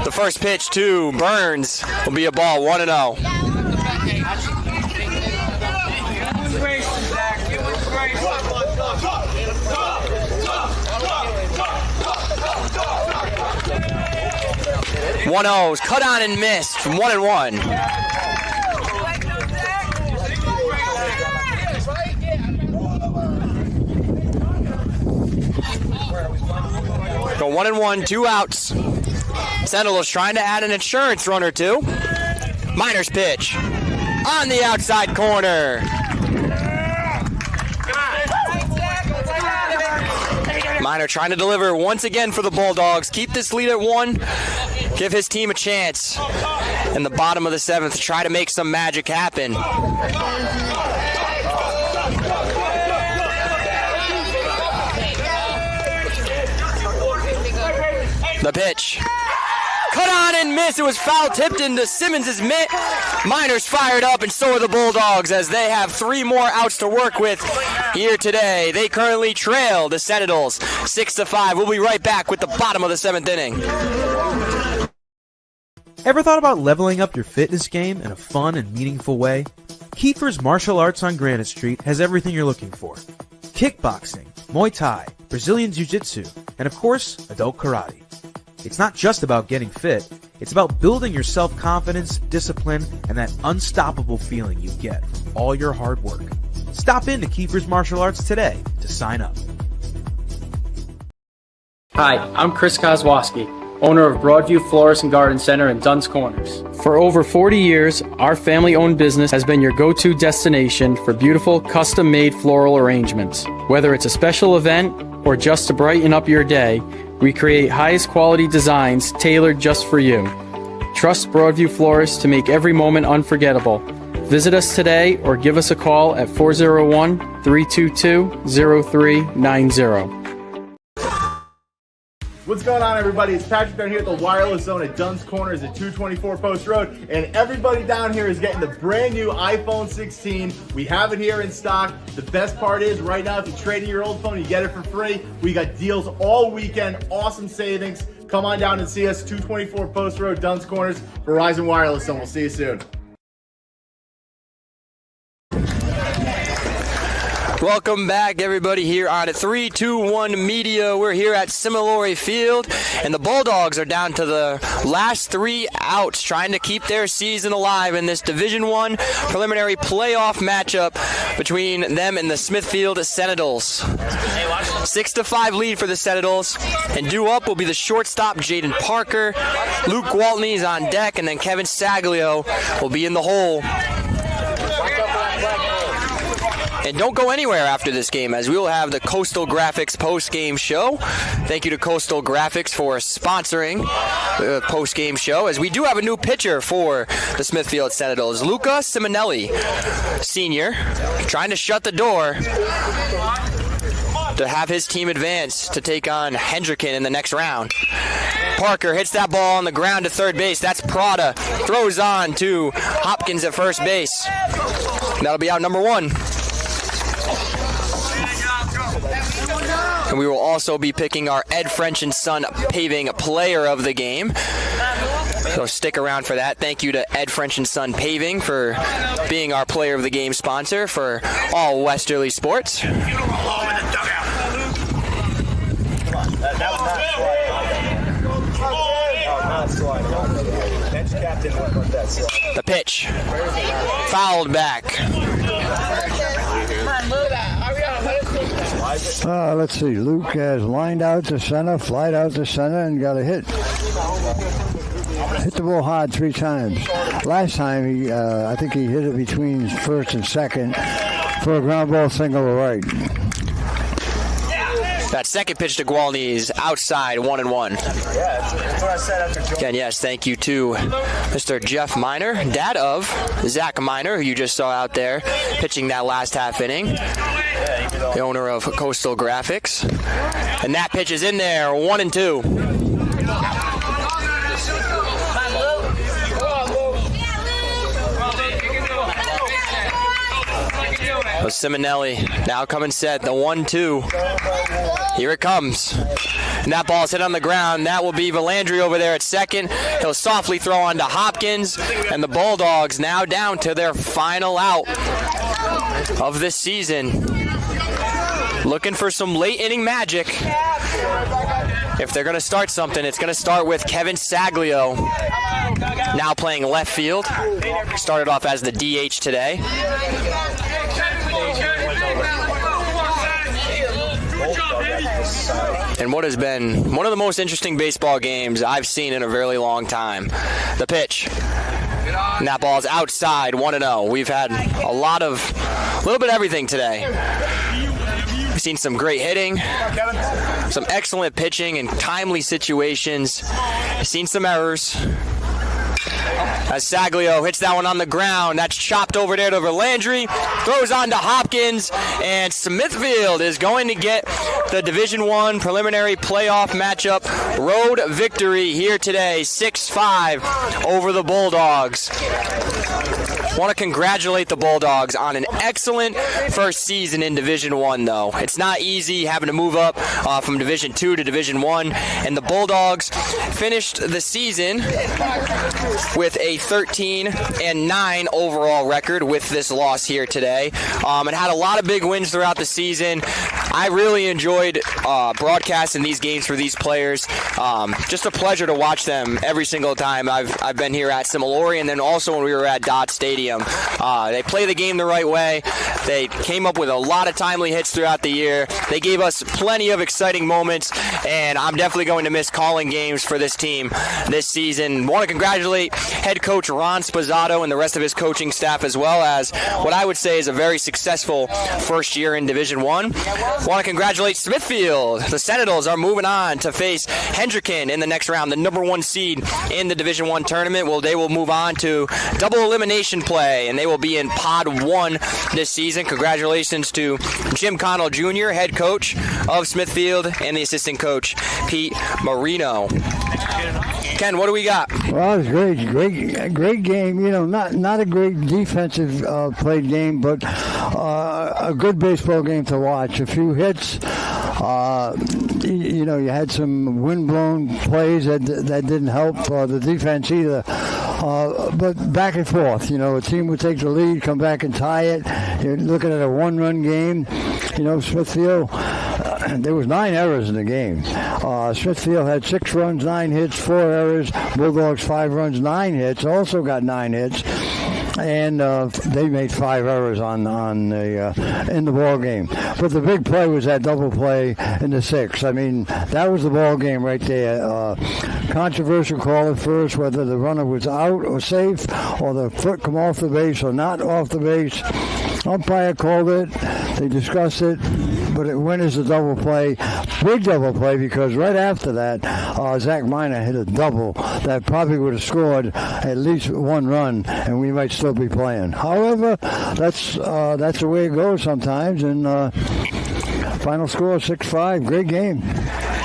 The first pitch to Burns will be a ball, 1-0. 1-0, cut on and missed from 1-1. Go 1-1, 2 outs. Sentinels trying to add an insurance run or 2. Minor's pitch on the outside corner. Minor trying to deliver once again for the Bulldogs. Keep this lead at 1. Give his team a chance in the bottom of the 7th to try to make some magic happen. The pitch. Cut on and miss. It was foul tipped into Simmons' mitt. Minor's fired up, and so are the Bulldogs as they have 3 more outs to work with here today. They currently trail the Sentinels 6-5. We'll be right back with the bottom of the 7th inning. Ever thought about leveling up your fitness game in a fun and meaningful way? Kiefer's Martial Arts on Granite Street has everything you're looking for. Kickboxing, Muay Thai, Brazilian Jiu-Jitsu, and of course, adult karate. It's not just about getting fit, it's about building your self-confidence, discipline, and that unstoppable feeling you get from all your hard work. Stop into Kiefer's Martial Arts today to sign up. Hi, I'm Chris Kozłowski, owner of Broadview Florist and Garden Center in Duns Corners. For over 40 years, our family-owned business has been your go-to destination for beautiful, custom-made floral arrangements. Whether it's a special event or just to brighten up your day, we create highest quality designs tailored just for you. Trust Broadview Florists to make every moment unforgettable. Visit us today or give us a call at 401-322-0390. What's going on, everybody? It's Patrick down here at the Wireless Zone at Duns Corners at 224 Post Road, and everybody down here is getting the brand new iPhone 16. We have it here in stock. The best part is right now, if you trade in your old phone, you get it for free. We got deals all weekend, awesome savings. Come on down and see us, 224 Post Road, Duns Corners, Verizon Wireless Zone. We'll see you soon. Welcome back, everybody, here on 321 Media. We're here at Similori Field, and the Bulldogs are down to the last 3 outs, trying to keep their season alive in this Division I preliminary playoff matchup between them and the Smithfield Sentinels. 6-5 lead for the Sentinels, and due up will be the shortstop Jaden Parker. Luke Gwaltney is on deck, and then Kevin Saglio will be in the hole. And don't go anywhere after this game, as we will have the Coastal Graphics post-game show. Thank you to Coastal Graphics for sponsoring the post-game show, as we do have a new pitcher for the Smithfield Sentinels, Luca Simonelli, senior, trying to shut the door. to have his team advance to take on Hendricken in the next round. Parker hits that ball on the ground to third base. That's Prada. Throws on to Hopkins at first base. That'll be out number 1. And we will also be picking our Ed French & Son Paving Player of the Game. So stick around for that. Thank you to Ed French & Son Paving for being our Player of the Game sponsor for all Westerly sports. The pitch. Fouled back. Let's see. Luke has lined out to center, flied out to center, and got a hit. Hit the ball hard 3 times. Last time, I think he hit it between first and second for a ground ball single to right. That second pitch to Gwalney is outside, 1-1. Yeah, that's what I said after Joe. Again, yes, thank you to Mr. Jeff Miner, dad of Zach Miner, who you just saw out there pitching that last half inning. The owner of Coastal Graphics. And that pitch is in there, 1-2. Simonelli now coming set, the 1-2. Here it comes. And that ball's hit on the ground. That will be Valandry over there at second. He'll softly throw on to Hopkins. And the Bulldogs now down to their final out of this season. Looking for some late inning magic. If they're going to start something, it's going to start with Kevin Saglio, now playing left field. Started off as the DH today. And what has been one of the most interesting baseball games I've seen in a very long time. The pitch. And that ball's outside, 1-0. We've had a little bit of everything today. We've seen some great hitting, some excellent pitching in timely situations. We've seen some errors. As Saglio hits that one on the ground, that's chopped over there to Valandry, throws on to Hopkins, and Smithfield is going to get the Division I preliminary playoff matchup road victory here today, 6-5 over the Bulldogs. Want to congratulate the Bulldogs on an excellent first season in Division I, though. It's not easy having to move up from Division II to Division I, and the Bulldogs finished the season with a 13-9 overall record with this loss here today, and had a lot of big wins throughout the season. I really enjoyed broadcasting these games for these players. Just a pleasure to watch them every single time I've been here at Similori, and then also when we were at Dodd Stadium. They play the game the right way. They came up with a lot of timely hits throughout the year. They gave us plenty of exciting moments, and I'm definitely going to miss calling games for this team this season. Want to congratulate head coach Ron Spazzato and the rest of his coaching staff, as well as what I would say is a very successful first year in Division I. Want to congratulate Smithfield. The Sentinels are moving on to face Hendricken in the next round, the number 1 seed in the Division I tournament. Well, they will move on to double elimination play, and they will be in Pod 1 this season. Congratulations to Jim Connell Jr., head coach of Smithfield, and the assistant coach, Pete Marino. Ken, what do we got? Well, it was great game. You know, not a great defensive played game, but a good baseball game to watch. A few hits. You know, you had some windblown plays that didn't help the defense either. But back and forth, you know, a team would take the lead, come back and tie it. You're looking at a 1-run game. You know, Smithfield, there was 9 errors in the game. Smithfield had 6 runs, 9 hits, 4 errors. Bulldogs 5 runs, 9 hits. Also got 9 hits. And they made 5 errors in the ball game. But the big play was that double play in the 6th. I mean, that was the ball game right there. Controversial call at first, whether the runner was out or safe, or the foot come off the base or not off the base. Umpire called it. They discussed it. But it went as a double play, big double play, because right after that, Zach Miner hit a double that probably would have scored at least 1 run, and we might still be playing. However, that's the way it goes sometimes, and Final score 6-5. Great game.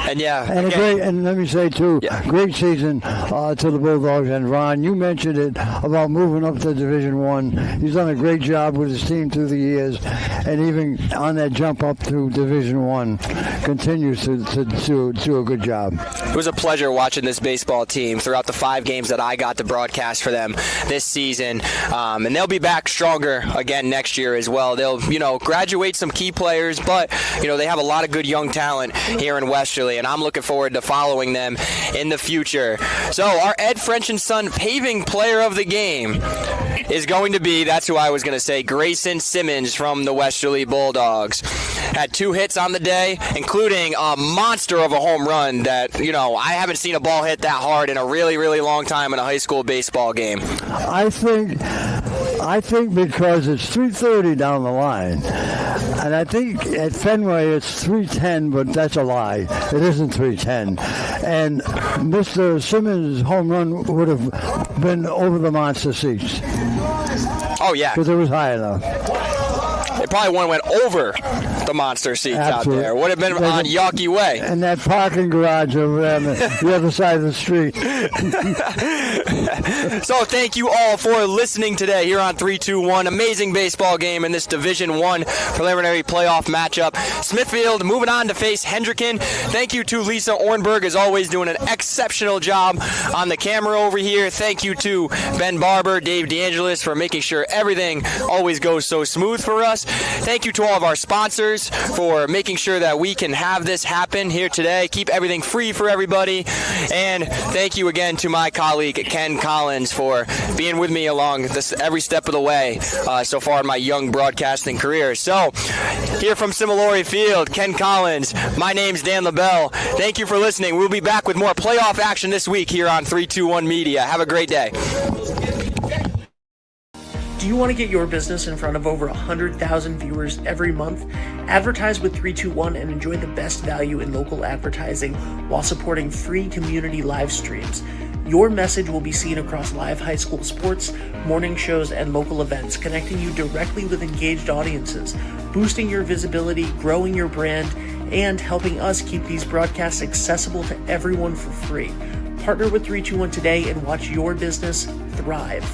And And let me say too, great season to the Bulldogs. And Ron, you mentioned it about moving up to Division One. He's done a great job with his team through the years, and even on that jump up to Division One, continues to do a good job. It was a pleasure watching this baseball team throughout the 5 games that I got to broadcast for them this season, and they'll be back stronger again next year as well. They'll, graduate some key players, but they have a lot of good young talent here in Westerly, and I'm looking forward to following them in the future. So our Ed French & Son paving player of the game is going to be, that's who I was going to say, Grayson Simmons from the Westerly Bulldogs. Had 2 hits on the day, including a monster of a home run that, I haven't seen a ball hit that hard in a really, really long time in a high school baseball game. I think because it's 3:30 down the line, and I think at Fenway it's 3:10, but that's a lie. It isn't 3:10. And Mr. Simmons' home run would have been over the monster seats. Oh, yeah. Because it was high enough. It probably went over the monster seats out there. Would have been on Yawkey Way. And that parking garage over there on the other side of the street. So thank you all for listening today here on 3-2-1. Amazing baseball game in this Division 1 preliminary playoff matchup. Smithfield moving on to face Hendricken. Thank you to Lisa Ornberg, as always, doing an exceptional job on the camera over here. Thank you to Ben Barber, Dave DeAngelis for making sure everything always goes so smooth for us. Thank you to all of our sponsors for making sure that we can have this happen here today. Keep everything free for everybody. And thank you again to my colleague, Ken Collins, for being with me along this every step of the way so far in my young broadcasting career. So, here from Similori Field, Ken Collins, my name's Dan LaBelle. Thank you for listening. We'll be back with more playoff action this week here on 3-2-1 Media. Have a great day. Do you want to get your business in front of over 100,000 viewers every month? Advertise with 3-2-1 and enjoy the best value in local advertising while supporting free community live streams. Your message will be seen across live high school sports, morning shows, and local events, connecting you directly with engaged audiences, boosting your visibility, growing your brand, and helping us keep these broadcasts accessible to everyone for free. Partner with 3-2-1 today and watch your business thrive.